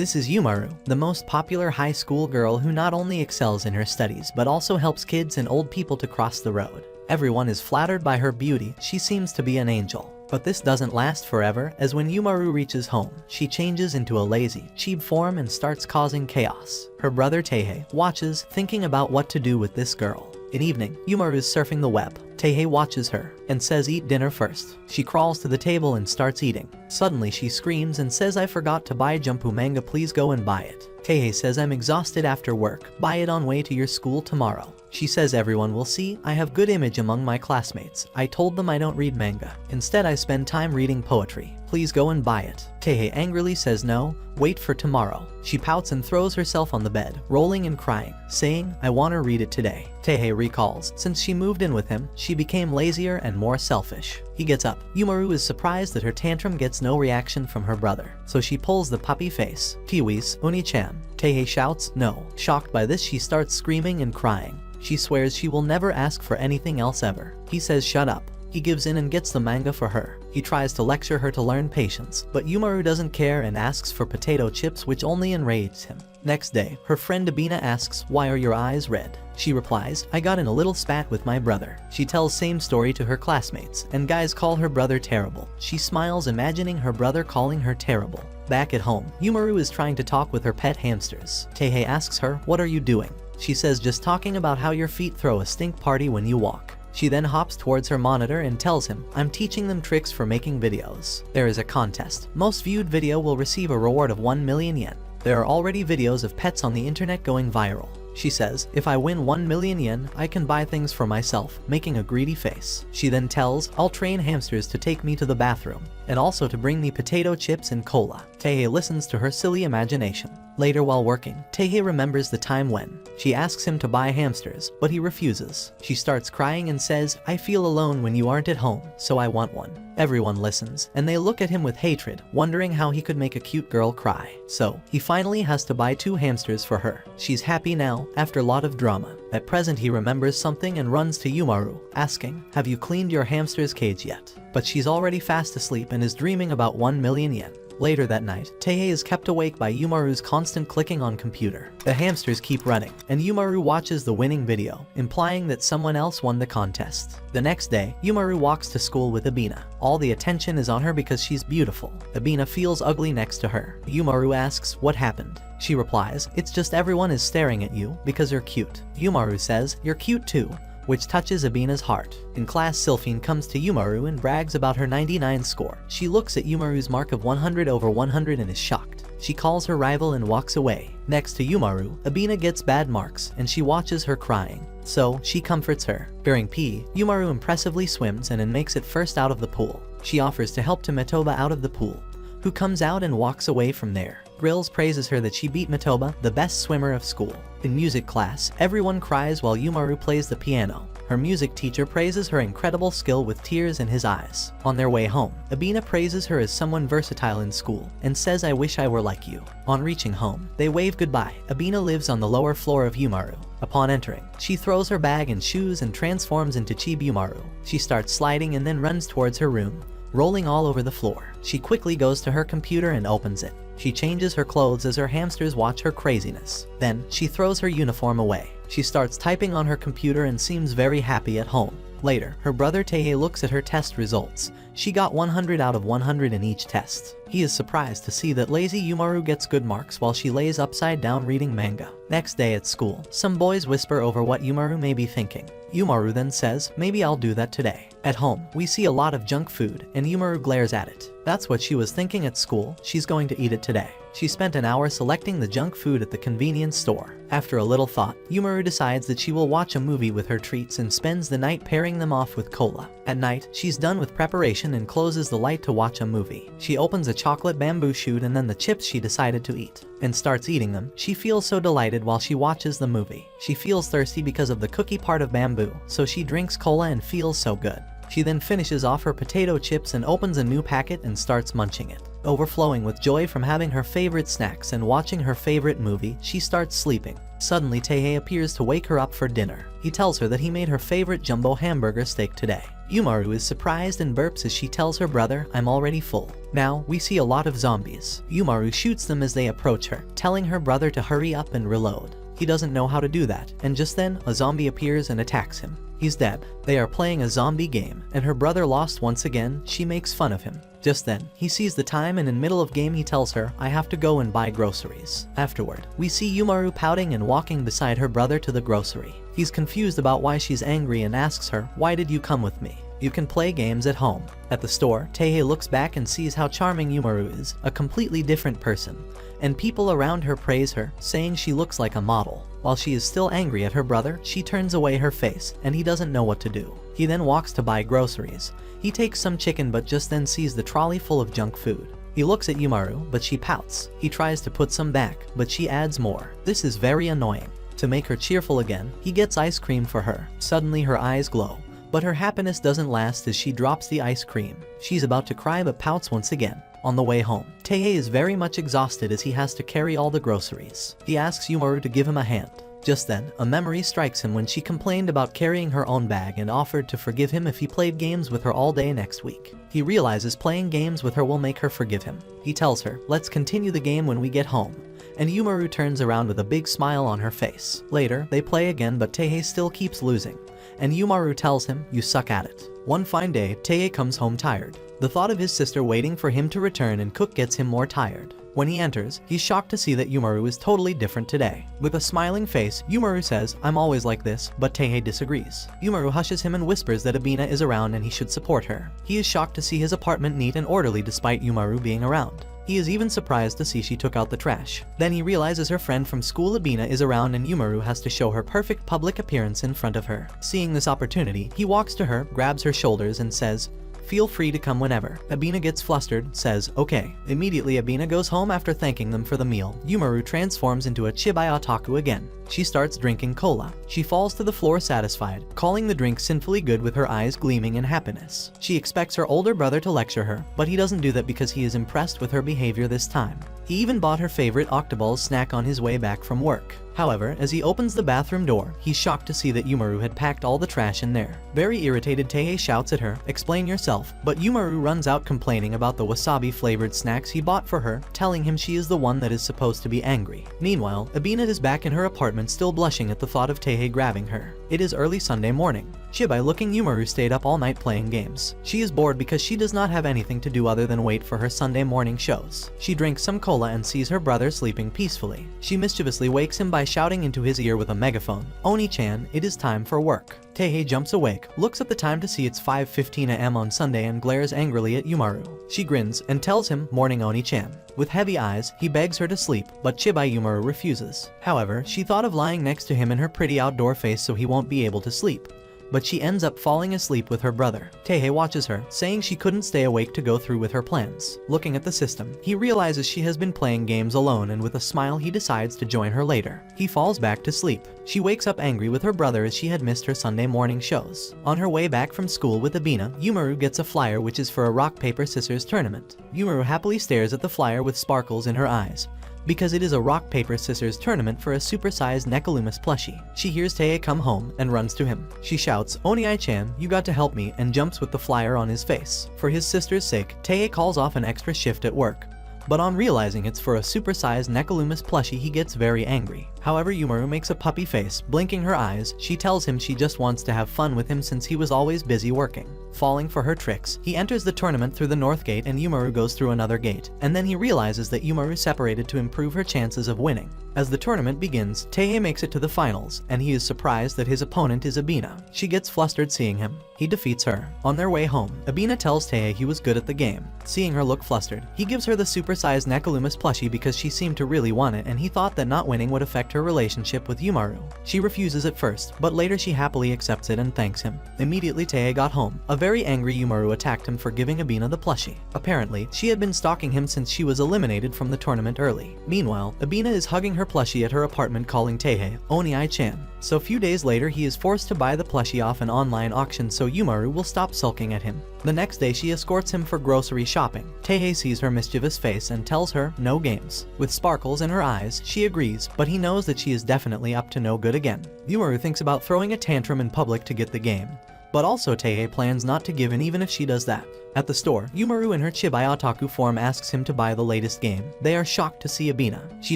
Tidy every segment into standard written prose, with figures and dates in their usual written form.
This is Yumaru, the most popular high school girl who not only excels in her studies but also helps kids and old people to cross the road. Everyone is flattered by her beauty, she seems to be an angel. But this doesn't last forever, as when Yumaru reaches home, she changes into a lazy, cheap form and starts causing chaos. Her brother Teihei watches, thinking about what to do with this girl. In evening, Yumaru is surfing the web. Teihei watches her and says eat dinner first. She crawls to the table and starts eating. Suddenly she screams and says I forgot to buy Jumpu manga, please go and buy it. Teihei says I'm exhausted after work, buy it on way to your school tomorrow. She says everyone will see, I have good image among my classmates. I told them I don't read manga. Instead I spend time reading poetry. Please go and buy it. Teihei angrily says no, wait for tomorrow. She pouts and throws herself on the bed, rolling and crying, saying, I want to read it today. Teihei recalls, since she moved in with him, she became lazier and more selfish. He gets up. Yumaru is surprised that her tantrum gets no reaction from her brother, so she pulls the puppy face. Tiwis, Uni-chan. Teihei shouts, no. Shocked by this she starts screaming and crying. She swears she will never ask for anything else ever. He says shut up. He gives in and gets the manga for her. He tries to lecture her to learn patience, but Yumaru doesn't care and asks for potato chips, which only enrages him. Next day, her friend Abina asks, why are your eyes red? She replies, I got in a little spat with my brother. She tells same story to her classmates, and guys call her brother terrible. She smiles imagining her brother calling her terrible. Back at home, Yumaru is trying to talk with her pet hamsters. Teihei asks her, what are you doing? She says just talking about how your feet throw a stink party when you walk. She then hops towards her monitor and tells him, I'm teaching them tricks for making videos. There is a contest. Most viewed video will receive a reward of 1 million yen. There are already videos of pets on the internet going viral. She says, if I win 1 million yen, I can buy things for myself, making a greedy face. She then tells, I'll train hamsters to take me to the bathroom, and also to bring me potato chips and cola. Teihei listens to her silly imagination. Later while working, Teihei remembers the time when she asks him to buy hamsters, but he refuses. She starts crying and says, I feel alone when you aren't at home, so I want one. Everyone listens, and they look at him with hatred, wondering how he could make a cute girl cry. So, he finally has to buy 2 hamsters for her. She's happy now, after a lot of drama. At present he remembers something and runs to Yumaru, asking, have you cleaned your hamster's cage yet? But she's already fast asleep and is dreaming about 1 million yen. Later that night, Teihei is kept awake by Yumaru's constant clicking on computer. The hamsters keep running, and Yumaru watches the winning video, implying that someone else won the contest. The next day, Yumaru walks to school with Abina. All the attention is on her because she's beautiful. Abina feels ugly next to her. Yumaru asks, what happened? She replies, it's just everyone is staring at you because you're cute. Yumaru says, you're cute too, which touches Abina's heart. In class, Sylphine comes to Yumaru and brags about her 99 score. She looks at Yumaru's mark of 100 over 100 and is shocked. She calls her rival and walks away. Next to Yumaru, Abina gets bad marks and she watches her crying. So, she comforts her. During PE, Yumaru impressively swims and then makes it first out of the pool. She offers to help Metoba out of the pool, who comes out and walks away from there. Grills praises her that she beat Metoba, the best swimmer of school. In music class, everyone cries while Yumaru plays the piano. Her music teacher praises her incredible skill with tears in his eyes. On their way home, Abina praises her as someone versatile in school and says I wish I were like you. On reaching home, they wave goodbye. Abina lives on the lower floor of Yumaru. Upon entering, she throws her bag and shoes and transforms into Chibi Yumaru. She starts sliding and then runs towards her room, rolling all over the floor. She quickly goes to her computer and opens it. She changes her clothes as her hamsters watch her craziness. Then, she throws her uniform away. She starts typing on her computer and seems very happy at home. Later, her brother Teihei looks at her test results. She got 100 out of 100 in each test. He is surprised to see that lazy Yumaru gets good marks while she lays upside down reading manga. Next day at school, some boys whisper over what Yumaru may be thinking. Yumaru then says, maybe I'll do that today. At home, we see a lot of junk food, and Yumaru glares at it. That's what she was thinking at school, she's going to eat it today. She spent an hour selecting the junk food at the convenience store. After a little thought, Yumaru decides that she will watch a movie with her treats and spends the night pairing them off with cola. At night, she's done with preparation and closes the light to watch a movie. She opens a chocolate bamboo shoot and then the chips she decided to eat, and starts eating them. She feels so delighted while she watches the movie. She feels thirsty because of the cookie part of bamboo, so she drinks cola and feels so good. She then finishes off her potato chips and opens a new packet and starts munching it. Overflowing with joy from having her favorite snacks and watching her favorite movie, she starts sleeping. Suddenly Teihei appears to wake her up for dinner. He tells her that he made her favorite jumbo hamburger steak today. Yumaru is surprised and burps as she tells her brother, I'm already full. Now, we see a lot of zombies. Yumaru shoots them as they approach her, telling her brother to hurry up and reload. He doesn't know how to do that, and just then, a zombie appears and attacks him. He's dead. They are playing a zombie game, and her brother lost once again. She makes fun of him. Just then, he sees the time and in middle of game he tells her, I have to go and buy groceries. Afterward, we see Yumaru pouting and walking beside her brother to the grocery. He's confused about why she's angry and asks her, why did you come with me? You can play games at home. At the store, Teihei looks back and sees how charming Yumaru is, a completely different person. And people around her praise her, saying she looks like a model. While she is still angry at her brother, she turns away her face, and he doesn't know what to do. He then walks to buy groceries. He takes some chicken but just then sees the trolley full of junk food. He looks at Yumaru, but she pouts. He tries to put some back, but she adds more. This is very annoying. To make her cheerful again, he gets ice cream for her. Suddenly her eyes glow. But her happiness doesn't last as she drops the ice cream. She's about to cry but pouts once again. On the way home, Teihei is very much exhausted as he has to carry all the groceries. He asks Yumaru to give him a hand. Just then, a memory strikes him when she complained about carrying her own bag and offered to forgive him if he played games with her all day next week. He realizes playing games with her will make her forgive him. He tells her, let's continue the game when we get home. And Yumaru turns around with a big smile on her face. Later, they play again but Teihei still keeps losing. And Yumaru tells him, you suck at it. One fine day, Teihei comes home tired. The thought of his sister waiting for him to return and cook gets him more tired. When he enters, he's shocked to see that Yumaru is totally different today. With a smiling face, Yumaru says, I'm always like this, but Teihei disagrees. Yumaru hushes him and whispers that Abina is around and he should support her. He is shocked to see his apartment neat and orderly despite Yumaru being around. He is even surprised to see she took out the trash. Then he realizes her friend from school Abina is around and Yumaru has to show her perfect public appearance in front of her. Seeing this opportunity, he walks to her, grabs her shoulders and says, feel free to come whenever. Abina gets flustered, says, okay. Immediately Abina goes home after thanking them for the meal. Yumaru transforms into a chibai otaku again. She starts drinking cola. She falls to the floor satisfied, calling the drink sinfully good with her eyes gleaming in happiness. She expects her older brother to lecture her, but he doesn't do that because he is impressed with her behavior this time. He even bought her favorite Octoballs snack on his way back from work. However, as he opens the bathroom door, he's shocked to see that Yumaru had packed all the trash in there. Very irritated, Teihei shouts at her, explain yourself, but Yumaru runs out complaining about the wasabi-flavored snacks he bought for her, telling him she is the one that is supposed to be angry. Meanwhile, Abina is back in her apartment still blushing at the thought of Teihei grabbing her. It is early Sunday morning. Chibai-looking Yumaru stayed up all night playing games. She is bored because she does not have anything to do other than wait for her Sunday morning shows. She drinks some cola and sees her brother sleeping peacefully. She mischievously wakes him by shouting into his ear with a megaphone, Oni-chan, it is time for work. Teihei jumps awake, looks at the time to see it's 5:15 AM on Sunday and glares angrily at Yumaru. She grins and tells him, morning Oni-chan. With heavy eyes, he begs her to sleep, but Chibai Yumaru refuses. However, she thought of lying next to him in her pretty outdoor face so he won't be able to sleep. But she ends up falling asleep with her brother. Teihei watches her, saying she couldn't stay awake to go through with her plans. Looking at the system, he realizes she has been playing games alone and with a smile he decides to join her later. He falls back to sleep. She wakes up angry with her brother as she had missed her Sunday morning shows. On her way back from school with Abina, Yumaru gets a flyer which is for a rock-paper-scissors tournament. Yumaru happily stares at the flyer with sparkles in her eyes, because it is a rock-paper-scissors tournament for a supersized Necolumus plushie. She hears Teihei come home and runs to him. She shouts, Oni-chan, you got to help me, and jumps with the flyer on his face. For his sister's sake, Teihei calls off an extra shift at work. But on realizing it's for a supersized Necolumus plushie, he gets very angry. However, Yumaru makes a puppy face, blinking her eyes. She tells him she just wants to have fun with him since he was always busy working. Falling for her tricks, he enters the tournament through the north gate and Yumaru goes through another gate. And then he realizes that Yumaru separated to improve her chances of winning. As the tournament begins, Teihei makes it to the finals, and he is surprised that his opponent is Abina. She gets flustered seeing him. He defeats her. On their way home, Abina tells Teihei he was good at the game. Seeing her look flustered, he gives her the supersized Necolumus plushie because she seemed to really want it and he thought that not winning would affect her relationship with Yumaru. She refuses at first, but later she happily accepts it and thanks him. Immediately Teihei got home. A very angry Yumaru attacked him for giving Abina the plushie. Apparently, she had been stalking him since she was eliminated from the tournament early. Meanwhile, Abina is hugging her plushie at her apartment calling Teihei, Oni-chan. So few days later he is forced to buy the plushie off an online auction so Yumaru will stop sulking at him. The next day she escorts him for grocery shopping. Teihei sees her mischievous face and tells her no games. With sparkles in her eyes, she agrees, but he knows that she is definitely up to no good again. Yumaru thinks about throwing a tantrum in public to get the game, but also Teihei plans not to give in even if she does that. At the store, Yumaru in her Chibai Otaku form asks him to buy the latest game. They are shocked to see Abina. She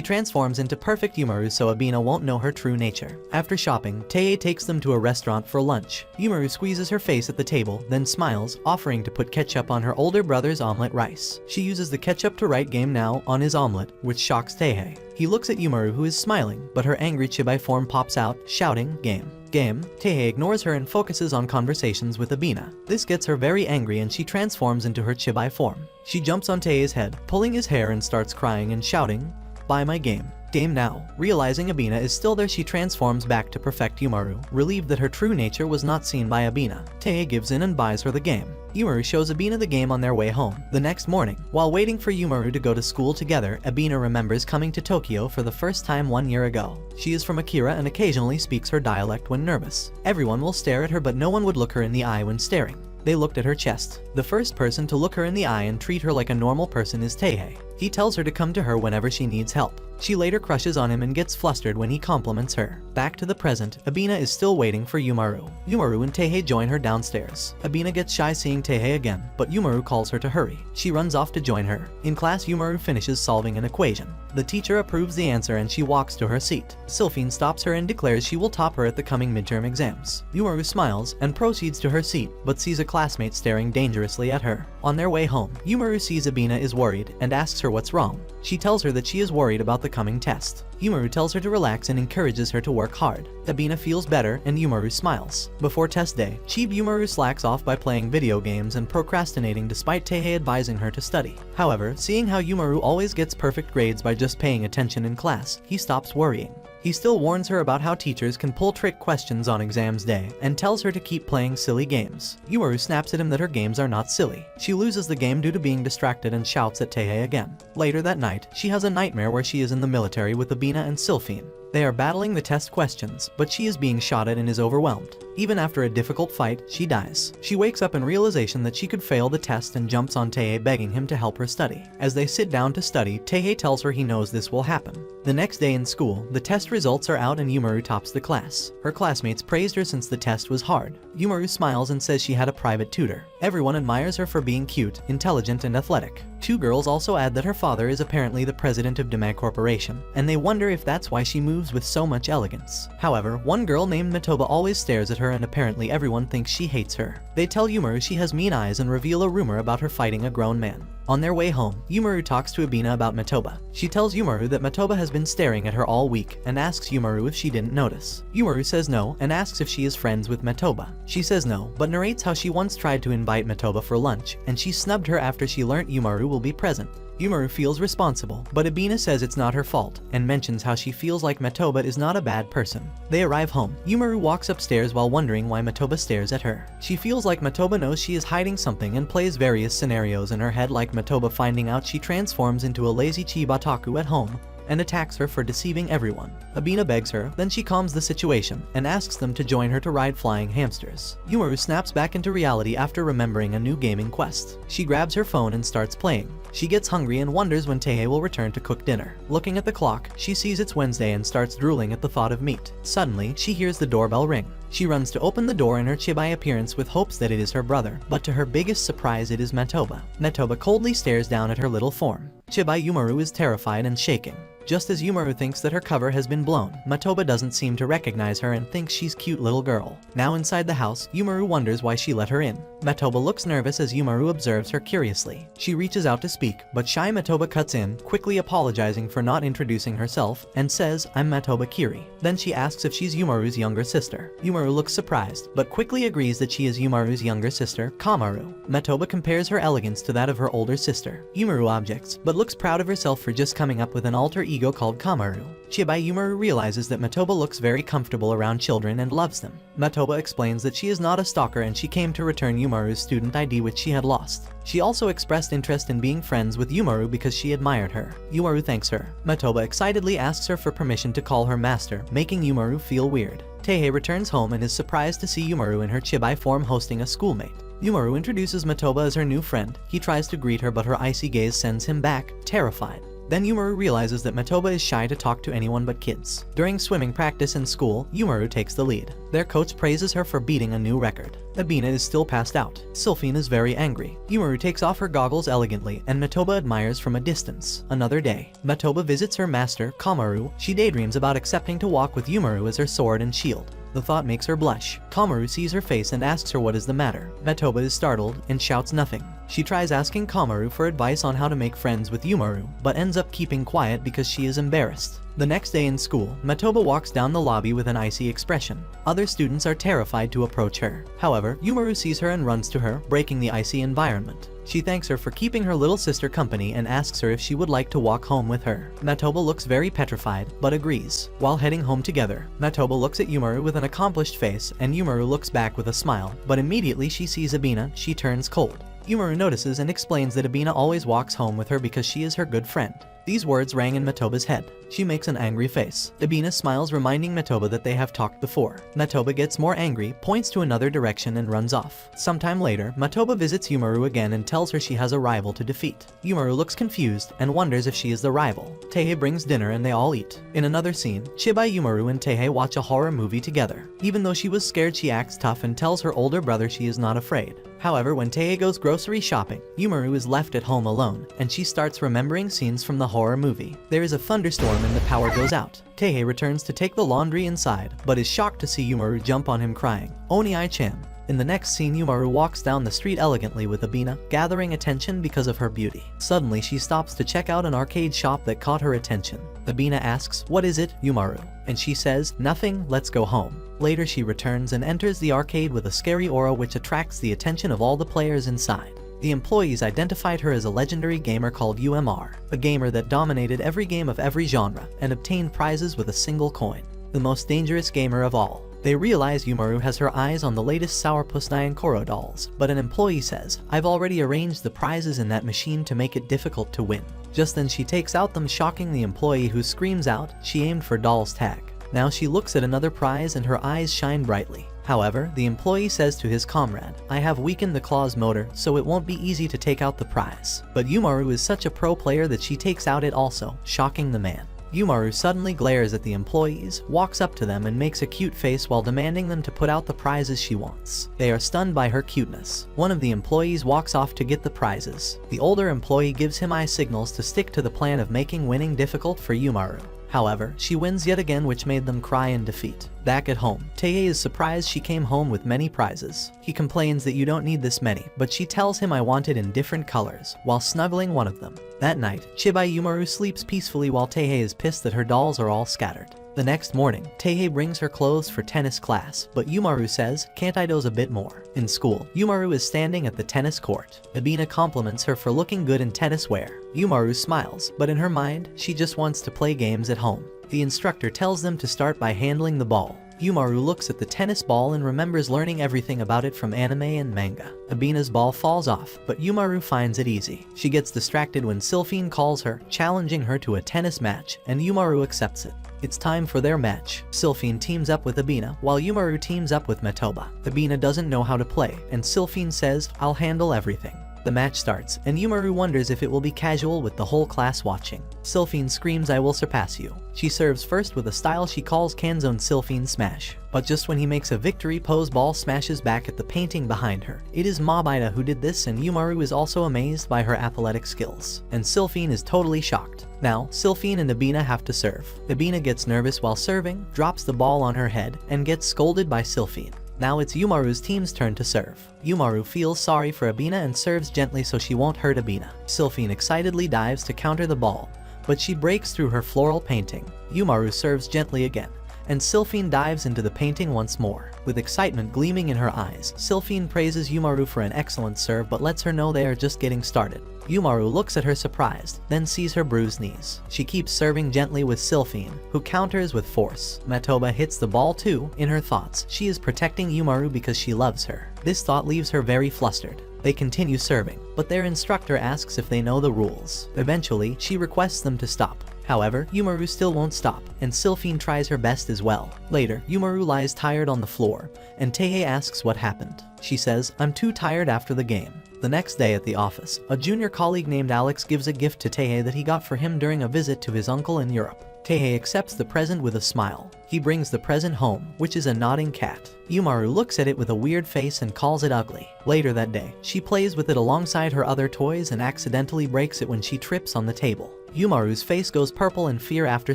transforms into perfect Yumaru so Abina won't know her true nature. After shopping, Tei takes them to a restaurant for lunch. Yumaru squeezes her face at the table, then smiles, offering to put ketchup on her older brother's omelette rice. She uses the ketchup to write "game now" on his omelette, which shocks Teihei. He looks at Yumaru, who is smiling, but her angry Chibai form pops out, shouting, "Game. Game." Teihei ignores her and focuses on conversations with Abina. This gets her very angry and she transforms into her Chibai form. She jumps on Teihei's head, pulling his hair, and starts crying and shouting, "Buy my game. Game now." Realizing Abina is still there, she transforms back to perfect Yumaru, relieved that her true nature was not seen by Abina. Teihei gives in and buys her the game. Yumaru shows Abina the game on their way home. The next morning, while waiting for Yumaru to go to school together, Abina remembers coming to Tokyo for the first time 1 year ago. She is from Akira and occasionally speaks her dialect when nervous. Everyone will stare at her, but no one would look her in the eye when staring. They looked at her chest. The first person to look her in the eye and treat her like a normal person is Teihei. He tells her to come to her whenever she needs help. She later crushes on him and gets flustered when he compliments her. Back to the present, Abina is still waiting for Yumaru. Yumaru and Teihei join her downstairs. Abina gets shy seeing Teihei again, but Yumaru calls her to hurry. She runs off to join her. In class, Yumaru finishes solving an equation. The teacher approves the answer and she walks to her seat. Sylphine stops her and declares she will top her at the coming midterm exams. Yumaru smiles and proceeds to her seat, but sees a classmate staring dangerously at her. On their way home, Yumaru sees Abina is worried and asks her what's wrong. She tells her that she is worried about the coming test. Yumaru tells her to relax and encourages her to work hard. Abina feels better and Yumaru smiles. Before test day, Yumaru slacks off by playing video games and procrastinating despite Teihei advising her to study. However, seeing how Yumaru always gets perfect grades by just paying attention in class, he stops worrying. He still warns her about how teachers can pull trick questions on exams day and tells her to keep playing silly games. Yumaru snaps at him that her games are not silly. She loses the game due to being distracted and shouts at Teihei again. Later that night, she has a nightmare where she is in the military with Abina and Sylphine. They are battling the test questions, but she is being shot at and is overwhelmed. Even after a difficult fight, she dies. She wakes up in realization that she could fail the test and jumps on Teihei, begging him to help her study. As they sit down to study, Teihei tells her he knows this will happen. The next day in school, the test results are out and Yumaru tops the class. Her classmates praised her since the test was hard. Yumaru smiles and says she had a private tutor. Everyone admires her for being cute, intelligent, and athletic. Two girls also add that her father is apparently the president of Demag Corporation, and they wonder if that's why she moves with so much elegance. However, one girl named Matoba always stares at her and apparently everyone thinks she hates her. They tell Yumaru she has mean eyes and reveal a rumor about her fighting a grown man. On their way home, Yumaru talks to Abina about Matoba. She tells Yumaru that Matoba has been staring at her all week and asks Yumaru if she didn't notice. Yumaru says no and asks if she is friends with Matoba. She says no, but narrates how she once tried to invite Matoba for lunch and she snubbed her after she learnt Yumaru will be present. Yumaru feels responsible, but Abina says it's not her fault and mentions how she feels like Matoba is not a bad person. They arrive home. Yumaru walks upstairs while wondering why Matoba stares at her. She feels like Matoba knows she is hiding something and plays various scenarios in her head, like Matoba finding out she transforms into a lazy Otaku at home and attacks her for deceiving everyone. Abina begs her, then she calms the situation and asks them to join her to ride flying hamsters. Yumaru snaps back into reality after remembering a new gaming quest. She grabs her phone and starts playing. She gets hungry and wonders when Teihei will return to cook dinner. Looking at the clock, she sees it's Wednesday and starts drooling at the thought of meat. Suddenly, she hears the doorbell ring. She runs to open the door in her Chibai appearance with hopes that it is her brother, but to her biggest surprise it is Matoba. Matoba coldly stares down at her little form. Chibai Yumaru is terrified and shaking. Just as Yumaru thinks that her cover has been blown, Matoba doesn't seem to recognize her and thinks she's cute little girl. Now inside the house, Yumaru wonders why she let her in. Matoba looks nervous as Yumaru observes her curiously. She reaches out to speak, but shy Matoba cuts in, quickly apologizing for not introducing herself, and says, "I'm Matoba Kiri." Then she asks if she's Yumaru's younger sister. Yumaru looks surprised, but quickly agrees that she is Yumaru's younger sister, Kamaru. Matoba compares her elegance to that of her older sister. Yumaru objects, but looks proud of herself for just coming up with an alter ego called Kamaru. Chibai Yumaru realizes that Matoba looks very comfortable around children and loves them. Matoba explains that she is not a stalker and she came to return Yumaru's student ID, which she had lost. She also expressed interest in being friends with Yumaru because she admired her. Yumaru thanks her. Matoba excitedly asks her for permission to call her master, making Yumaru feel weird. Teihei returns home and is surprised to see Yumaru in her Chibai form hosting a schoolmate. Yumaru introduces Matoba as her new friend. He tries to greet her, but her icy gaze sends him back, terrified. Then Yumaru realizes that Metoba is shy to talk to anyone but kids. During swimming practice in school, Yumaru takes the lead. Their coach praises her for beating a new record. Abina is still passed out. Sylphine is very angry. Yumaru takes off her goggles elegantly, and Metoba admires from a distance. Another day, Metoba visits her master, Kamaru. She daydreams about accepting to walk with Yumaru as her sword and shield. The thought makes her blush. Kamaru sees her face and asks her what is the matter. Metoba is startled and shouts nothing. She tries asking Kamaru for advice on how to make friends with Yumaru, but ends up keeping quiet because she is embarrassed. The next day in school, Metoba walks down the lobby with an icy expression. Other students are terrified to approach her. However, Yumaru sees her and runs to her, breaking the icy environment. She thanks her for keeping her little sister company and asks her if she would like to walk home with her. Metoba looks very petrified, but agrees. While heading home together, Metoba looks at Yumaru with an accomplished face, and Yumaru looks back with a smile, but immediately she sees Abina, she turns cold. Yumaru notices and explains that Abina always walks home with her because she is her good friend. These words rang in Metoba's head. She makes an angry face. Abina smiles, reminding Metoba that they have talked before. Metoba gets more angry, points to another direction, and runs off. Sometime later, Metoba visits Yumaru again and tells her she has a rival to defeat. Yumaru looks confused and wonders if she is the rival. Teihei brings dinner and they all eat. In another scene, Chibai, Yumaru, and Teihei watch a horror movie together. Even though she was scared, she acts tough and tells her older brother she is not afraid. However, when Teihei goes grocery shopping, Yumaru is left at home alone, and she starts remembering scenes from the horror movie. There is a thunderstorm and the power goes out. Teihei returns to take the laundry inside, but is shocked to see Yumaru jump on him crying, "Oni-ai-chan." In the next scene, Yumaru walks down the street elegantly with Abina, gathering attention because of her beauty. Suddenly, she stops to check out an arcade shop that caught her attention. Abina asks, "What is it, Yumaru?" And she says, "Nothing, let's go home." Later, she returns and enters the arcade with a scary aura which attracts the attention of all the players inside. The employees identified her as a legendary gamer called UMR, a gamer that dominated every game of every genre and obtained prizes with a single coin. The most dangerous gamer of all. They realize Yumaru has her eyes on the latest Sourpuss Nyankoro dolls, but an employee says, "I've already arranged the prizes in that machine to make it difficult to win." Just then she takes out them, shocking the employee, who screams out she aimed for doll's tag. Now she looks at another prize and her eyes shine brightly. However, the employee says to his comrade, "I have weakened the claw's motor, so it won't be easy to take out the prize." But Yumaru is such a pro player that she takes out it also, shocking the man. Yumaru suddenly glares at the employees, walks up to them and makes a cute face while demanding them to put out the prizes she wants. They are stunned by her cuteness. One of the employees walks off to get the prizes. The older employee gives him eye signals to stick to the plan of making winning difficult for Yumaru. However, she wins yet again, which made them cry in defeat. Back at home, Teihei is surprised she came home with many prizes. He complains that you don't need this many, but she tells him I want it in different colors, while snuggling one of them. That night, Chibai Yumaru sleeps peacefully while Teihei is pissed that her dolls are all scattered. The next morning, Teihei brings her clothes for tennis class, but Yumaru says, "Can't I doze a bit more?" In school, Yumaru is standing at the tennis court. Abina compliments her for looking good in tennis wear. Yumaru smiles, but in her mind, she just wants to play games at home. The instructor tells them to start by handling the ball. Yumaru looks at the tennis ball and remembers learning everything about it from anime and manga. Abina's ball falls off, but Yumaru finds it easy. She gets distracted when Sylphine calls her, challenging her to a tennis match, and Yumaru accepts it. It's time for their match. Sylphine teams up with Abina, while Yumaru teams up with Metoba. Abina doesn't know how to play, and Sylphine says, "I'll handle everything." The match starts, and Yumaru wonders if it will be casual with the whole class watching. Sylphine screams, "I will surpass you." She serves first with a style she calls Kanzone Sylphine Smash. But just when he makes a victory pose, ball smashes back at the painting behind her. It is Mobita who did this, and Yumaru is also amazed by her athletic skills. And Sylphine is totally shocked. Now, Sylphine and Abina have to serve. Abina gets nervous while serving, drops the ball on her head, and gets scolded by Sylphine. Now it's Yumaru's team's turn to serve. Yumaru feels sorry for Abina and serves gently so she won't hurt Abina. Sylphine excitedly dives to counter the ball, but she breaks through her floral painting. Yumaru serves gently again, and Sylphine dives into the painting once more. With excitement gleaming in her eyes, Sylphine praises Yumaru for an excellent serve but lets her know they are just getting started. Yumaru looks at her surprised, then sees her bruised knees. She keeps serving gently with Sylphine, who counters with force. Metoba hits the ball too. In her thoughts, she is protecting Yumaru because she loves her. This thought leaves her very flustered. They continue serving, but their instructor asks if they know the rules. Eventually, she requests them to stop. However, Yumaru still won't stop, and Sylphine tries her best as well. Later, Yumaru lies tired on the floor, and Teihei asks what happened. She says, "I'm too tired after the game." The next day at the office, a junior colleague named Alex gives a gift to Teihei that he got for him during a visit to his uncle in Europe. Teihei accepts the present with a smile. He brings the present home, which is a nodding cat. Yumaru looks at it with a weird face and calls it ugly. Later that day, she plays with it alongside her other toys and accidentally breaks it when she trips on the table. Yumaru's face goes purple in fear after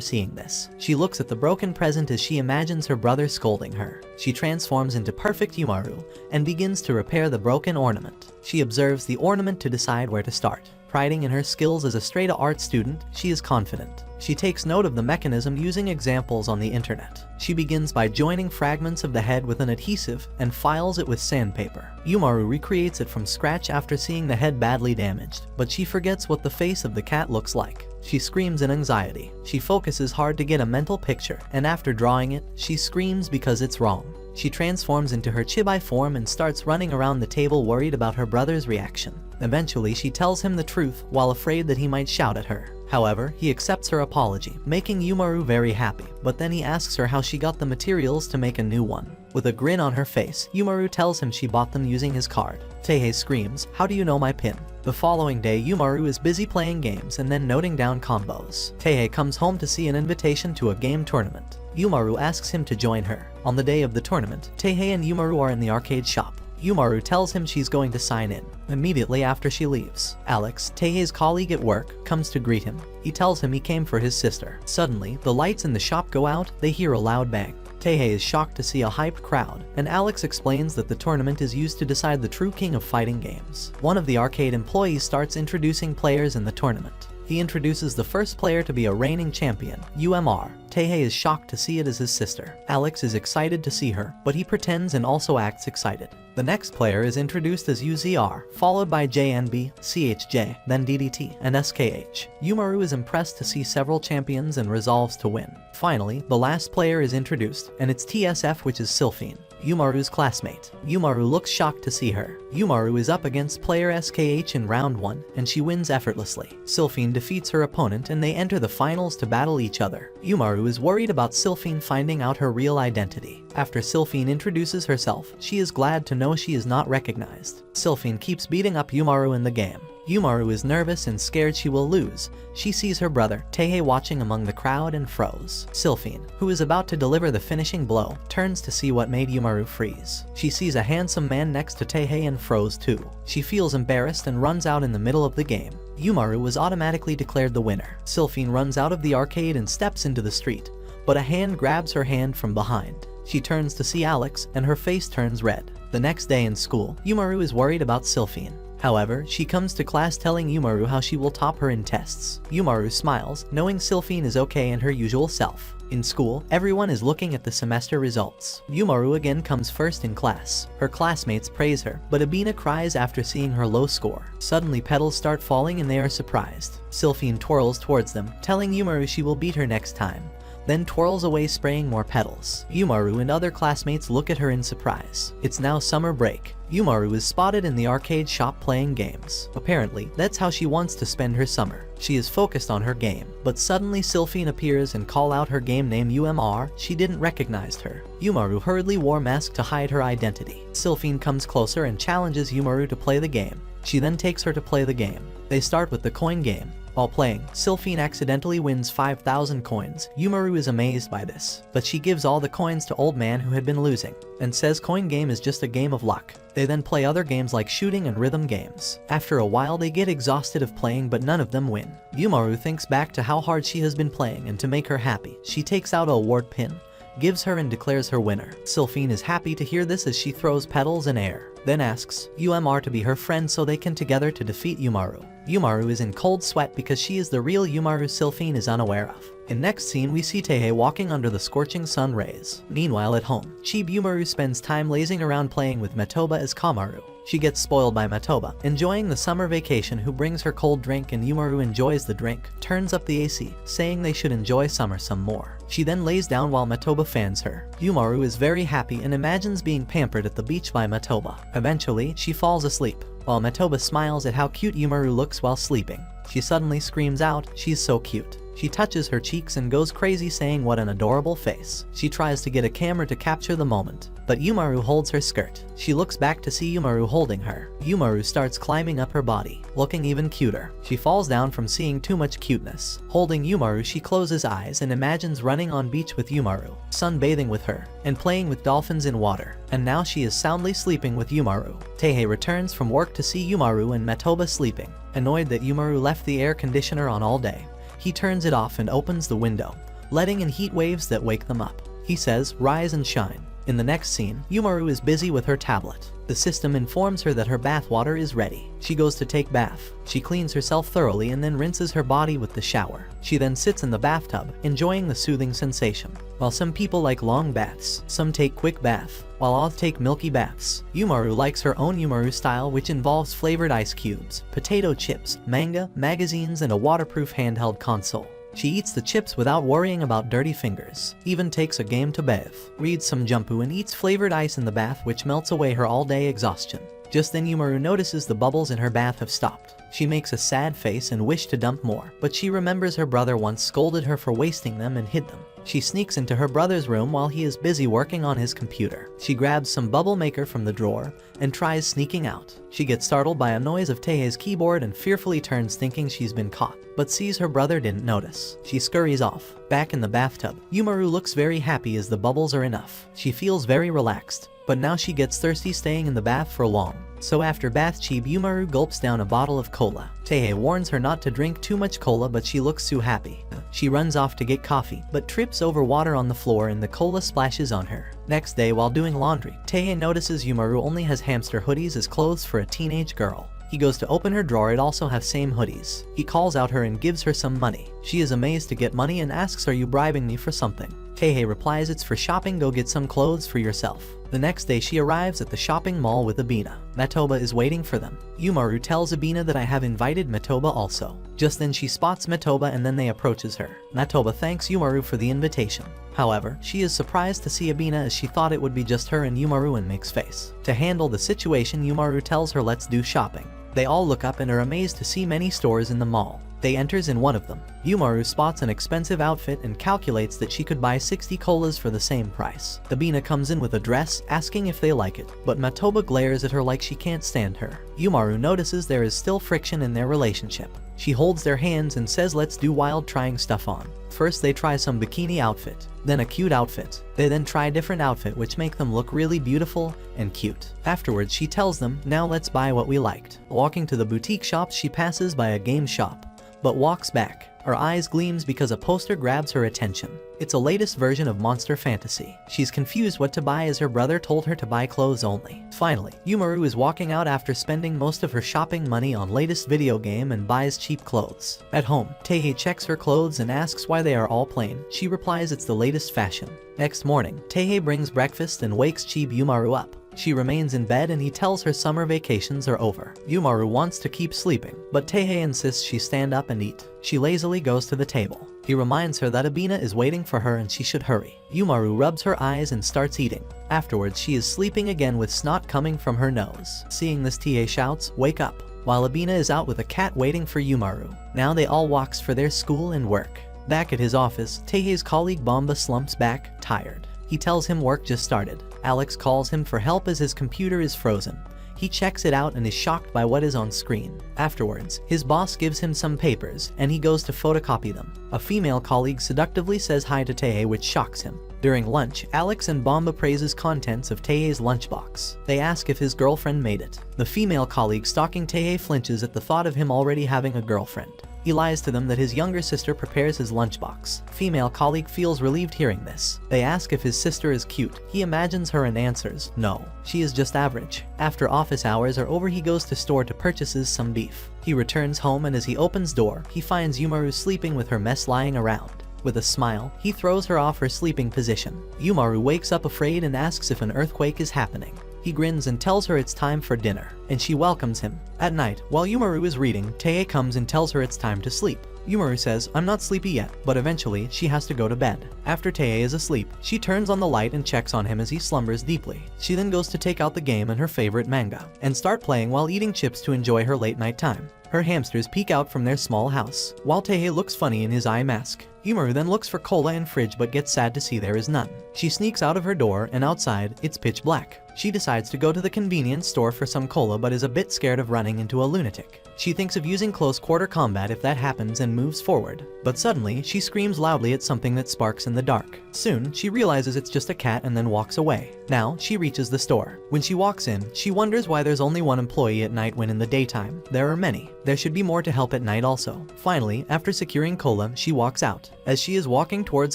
seeing this. She looks at the broken present as she imagines her brother scolding her. She transforms into perfect Yumaru and begins to repair the broken ornament. She observes the ornament to decide where to start. Priding in her skills as a straight art student, she is confident. She takes note of the mechanism using examples on the internet. She begins by joining fragments of the head with an adhesive and files it with sandpaper. Yumaru recreates it from scratch after seeing the head badly damaged, but she forgets what the face of the cat looks like. She screams in anxiety. She focuses hard to get a mental picture, and after drawing it, she screams because it's wrong. She transforms into her chibi form and starts running around the table worried about her brother's reaction. Eventually, she tells him the truth while afraid that he might shout at her. However, he accepts her apology, making Yumaru very happy, but then he asks her how she got the materials to make a new one. With a grin on her face, Yumaru tells him she bought them using his card. Teihei screams, "How do you know my pin?" The following day, Yumaru is busy playing games and then noting down combos. Teihei comes home to see an invitation to a game tournament. Yumaru asks him to join her. On the day of the tournament, Teihei and Yumaru are in the arcade shop. Yumaru tells him she's going to sign in. Immediately after she leaves, Alex, Teihei's colleague at work, comes to greet him. He tells him he came for his sister. Suddenly, the lights in the shop go out, they hear a loud bang. Teihei is shocked to see a hyped crowd, and Alex explains that the tournament is used to decide the true king of fighting games. One of the arcade employees starts introducing players in the tournament. He introduces the first player to be a reigning champion, UMR. Teihei is shocked to see it as his sister. Alex is excited to see her, but he pretends and also acts excited. The next player is introduced as UZR, followed by JNB, CHJ, then DDT, and SKH. Yumaru is impressed to see several champions and resolves to win. Finally, the last player is introduced, and it's TSF, which is Sylphine, Yumaru's classmate. Yumaru looks shocked to see her. Yumaru is up against player SKH in round 1, and she wins effortlessly. Sylphine defeats her opponent and they enter the finals to battle each other. Yumaru is worried about Sylphine finding out her real identity. After Sylphine introduces herself, she is glad to know she is not recognized. Sylphine keeps beating up Yumaru in the game. Yumaru is nervous and scared she will lose. She sees her brother, Teihei, watching among the crowd and froze. Sylphine, who is about to deliver the finishing blow, turns to see what made Yumaru freeze. She sees a handsome man next to Teihei and froze too. She feels embarrassed and runs out in the middle of the game. Yumaru was automatically declared the winner. Sylphine runs out of the arcade and steps into the street, but a hand grabs her hand from behind. She turns to see Alex, and her face turns red. The next day in school, Yumaru is worried about Sylphine. However, she comes to class telling Yumaru how she will top her in tests. Yumaru smiles, knowing Sylphine is okay and her usual self. In school, everyone is looking at the semester results. Yumaru again comes first in class. Her classmates praise her, but Abina cries after seeing her low score. Suddenly petals start falling and they are surprised. Sylphine twirls towards them, telling Yumaru she will beat her next time, then twirls away spraying more petals. Yumaru and other classmates look at her in surprise. It's now summer break. Yumaru is spotted in the arcade shop playing games. Apparently, that's how she wants to spend her summer. She is focused on her game, but suddenly Sylphine appears and calls out her game name UMR. She didn't recognize her. Yumaru hurriedly wore mask to hide her identity. Sylphine comes closer and challenges Yumaru to play the game. She then takes her to play the game. They start with the coin game. While playing, Sylphine accidentally wins 5,000 coins. Yumaru is amazed by this, but she gives all the coins to Old Man who had been losing, and says coin game is just a game of luck. They then play other games like shooting and rhythm games. After a while they get exhausted of playing, but none of them win. Yumaru thinks back to how hard she has been playing, and to make her happy, she takes out a award pin, gives her and declares her winner. Sylphine is happy to hear this as she throws petals in air, then asks UMR to be her friend so they can together to defeat Yumaru. Yumaru is in cold sweat because she is the real Yumaru Sylphine is unaware of. In next scene we see Teihei walking under the scorching sun rays. Meanwhile at home, Chibi Yumaru spends time lazing around playing with Matoba as Kamaru. She gets spoiled by Matoba, enjoying the summer vacation, who brings her cold drink and Yumaru enjoys the drink, turns up the AC, saying they should enjoy summer some more. She then lays down while Matoba fans her. Yumaru is very happy and imagines being pampered at the beach by Matoba. Eventually, she falls asleep, while Matoba smiles at how cute Yumaru looks while sleeping. She suddenly screams out, "She's so cute." She touches her cheeks and goes crazy saying what an adorable face. She tries to get a camera to capture the moment, but Yumaru holds her skirt. She looks back to see Yumaru holding her. Yumaru starts climbing up her body, looking even cuter. She falls down from seeing too much cuteness. Holding Yumaru, she closes eyes and imagines running on beach with Yumaru, sunbathing with her, and playing with dolphins in water. And now she is soundly sleeping with Yumaru. Teihei returns from work to see Yumaru and Metoba sleeping. Annoyed that Yumaru left the air conditioner on all day, he turns it off and opens the window, letting in heat waves that wake them up. He says, "Rise and shine." In the next scene, Yumaru is busy with her tablet. The system informs her that her bath water is ready. She goes to take bath. She cleans herself thoroughly and then rinses her body with the shower. She then sits in the bathtub, enjoying the soothing sensation. While some people like long baths, some take quick bath, while others take milky baths. Yumaru likes her own Yumaru style, which involves flavored ice cubes, potato chips, manga, magazines, and a waterproof handheld console. She eats the chips without worrying about dirty fingers, even takes a game to bathe, reads some Jumpu and eats flavored ice in the bath, which melts away her all-day exhaustion. Just then Yumaru notices the bubbles in her bath have stopped. She makes a sad face and wishes to dump more, but she remembers her brother once scolded her for wasting them and hid them. She sneaks into her brother's room while he is busy working on his computer. She grabs some bubble maker from the drawer and tries sneaking out. She gets startled by a noise of Teihei's keyboard and fearfully turns thinking she's been caught, but sees her brother didn't notice. She scurries off. Back in the bathtub, Yumaru looks very happy as the bubbles are enough. She feels very relaxed, but now she gets thirsty staying in the bath for long. So after bath chibi, Yumaru gulps down a bottle of cola. Teihei warns her not to drink too much cola, but she looks too happy. She runs off to get coffee, but trips over water on the floor and the cola splashes on her. Next day, while doing laundry, Teihei notices Yumaru only has hamster hoodies as clothes for a teenage girl. He goes to open her drawer, it also has same hoodies. He calls out her and gives her some money. She is amazed to get money and asks, "Are you bribing me for something?" Teihei replies, "It's for shopping, go get some clothes for yourself." The next day she arrives at the shopping mall with Abina. Metoba is waiting for them. Yumaru tells Abina that I have invited Metoba also. Just then she spots Metoba and then they approaches her. Metoba thanks Yumaru for the invitation. However, she is surprised to see Abina as she thought it would be just her and Yumaru and makes face. To handle the situation, Yumaru tells her let's do shopping. They all look up and are amazed to see many stores in the mall. They enters in one of them. Yumaru spots an expensive outfit and calculates that she could buy 60 colas for the same price. Abina comes in with a dress, asking if they like it, but Metoba glares at her like she can't stand her. Yumaru notices there is still friction in their relationship. She holds their hands and says let's do wild trying stuff on. First they try some bikini outfit, then a cute outfit. They then try different outfit which make them look really beautiful and cute. Afterwards she tells them, now let's buy what we liked. Walking to the boutique shops, she passes by a game shop, but walks back. Her eyes gleams because a poster grabs her attention. It's a latest version of Monster Fantasy. She's confused what to buy as her brother told her to buy clothes only. Finally, Yumaru is walking out after spending most of her shopping money on latest video game and buys cheap clothes. At home, Teihei checks her clothes and asks why they are all plain. She replies it's the latest fashion. Next morning, Teihei brings breakfast and wakes Chibi Yumaru up. She remains in bed and he tells her summer vacations are over. Yumaru wants to keep sleeping, but Teihei insists she stand up and eat. She lazily goes to the table. He reminds her that Abina is waiting for her and she should hurry. Yumaru rubs her eyes and starts eating. Afterwards, she is sleeping again with snot coming from her nose. Seeing this, Teihei shouts, "Wake up!" while Abina is out with a cat waiting for Yumaru. Now they all walks for their school and work. Back at his office, Teihei's colleague Bomba slumps back, tired. He tells him work just started. Alex calls him for help as his computer is frozen. He checks it out and is shocked by what is on screen. Afterwards, his boss gives him some papers and he goes to photocopy them. A female colleague seductively says hi to Teihei, which shocks him. During lunch, Alex and Bomba praises contents of Teihei's lunchbox. They ask if his girlfriend made it. The female colleague stalking Teihei flinches at the thought of him already having a girlfriend. He lies to them that his younger sister prepares his lunchbox. Female colleague feels relieved hearing this. They ask if his sister is cute. He imagines her and answers, no, she is just average. After office hours are over, he goes to store to purchases some beef. He returns home and as he opens door, he finds Yumaru sleeping with her mess lying around. With a smile, he throws her off her sleeping position. Yumaru wakes up afraid and asks if an earthquake is happening. He grins and tells her it's time for dinner, and she welcomes him. At night, while Yumaru is reading, Teihei comes and tells her it's time to sleep. Yumaru says, I'm not sleepy yet, but eventually she has to go to bed. After Teihei is asleep, she turns on the light and checks on him as he slumbers deeply. She then goes to take out the game and her favorite manga, and start playing while eating chips to enjoy her late night time. Her hamsters peek out from their small house, while Teihei looks funny in his eye mask. Yumaru then looks for cola in fridge but gets sad to see there is none. She sneaks out of her door and outside, it's pitch black. She decides to go to the convenience store for some cola but is a bit scared of running into a lunatic. She thinks of using close quarter combat if that happens and moves forward. But suddenly, she screams loudly at something that sparks in the dark. Soon, she realizes it's just a cat and then walks away. Now, she reaches the store. When she walks in, she wonders why there's only one employee at night when in the daytime there are many. There should be more to help at night also. Finally, after securing cola, she walks out. As she is walking towards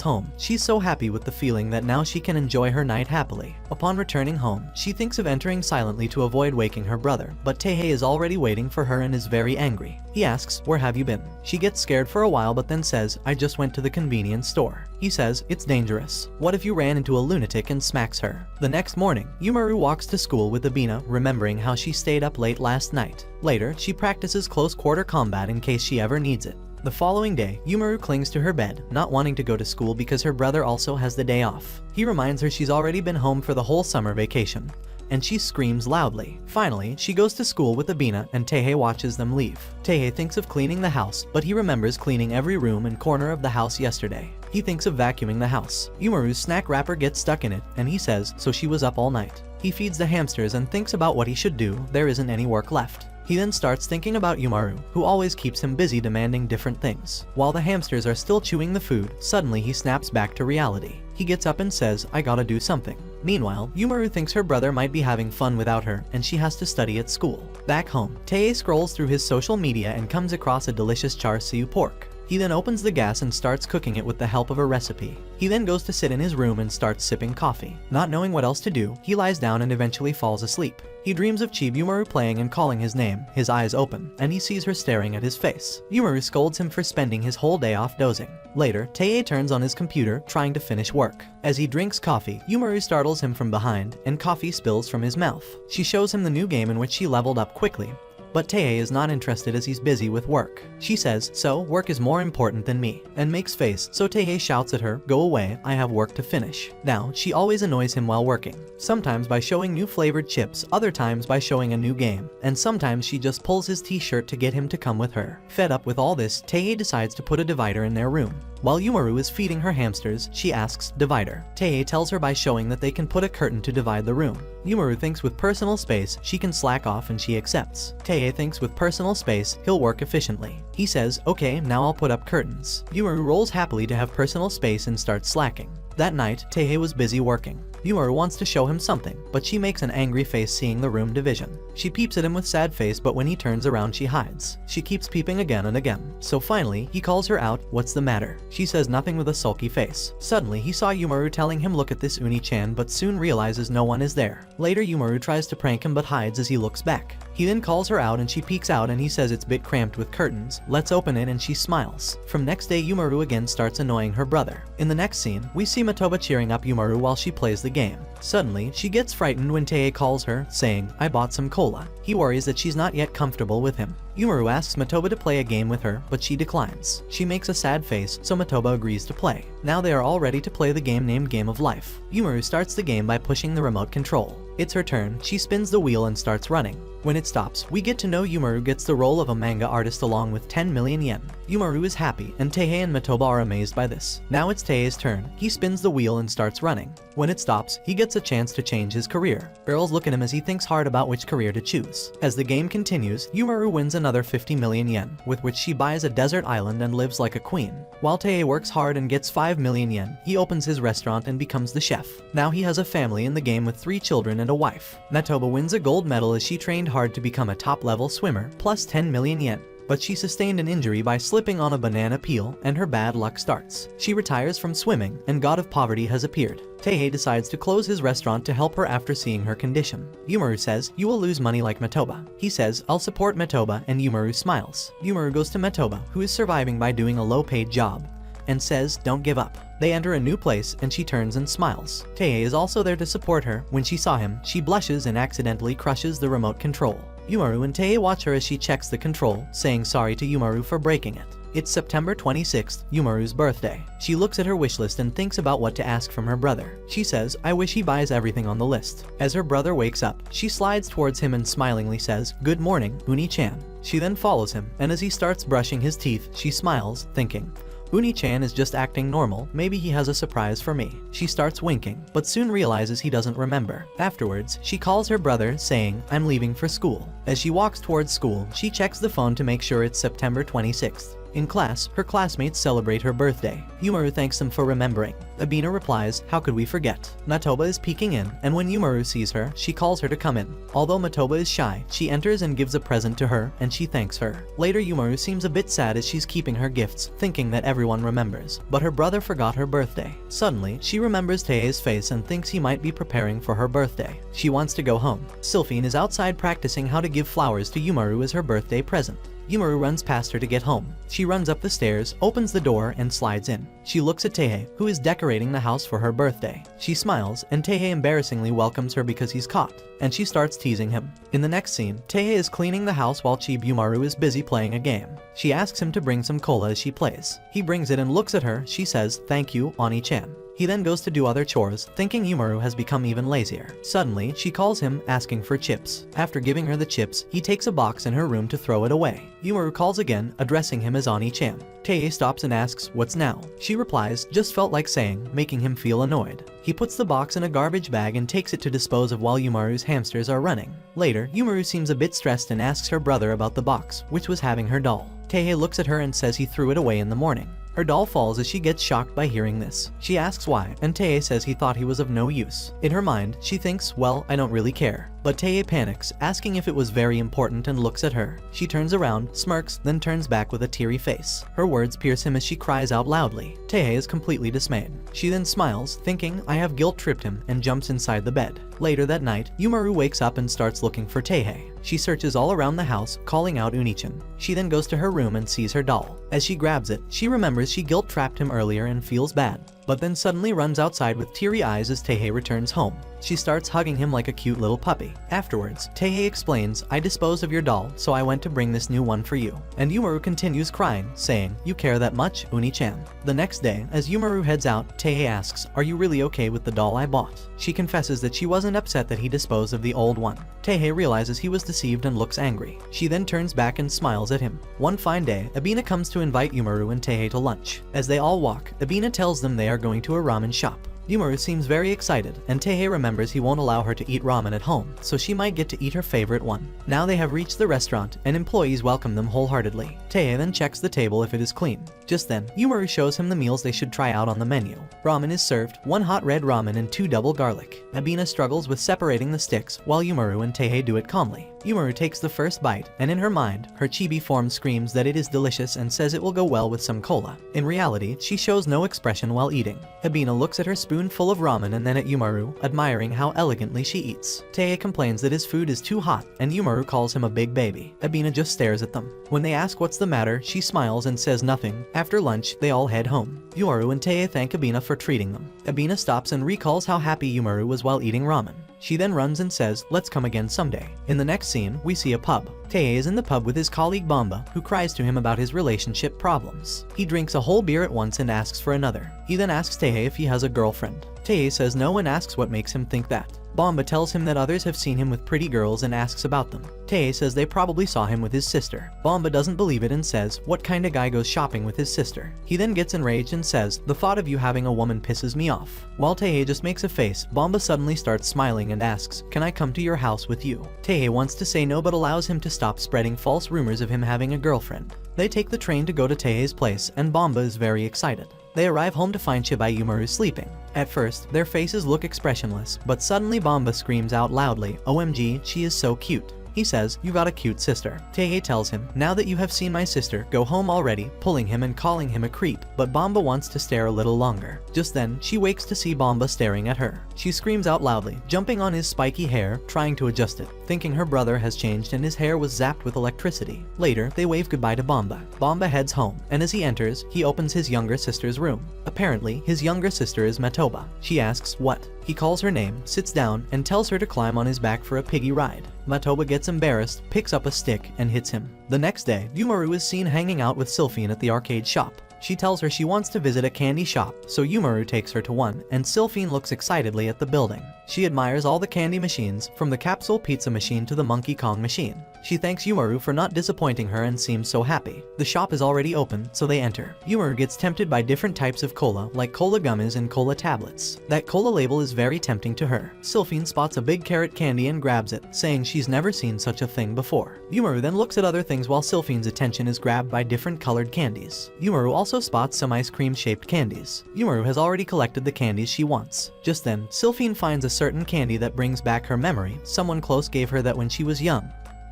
home, she's so happy with the feeling that now she can enjoy her night happily. Upon returning home, she thinks of entering silently to avoid waking her brother, but Teihei is already waiting for her and is very angry. He asks, "Where have you been?" She gets scared for a while but then says, "I just went to the convenience store." He says, "It's dangerous. What if you ran into a lunatic?" and smacks her. The next morning, Yumaru walks to school with Abina, remembering how she stayed up late last night. Later, she practices close quarter combat in case she ever needs it. The following day, Yumaru clings to her bed, not wanting to go to school because her brother also has the day off. He reminds her she's already been home for the whole summer vacation, and she screams loudly. Finally, she goes to school with Abina and Teihei watches them leave. Teihei thinks of cleaning the house, but he remembers cleaning every room and corner of the house yesterday. He thinks of vacuuming the house. Yumaru's snack wrapper gets stuck in it, and he says, "So she was up all night." He feeds the hamsters and thinks about what he should do. There isn't any work left. He then starts thinking about Yumaru, who always keeps him busy demanding different things. While the hamsters are still chewing the food, suddenly he snaps back to reality. He gets up and says, "I gotta do something." Meanwhile, Yumaru thinks her brother might be having fun without her, and she has to study at school. Back home, Teihei scrolls through his social media and comes across a delicious char siu pork. He then opens the gas and starts cooking it with the help of a recipe. He then goes to sit in his room and starts sipping coffee. Not knowing what else to do, he lies down and eventually falls asleep. He dreams of Yumaru playing and calling his name, his eyes open, and he sees her staring at his face. Yumaru scolds him for spending his whole day off dozing. Later, Teihei turns on his computer, trying to finish work. As he drinks coffee, Yumaru startles him from behind, and coffee spills from his mouth. She shows him the new game in which she leveled up quickly, but Teihei is not interested as he's busy with work. She says, "So, work is more important than me," and makes face, so Teihei shouts at her, "Go away, I have work to finish." Now, she always annoys him while working, sometimes by showing new flavored chips, other times by showing a new game, and sometimes she just pulls his t-shirt to get him to come with her. Fed up with all this, Teihei decides to put a divider in their room. While Yumaru is feeding her hamsters, she asks, "Divider." Teihei tells her by showing that they can put a curtain to divide the room. Yumaru thinks with personal space, she can slack off and she accepts. Teihei thinks with personal space, he'll work efficiently. He says, "Okay, now I'll put up curtains." Yumaru rolls happily to have personal space and starts slacking. That night, Teihei was busy working. Yumaru wants to show him something, but she makes an angry face seeing the room division. She peeps at him with sad face, but when he turns around she hides. She keeps peeping again and again. So finally, he calls her out, "What's the matter?" She says nothing with a sulky face. Suddenly, he saw Yumaru telling him look at this Uni-chan, but soon realizes no one is there. Later, Yumaru tries to prank him but hides as he looks back. He then calls her out and she peeks out and he says it's a bit cramped with curtains. Let's open it, and she smiles. From next day, Yumaru again starts annoying her brother. In the next scene, we see Matoba cheering up Yumaru while she plays the game. Suddenly, she gets frightened when Teihei calls her, saying, "I bought some cola." He worries that she's not yet comfortable with him. Yumaru asks Matoba to play a game with her, but she declines. She makes a sad face, so Matoba agrees to play. Now they are all ready to play the game named Game of Life. Yumaru starts the game by pushing the remote control. It's her turn, she spins the wheel and starts running. When it stops, we get to know Yumaru gets the role of a manga artist along with 10 million yen. Yumaru is happy, and Teihei and Matoba are amazed by this. Now it's Teihei's turn. He spins the wheel and starts running. When it stops, he gets a chance to change his career. Girls look at him as he thinks hard about which career to choose. As the game continues, Yumaru wins another 50 million yen, with which she buys a desert island and lives like a queen. While Teihei works hard and gets 5 million yen, he opens his restaurant and becomes the chef. Now he has a family in the game with 3 children and a wife. Matoba wins a gold medal as she trained hard to become a top-level swimmer, plus 10 million yen. But she sustained an injury by slipping on a banana peel, and her bad luck starts. She retires from swimming, and God of Poverty has appeared. Teihei decides to close his restaurant to help her after seeing her condition. Yumaru says, "You will lose money like Matoba." He says, "I'll support Matoba," and Yumaru smiles. Yumaru goes to Matoba, who is surviving by doing a low-paid job, and says, "Don't give up." They enter a new place, and she turns and smiles. Teihei is also there to support her. When she saw him, she blushes and accidentally crushes the remote control. Yumaru and Teihei watch her as she checks the control, saying sorry to Yumaru for breaking it. It's September 26th, Yumaru's birthday. She looks at her wish list and thinks about what to ask from her brother. She says, I wish he buys everything on the list. As her brother wakes up, she slides towards him and smilingly says, Good morning, Uni-chan. She then follows him, and as he starts brushing his teeth, she smiles, thinking, Uni-chan is just acting normal, maybe he has a surprise for me. She starts winking, but soon realizes he doesn't remember. Afterwards, she calls her brother, saying, I'm leaving for school. As she walks towards school, she checks the phone to make sure it's September 26th. In class, her classmates celebrate her birthday. Yumaru thanks them for remembering. Abina replies, how could we forget? Matoba is peeking in, and when Yumaru sees her, she calls her to come in. Although Matoba is shy, she enters and gives a present to her, and she thanks her. Later, Yumaru seems a bit sad as she's keeping her gifts, thinking that everyone remembers. But her brother forgot her birthday. Suddenly, she remembers Teihe's face and thinks he might be preparing for her birthday. She wants to go home. Sylphine is outside practicing how to give flowers to Yumaru as her birthday present. Yumaru runs past her to get home. She runs up the stairs, opens the door, and slides in. She looks at Teihei, who is decorating the house for her birthday. She smiles, and Teihei embarrassingly welcomes her because he's caught, and she starts teasing him. In the next scene, Teihei is cleaning the house while Yumaru is busy playing a game. She asks him to bring some cola as she plays. He brings it and looks at her. She says, Thank you, Oni-chan. He then goes to do other chores, thinking Yumaru has become even lazier. Suddenly, she calls him, asking for chips. After giving her the chips, he takes a box in her room to throw it away. Yumaru calls again, addressing him as Oni-chan. Teihei stops and asks, what's now? She replies, just felt like saying, making him feel annoyed. He puts the box in a garbage bag and takes it to dispose of while Yumaru's hamsters are running. Later, Yumaru seems a bit stressed and asks her brother about the box, which was having her doll. Teihei looks at her and says he threw it away in the morning. Her doll falls as she gets shocked by hearing this. She asks why, and Teihei says he thought he was of no use. In her mind, she thinks, well, I don't really care. But Teihei panics, asking if it was very important and looks at her. She turns around, smirks, then turns back with a teary face. Her words pierce him as she cries out loudly. Teihei is completely dismayed. She then smiles, thinking, I have guilt-tripped him, and jumps inside the bed. Later that night, Yumaru wakes up and starts looking for Teihei. She searches all around the house, calling out Uni-chan. She then goes to her room and sees her doll. As she grabs it, she remembers she guilt-trapped him earlier and feels bad, but then suddenly runs outside with teary eyes as Teihei returns home. She starts hugging him like a cute little puppy. Afterwards, Teihei explains, I disposed of your doll, so I went to bring this new one for you. And Yumaru continues crying, saying, you care that much, Uni-chan? The next day, as Yumaru heads out, Teihei asks, are you really okay with the doll I bought? She confesses that she wasn't upset that he disposed of the old one. Teihei realizes he was deceived and looks angry. She then turns back and smiles at him. One fine day, Abina comes to invite Yumaru and Teihei to lunch. As they all walk, Abina tells them they are going to a ramen shop. Yumaru seems very excited, and Teihei remembers he won't allow her to eat ramen at home, so she might get to eat her favorite one. Now they have reached the restaurant, and employees welcome them wholeheartedly. Teihei then checks the table if it is clean. Just then, Yumaru shows him the meals they should try out on the menu. Ramen is served, 1 hot red ramen and 2 double garlic. Abina struggles with separating the sticks, while Yumaru and Teihei do it calmly. Yumaru takes the first bite, and in her mind, her chibi form screams that it is delicious and says it will go well with some cola. In reality, she shows no expression while eating. Abina looks at her spoon full of ramen and then at Yumaru, admiring how elegantly she eats. Teihei complains that his food is too hot, and Yumaru calls him a big baby. Abina just stares at them. When they ask what's the matter, she smiles and says nothing. After lunch, they all head home. Yumaru and Teihei thank Abina for treating them. Abina stops and recalls how happy Yumaru was while eating ramen. She then runs and says, let's come again someday. In the next scene, we see a pub. Teihei is in the pub with his colleague Bamba, who cries to him about his relationship problems. He drinks a whole beer at once and asks for another. He then asks Teihei if he has a girlfriend. Teihei says no and asks what makes him think that. Bamba tells him that others have seen him with pretty girls and asks about them. Teihei says they probably saw him with his sister. Bamba doesn't believe it and says, what kind of guy goes shopping with his sister? He then gets enraged and says, the thought of you having a woman pisses me off. While Teihei just makes a face, Bamba suddenly starts smiling and asks, can I come to your house with you? Teihei wants to say no but allows him to stop spreading false rumors of him having a girlfriend. They take the train to go to Teihei's place, and Bamba is very excited. They arrive home to find Shibai Yumaru sleeping. At first, their faces look expressionless, but suddenly Bamba screams out loudly, OMG, she is so cute. He says, you got a cute sister. Teihei tells him, now that you have seen my sister, go home already, pulling him and calling him a creep, but Bamba wants to stare a little longer. Just then, she wakes to see Bamba staring at her. She screams out loudly, jumping on his spiky hair, trying to adjust it, thinking her brother has changed and his hair was zapped with electricity. Later, they wave goodbye to Bamba. Bamba heads home, and as he enters, he opens his younger sister's room. Apparently, his younger sister is Matoba. She asks, what? He calls her name, sits down, and tells her to climb on his back for a piggy ride. Matoba gets embarrassed, picks up a stick, and hits him. The next day, Yumaru is seen hanging out with Sylphine at the arcade shop. She tells her she wants to visit a candy shop, so Yumaru takes her to one, and Sylphine looks excitedly at the building. She admires all the candy machines, from the capsule pizza machine to the Monkey Kong machine. She thanks Yumaru for not disappointing her and seems so happy. The shop is already open, so they enter. Yumaru gets tempted by different types of cola, like cola gummies and cola tablets. That cola label is very tempting to her. Sylphine spots a big carrot candy and grabs it, saying she's never seen such a thing before. Yumaru then looks at other things while Sylphine's attention is grabbed by different colored candies. Yumaru also spots some ice cream-shaped candies. Yumaru has already collected the candies she wants. Just then, Sylphine finds a certain candy that brings back her memory. Someone close gave her that when she was young.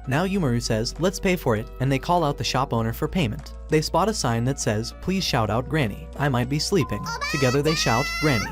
Now Yumaru says, let's pay for it, and they call out the shop owner for payment. They spot a sign that says, please shout out Granny. I might be sleeping. Together they shout, Granny.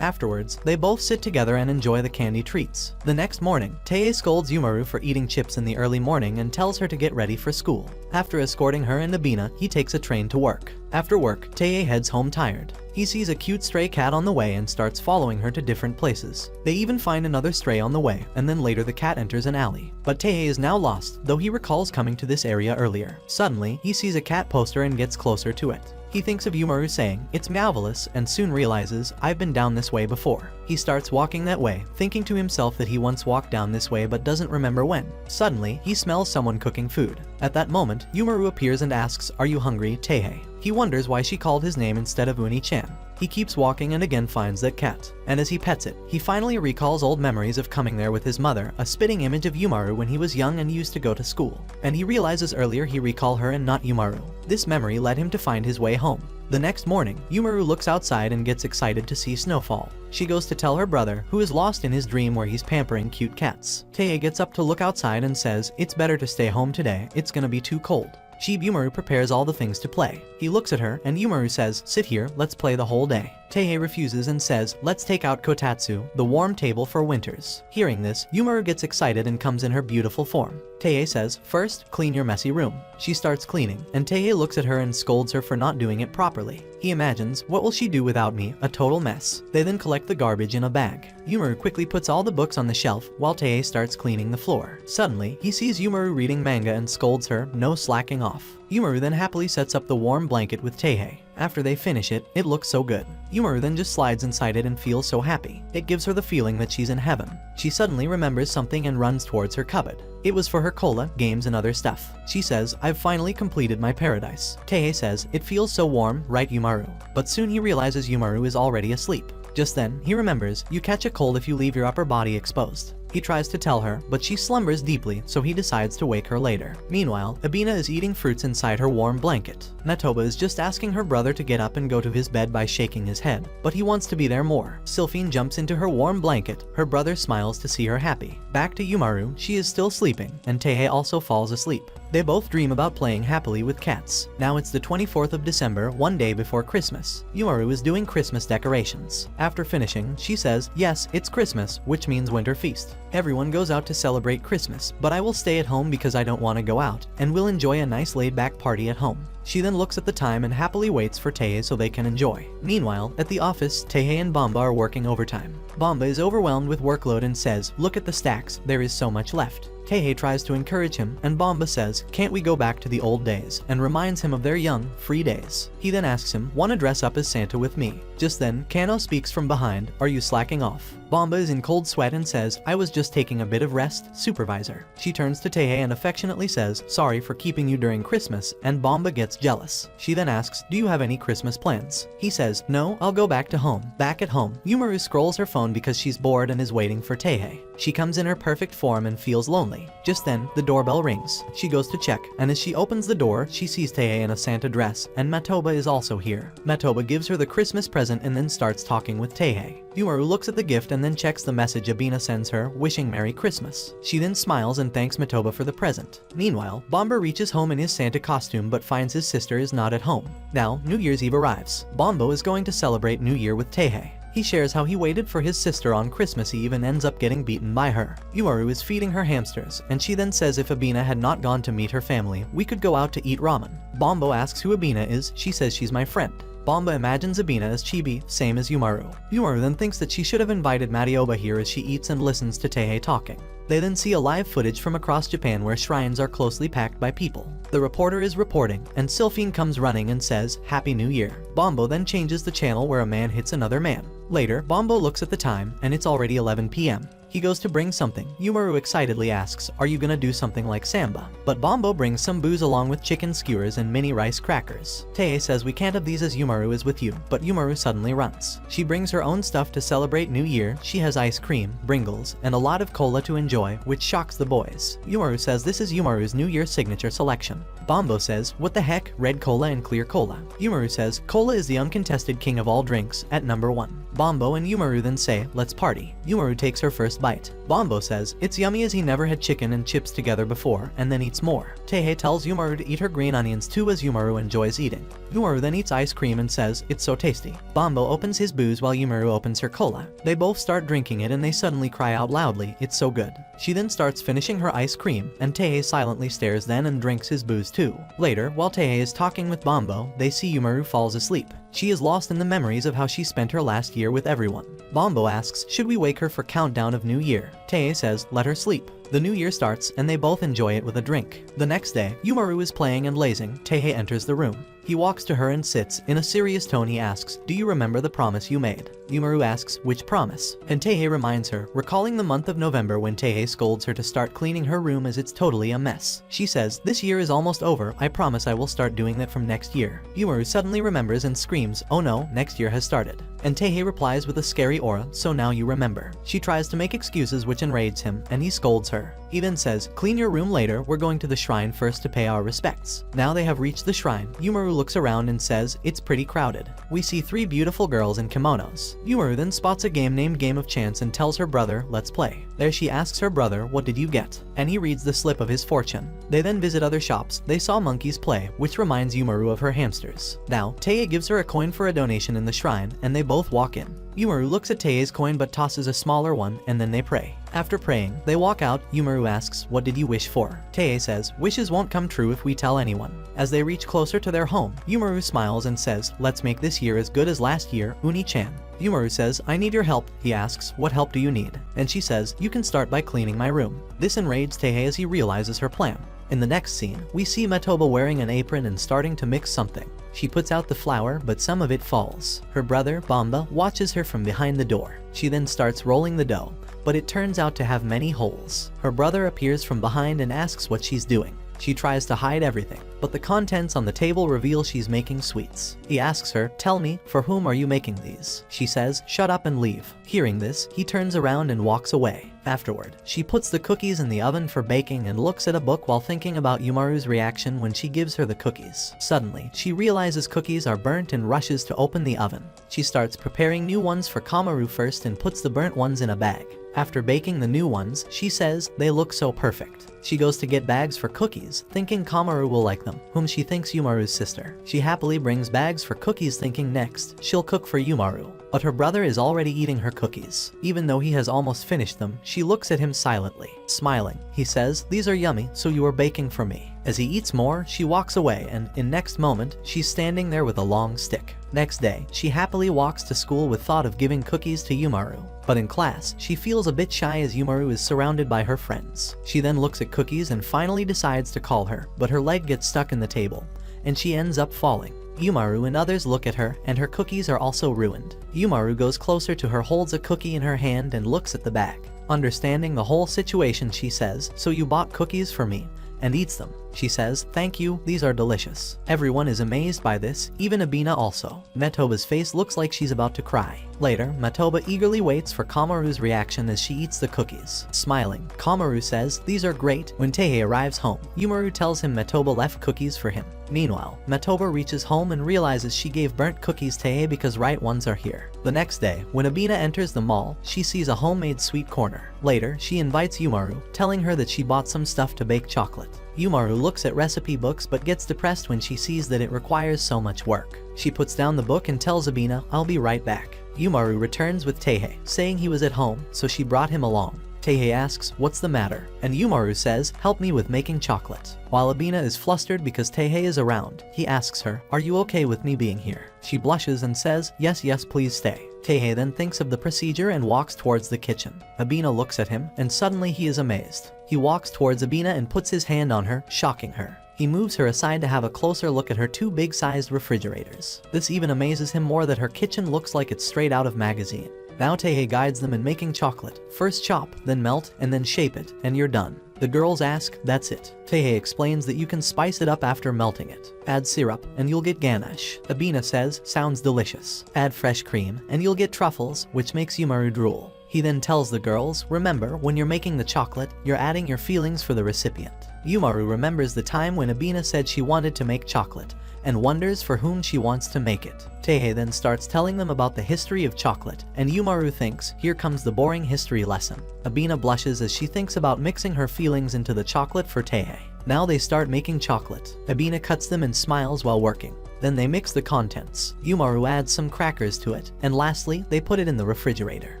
Afterwards, they both sit together and enjoy the candy treats. The next morning, Tei scolds Yumaru for eating chips in the early morning and tells her to get ready for school. After escorting her and Abina, he takes a train to work. After work, Tei heads home tired. He sees a cute stray cat on the way and starts following her to different places. They even find another stray on the way, and then later the cat enters an alley. But Tei is now lost, though he recalls coming to this area earlier. Suddenly, he sees a cat poster and gets closer to it. He thinks of Yumaru saying, it's marvelous, and soon realizes, I've been down this way before. He starts walking that way, thinking to himself that he once walked down this way but doesn't remember when. Suddenly, he smells someone cooking food. At that moment, Yumaru appears and asks, are you hungry, Tei? He wonders why she called his name instead of Uni-chan. He keeps walking and again finds that cat. And as he pets it, he finally recalls old memories of coming there with his mother, a spitting image of Yumaru when he was young and used to go to school. And he realizes earlier he recalled her and not Yumaru. This memory led him to find his way home. The next morning, Yumaru looks outside and gets excited to see snowfall. She goes to tell her brother, who is lost in his dream where he's pampering cute cats. Tei gets up to look outside and says, it's better to stay home today, it's gonna be too cold. Yumaru prepares all the things to play. He looks at her, and Yumaru says, sit here, let's play the whole day. Tei refuses and says, let's take out Kotatsu, the warm table for winters. Hearing this, Yumaru gets excited and comes in her beautiful form. Tei says, first, clean your messy room. She starts cleaning, and Tei looks at her and scolds her for not doing it properly. He imagines, what will she do without me? A total mess. They then collect the garbage in a bag. Yumaru quickly puts all the books on the shelf, while Tei starts cleaning the floor. Suddenly, he sees Yumaru reading manga and scolds her, no slacking off. Yumaru then happily sets up the warm blanket with Tei. After they finish it, it looks so good. Yumaru then just slides inside it and feels so happy. It gives her the feeling that she's in heaven. She suddenly remembers something and runs towards her cupboard. It was for her cola, games, and other stuff. She says, I've finally completed my paradise. Tei says, it feels so warm, right Yumaru? But soon he realizes Yumaru is already asleep. Just then, he remembers, you catch a cold if you leave your upper body exposed. He tries to tell her, but she slumbers deeply, so he decides to wake her later. Meanwhile, Abina is eating fruits inside her warm blanket. Matoba is just asking her brother to get up and go to his bed by shaking his head, but he wants to be there more. Sylphine jumps into her warm blanket. Her brother smiles to see her happy. Back to Yumaru, she is still sleeping, and Tei also falls asleep. They both dream about playing happily with cats. Now it's the 24th of December, one day before Christmas. Yumaru is doing Christmas decorations. After finishing, she says, yes, it's Christmas, which means winter feast. Everyone goes out to celebrate Christmas, but I will stay at home because I don't want to go out, and will enjoy a nice laid-back party at home. She then looks at the time and happily waits for Tei so they can enjoy. Meanwhile, at the office, Tei and Bamba are working overtime. Bamba is overwhelmed with workload and says, look at the stacks, there is so much left. Tei tries to encourage him, and Bamba says, can't we go back to the old days, and reminds him of their young, free days. He then asks him, wanna dress up as Santa with me? Just then, Kano speaks from behind, are you slacking off? Bamba is in cold sweat and says, I was just taking a bit of rest, supervisor. She turns to Tei and affectionately says, sorry for keeping you during Christmas, and Bamba gets jealous. She then asks, do you have any Christmas plans? He says, no, I'll go back to home. Back at home, Yumaru scrolls her phone because she's bored and is waiting for Tei. She comes in her perfect form and feels lonely. Just then, the doorbell rings. She goes to check, and as she opens the door, she sees Tei in a Santa dress, and Matoba is also here. Matoba gives her the Christmas present and then starts talking with Tei. Yumaru looks at the gift and then checks the message Abina sends her, wishing Merry Christmas. She then smiles and thanks Matoba for the present. Meanwhile, Bomba reaches home in his Santa costume but finds his sister is not at home. Now, New Year's Eve arrives. Bombo is going to celebrate New Year with Tei. He shares how he waited for his sister on Christmas Eve and ends up getting beaten by her. Yumaru is feeding her hamsters, and she then says if Abina had not gone to meet her family, we could go out to eat ramen. Bombo asks who Abina is, she says she's my friend. Bomba imagines Abina as Chibi, same as Yumaru. Yumaru then thinks that she should have invited Matioba here as she eats and listens to Teihei talking. They then see a live footage from across Japan where shrines are closely packed by people. The reporter is reporting, and Sylphine comes running and says, "Happy New Year." Bombo then changes the channel where a man hits another man. Later, Bombo looks at the time, and it's already 11 p.m. He goes to bring something. Yumaru excitedly asks, "Are you gonna do something like samba?" But Bombo brings some booze along with chicken skewers and mini rice crackers. Teihei says we can't have these as Yumaru is with you, but Yumaru suddenly runs. She brings her own stuff to celebrate New Year. She has ice cream, Pringles, and a lot of cola to enjoy, which shocks the boys. Yumaru says this is Yumaru's New Year signature selection. Bombo says, "What the heck, red cola and clear cola?" Yumaru says, "Cola is the uncontested king of all drinks, at number 1. Bombo and Yumaru then say, "Let's party." Yumaru takes her first bite. Bombo says, "It's yummy as he never had chicken and chips together before," and then eats more. Teihei tells Yumaru to eat her green onions too as Yumaru enjoys eating. Yumaru then eats ice cream and says, "It's so tasty." Bombo opens his booze while Yumaru opens her cola. They both start drinking it and they suddenly cry out loudly, "It's so good." She then starts finishing her ice cream, and Teihei silently stares then and drinks his booze too. Later, while Teihei is talking with Bombo, they see Yumaru falls asleep. She is lost in the memories of how she spent her last year with everyone. Bombo asks, should we wake her for countdown of New Year? Teihei says, let her sleep. The new year starts, and they both enjoy it with a drink. The next day, Yumaru is playing and lazing. Teihei enters the room. He walks to her and sits. In a serious tone he asks, "Do you remember the promise you made?" Yumaru asks, "Which promise?" And Teihei reminds her, recalling the month of November when Teihei scolds her to start cleaning her room as it's totally a mess. She says, "This year is almost over. I promise I will start doing that from next year." Yumaru suddenly remembers and screams, "Oh no, next year has started." And Teihei replies with a scary aura, "So now you remember." She tries to make excuses which enrage him, and he scolds her. He then says, "Clean your room later. We're going to the shrine first to pay our respects." Now they have reached the shrine. Yumaru looks around and says, "It's pretty crowded." We see 3 beautiful girls in kimonos. Yumaru then spots a game named Game of Chance and tells her brother, "Let's play." There she asks her brother, "What did you get?" And he reads the slip of his fortune. They then visit other shops. They saw monkeys play, which reminds Yumaru of her hamsters. Now, Teihei gives her a coin for a donation in the shrine, and they both walk in. Yumaru looks at Teihei's coin but tosses a smaller one, and then they pray. After praying, they walk out. Yumaru asks, "What did you wish for?" Teihei says, "Wishes won't come true if we tell anyone." As they reach closer to their home, Yumaru smiles and says, "Let's make this year as good as last year, Uni-chan." Yumaru says, "I need your help." He asks, "What help do you need?" And she says, "You can start by cleaning my room." This enrages Teihei as he realizes her plan. In the next scene, we see Matoba wearing an apron and starting to mix something. She puts out the flour, but some of it falls. Her brother, Bamba, watches her from behind the door. She then starts rolling the dough, but it turns out to have many holes. Her brother appears from behind and asks what she's doing. She tries to hide everything, but the contents on the table reveal she's making sweets. He asks her, "Tell me, for whom are you making these?" She says, "Shut up and leave." Hearing this, he turns around and walks away. Afterward, she puts the cookies in the oven for baking and looks at a book while thinking about Yumaru's reaction when she gives her the cookies. Suddenly, she realizes cookies are burnt and rushes to open the oven. She starts preparing new ones for Kamaru first and puts the burnt ones in a bag. After baking the new ones, she says, "They look so perfect." She goes to get bags for cookies, thinking Kamaru will like them, whom she thinks Yumaru's sister. She happily brings bags for cookies thinking next, she'll cook for Yumaru. But her brother is already eating her cookies. Even though he has almost finished them, she looks at him silently. Smiling, he says, "These are yummy, so you are baking for me." As he eats more, she walks away and, in next moment, she's standing there with a long stick. Next day, she happily walks to school with thought of giving cookies to Yumaru. But in class, she feels a bit shy as Yumaru is surrounded by her friends. She then looks at cookies and finally decides to call her, but her leg gets stuck in the table, and she ends up falling. Yumaru and others look at her, and her cookies are also ruined. Yumaru goes closer to her, holds a cookie in her hand, and looks at the bag. Understanding the whole situation, she says, "So you bought cookies for me?" and eats them. She says, "Thank you, these are delicious." Everyone is amazed by this, even Abina also. Matoba's face looks like she's about to cry. Later, Matoba eagerly waits for Kamaru's reaction as she eats the cookies. Smiling, Kamaru says, "These are great." When Teihei arrives home, Yumaru tells him Matoba left cookies for him. Meanwhile, Matoba reaches home and realizes she gave burnt cookies to Teihei because right ones are here. The next day, when Abina enters the mall, she sees a homemade sweet corner. Later, she invites Yumaru, telling her that she bought some stuff to bake chocolate. Yumaru looks at recipe books but gets depressed when she sees that it requires so much work. She puts down the book and tells Abina, "I'll be right back." Yumaru returns with Teihei, saying he was at home, so she brought him along. Teihei asks, what's the matter? And Yumaru says, help me with making chocolate. While Abina is flustered because Teihei is around, he asks her, are you okay with me being here? She blushes and says, yes, please stay. Teihei then thinks of the procedure and walks towards the kitchen. Abina looks at him, and suddenly he is amazed. He walks towards Abina and puts his hand on her, shocking her. He moves her aside to have a closer look at her two big-sized refrigerators. This even amazes him more that her kitchen looks like it's straight out of magazine. Now Teihei guides them in making chocolate. First chop, then melt, and then shape it, and you're done. The girls ask, that's it. Teihei explains that you can spice it up after melting it. Add syrup, and you'll get ganache. Abina says, sounds delicious. Add fresh cream, and you'll get truffles, which makes Yumaru drool. He then tells the girls, remember, when you're making the chocolate, you're adding your feelings for the recipient. Yumaru remembers the time when Abina said she wanted to make chocolate, and wonders for whom she wants to make it. Teihei then starts telling them about the history of chocolate, and Yumaru thinks, here comes the boring history lesson. Abina blushes as she thinks about mixing her feelings into the chocolate for Teihei. Now they start making chocolate. Abina cuts them and smiles while working. Then they mix the contents. Yumaru adds some crackers to it, and lastly, they put it in the refrigerator.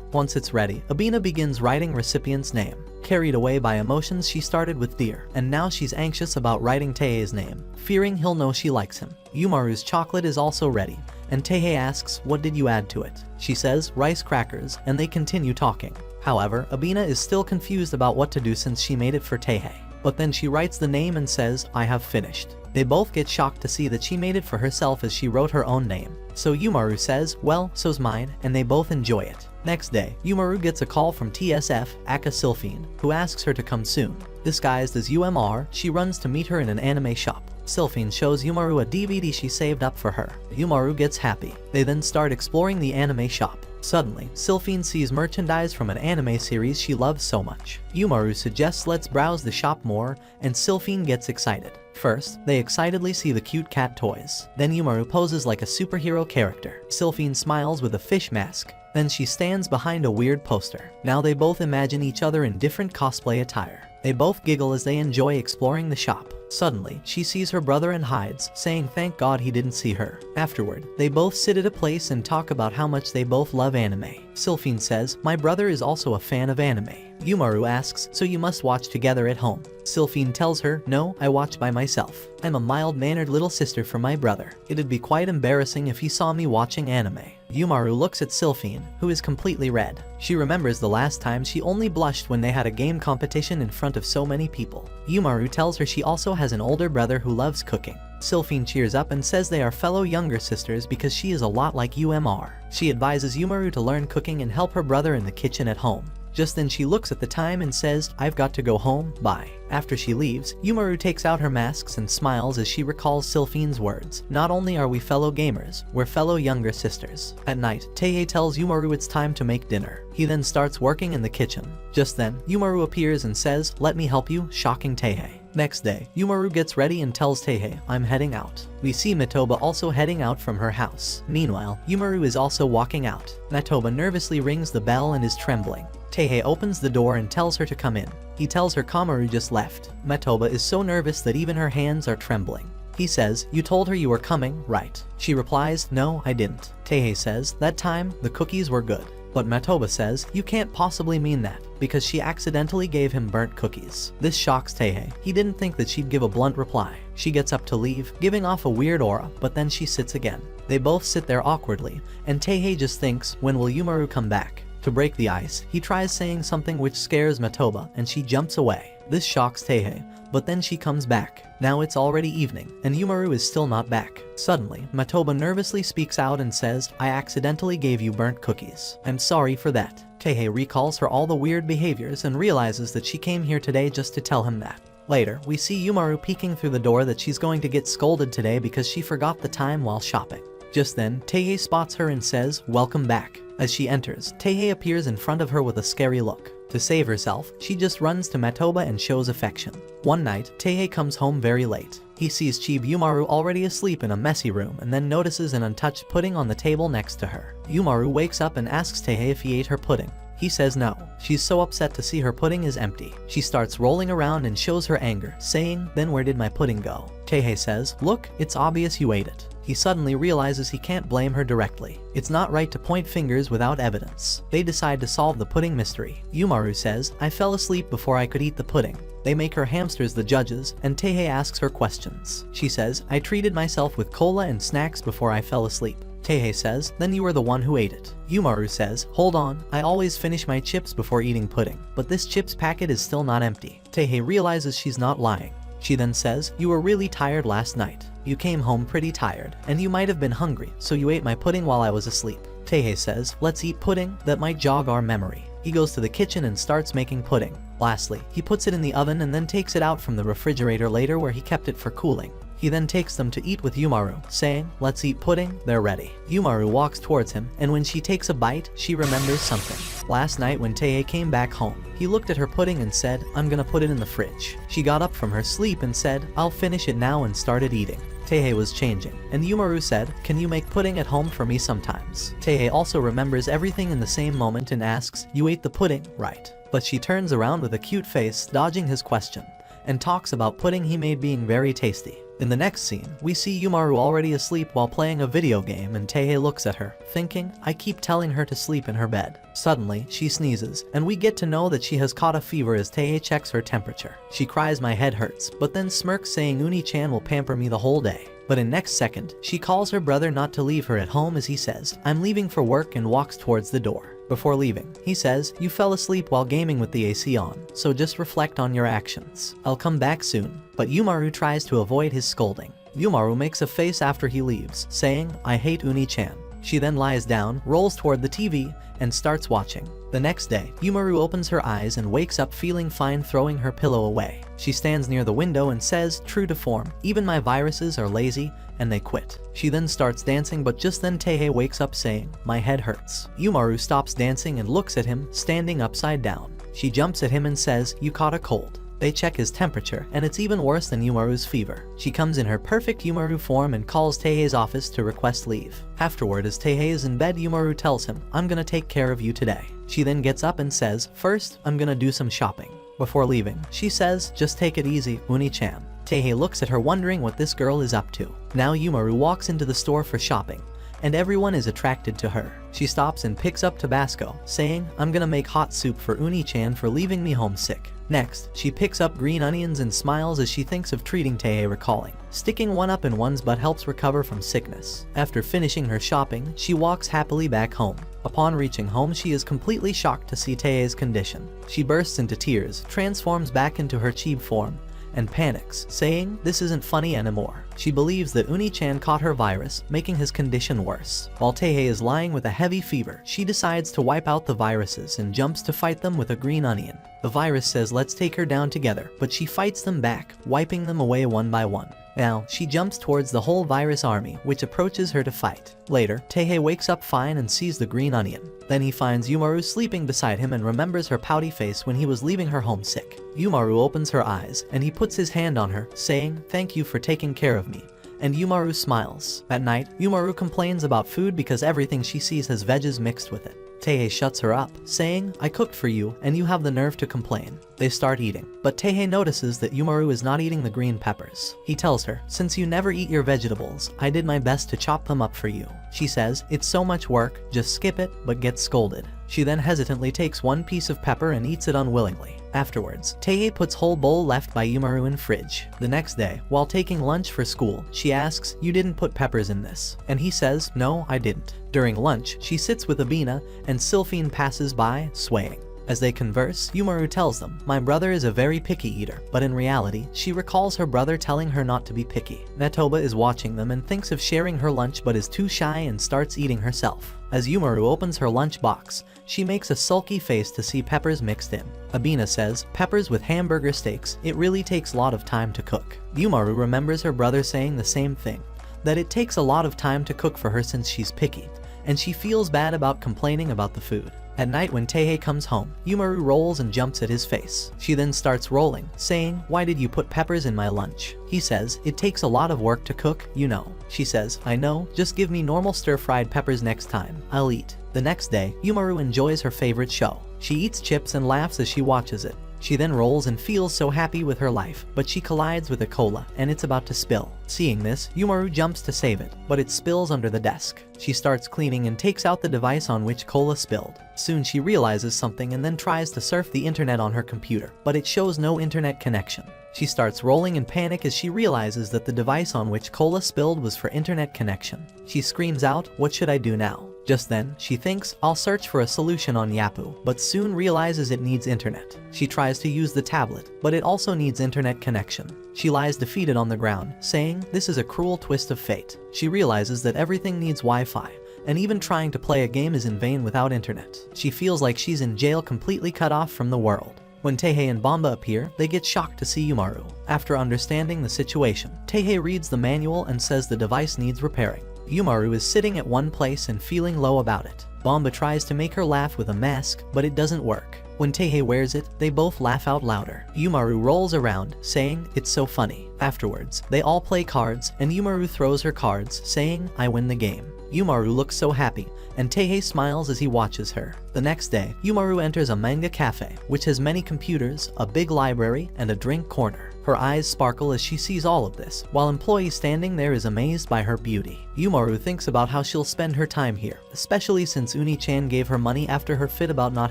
Once it's ready, Abina begins writing recipient's name. Carried away by emotions, she started with dear, and now she's anxious about writing Teihei's name, fearing he'll know she likes him. Yumaru's chocolate is also ready, and Teihei asks, what did you add to it? She says, rice crackers, and they continue talking. However, Abina is still confused about what to do since she made it for Teihei. But then she writes the name and says, I have finished. They both get shocked to see that she made it for herself as she wrote her own name. So Yumaru says, well, so's mine, and they both enjoy it. Next day, Yumaru gets a call from TSF, Aka Sylphine, who asks her to come soon. Disguised as UMR, she runs to meet her in an anime shop. Sylphine shows Yumaru a DVD she saved up for her. Yumaru gets happy. They then start exploring the anime shop. Suddenly, Sylphine sees merchandise from an anime series she loves so much. Yumaru suggests let's browse the shop more, and Sylphine gets excited. First, they excitedly see the cute cat toys. Then Yumaru poses like a superhero character. Sylphine smiles with a fish mask. Then she stands behind a weird poster. Now they both imagine each other in different cosplay attire. They both giggle as they enjoy exploring the shop. Suddenly, she sees her brother and hides, saying thank God he didn't see her. Afterward, they both sit at a place and talk about how much they both love anime. Sylphine says, my brother is also a fan of anime. Yumaru asks, so you must watch together at home. Sylphine tells her, no, I watch by myself. I'm a mild-mannered little sister for my brother. It'd be quite embarrassing if he saw me watching anime. Yumaru looks at Sylphine, who is completely red. She remembers the last time she only blushed when they had a game competition in front of so many people. Yumaru tells her she also has an older brother who loves cooking. Sylphine cheers up and says they are fellow younger sisters because she is a lot like UMR. She advises Yumaru to learn cooking and help her brother in the kitchen at home. Just then she looks at the time and says, I've got to go home, bye. After she leaves, Yumaru takes out her masks and smiles as she recalls Sylphine's words. Not only are we fellow gamers, we're fellow younger sisters. At night, Teihei tells Yumaru it's time to make dinner. He then starts working in the kitchen. Just then, Yumaru appears and says, let me help you, shocking Teihei. Next day, Yumaru gets ready and tells Teihei, I'm heading out. We see Matoba also heading out from her house. Meanwhile, Yumaru is also walking out. Matoba nervously rings the bell and is trembling. Teihei opens the door and tells her to come in. He tells her Kamaru just left. Matoba is so nervous that even her hands are trembling. He says, you told her you were coming, right? She replies, no, I didn't. Teihei says, that time, the cookies were good. But Matoba says, you can't possibly mean that, because she accidentally gave him burnt cookies. This shocks Teihei. He didn't think that she'd give a blunt reply. She gets up to leave, giving off a weird aura, but then she sits again. They both sit there awkwardly, and Teihei just thinks, when will Yumaru come back? To break the ice, he tries saying something which scares Matoba, and she jumps away. This shocks Teihei, but then she comes back. Now it's already evening, and Yumaru is still not back. Suddenly, Matoba nervously speaks out and says, I accidentally gave you burnt cookies. I'm sorry for that. Teihei recalls her all the weird behaviors and realizes that she came here today just to tell him that. Later, we see Yumaru peeking through the door that she's going to get scolded today because she forgot the time while shopping. Just then, Teihei spots her and says, welcome back. As she enters, Teihei appears in front of her with a scary look. To save herself, she just runs to Matoba and shows affection. One night, Teihei comes home very late. He sees Chibi Yumaru already asleep in a messy room and then notices an untouched pudding on the table next to her. Yumaru wakes up and asks Teihei if he ate her pudding. He says no. She's so upset to see her pudding is empty. She starts rolling around and shows her anger, saying, then where did my pudding go? Teihei says, look, it's obvious you ate it. He suddenly realizes he can't blame her directly. It's not right to point fingers without evidence. They decide to solve the pudding mystery. Yumaru says, I fell asleep before I could eat the pudding. They make her hamsters the judges, and Teihei asks her questions. She says, I treated myself with cola and snacks before I fell asleep. Teihei says, then you were the one who ate it. Yumaru says, hold on, I always finish my chips before eating pudding, but this chips packet is still not empty. Teihei realizes she's not lying. She then says, you were really tired last night. You came home pretty tired, and you might have been hungry, so you ate my pudding while I was asleep. Teihei says, let's eat pudding, that might jog our memory. He goes to the kitchen and starts making pudding. Lastly, he puts it in the oven and then takes it out from the refrigerator later where he kept it for cooling. He then takes them to eat with Yumaru, saying, let's eat pudding, they're ready. Yumaru walks towards him, and when she takes a bite, she remembers something. Last night when Teihei came back home, he looked at her pudding and said, I'm gonna put it in the fridge. She got up from her sleep and said, I'll finish it now, and started eating. Teihei was changing, and Yumaru said, can you make pudding at home for me sometimes? Teihei also remembers everything in the same moment and asks, you ate the pudding, right? But she turns around with a cute face, dodging his question, and talks about pudding he made being very tasty. In the next scene, we see Yumaru already asleep while playing a video game, and Teihei looks at her, thinking, I keep telling her to sleep in her bed. Suddenly, she sneezes, and we get to know that she has caught a fever as Teihei checks her temperature. She cries my head hurts, but then smirks saying Uni-chan will pamper me the whole day. But in next second, she calls her brother not to leave her at home as he says, I'm leaving for work, and walks towards the door. Before leaving, he says, you fell asleep while gaming with the AC on, so just reflect on your actions. I'll come back soon. But Yumaru tries to avoid his scolding. Yumaru makes a face after he leaves, saying, I hate Uni-chan. She then lies down, rolls toward the TV, and starts watching. The next day, Yumaru opens her eyes and wakes up feeling fine, throwing her pillow away. She stands near the window and says, true to form, even my viruses are lazy, and they quit. She then starts dancing, but just then Teihei wakes up saying, my head hurts. Yumaru stops dancing and looks at him, standing upside down. She jumps at him and says, you caught a cold. They check his temperature, and it's even worse than Yumaru's fever. She comes in her perfect Yumaru form and calls Teihei's office to request leave. Afterward, as Teihei is in bed, Yumaru tells him, I'm gonna take care of you today. She then gets up and says, first, I'm gonna do some shopping. Before leaving, she says, just take it easy, Uni-chan. Teihei looks at her wondering what this girl is up to. Now Yumaru walks into the store for shopping, and everyone is attracted to her. She stops and picks up Tabasco, saying, I'm gonna make hot soup for Uni-chan for leaving me homesick. Next, she picks up green onions and smiles as she thinks of treating Teihei, recalling, sticking one up in one's butt helps recover from sickness. After finishing her shopping, she walks happily back home. Upon reaching home, she is completely shocked to see Teihei's condition. She bursts into tears, transforms back into her Chibi form, and panics, saying, this isn't funny anymore. She believes that Uni-chan caught her virus, making his condition worse. While Teihei is lying with a heavy fever, she decides to wipe out the viruses and jumps to fight them with a green onion. The virus says let's take her down together, but she fights them back, wiping them away one by one. Now, she jumps towards the whole virus army, which approaches her to fight. Later, Teihei wakes up fine and sees the green onion. Then he finds Yumaru sleeping beside him and remembers her pouty face when he was leaving her homesick. Yumaru opens her eyes, and he puts his hand on her, saying, thank you for taking care of me. And Yumaru smiles. At night, Yumaru complains about food because everything she sees has veggies mixed with it. Teihei shuts her up, saying, I cooked for you, and you have the nerve to complain. They start eating, but Teihei notices that Yumaru is not eating the green peppers. He tells her, since you never eat your vegetables, I did my best to chop them up for you. She says, it's so much work, just skip it, but gets scolded. She then hesitantly takes one piece of pepper and eats it unwillingly. Afterwards, Teihei puts whole bowl left by Yumaru in fridge. The next day, while taking lunch for school, she asks, you didn't put peppers in this? And he says, no, I didn't. During lunch, she sits with Abina, and Sylphine passes by, swaying. As they converse, Yumaru tells them, my brother is a very picky eater, but in reality, she recalls her brother telling her not to be picky. Netoba is watching them and thinks of sharing her lunch but is too shy and starts eating herself. As Yumaru opens her lunch box, she makes a sulky face to see peppers mixed in. Abina says, peppers with hamburger steaks, it really takes a lot of time to cook. Yumaru remembers her brother saying the same thing, that it takes a lot of time to cook for her since she's picky, and she feels bad about complaining about the food. At night when Teihei comes home, Yumaru rolls and jumps at his face. She then starts rolling, saying, why did you put peppers in my lunch? He says, it takes a lot of work to cook, you know. She says, I know, just give me normal stir-fried peppers next time, I'll eat. The next day, Yumaru enjoys her favorite show. She eats chips and laughs as she watches it. She then rolls and feels so happy with her life, but she collides with a cola, and it's about to spill. Seeing this, Yumaru jumps to save it, but it spills under the desk. She starts cleaning and takes out the device on which cola spilled. Soon she realizes something and then tries to surf the internet on her computer, but it shows no internet connection. She starts rolling in panic as she realizes that the device on which cola spilled was for internet connection. She screams out, "What should I do now?" Just then, she thinks, "I'll search for a solution on Yahoo," but soon realizes it needs internet. She tries to use the tablet, but it also needs internet connection. She lies defeated on the ground, saying, "This is a cruel twist of fate." She realizes that everything needs Wi-Fi, and even trying to play a game is in vain without internet. She feels like she's in jail, completely cut off from the world. When Teihei and Bamba appear, they get shocked to see Yumaru. After understanding the situation, Teihei reads the manual and says the device needs repairing. Yumaru is sitting at one place and feeling low about it. Bamba tries to make her laugh with a mask, but it doesn't work. When Teihei wears it, they both laugh out louder. Yumaru rolls around, saying, "It's so funny." Afterwards, they all play cards, and Yumaru throws her cards, saying, "I win the game." Yumaru looks so happy, and Teihei smiles as he watches her. The next day, Yumaru enters a manga cafe, which has many computers, a big library, and a drink corner. Her eyes sparkle as she sees all of this, while employee standing there is amazed by her beauty. Yumaru thinks about how she'll spend her time here, especially since Uni-chan gave her money after her fit about not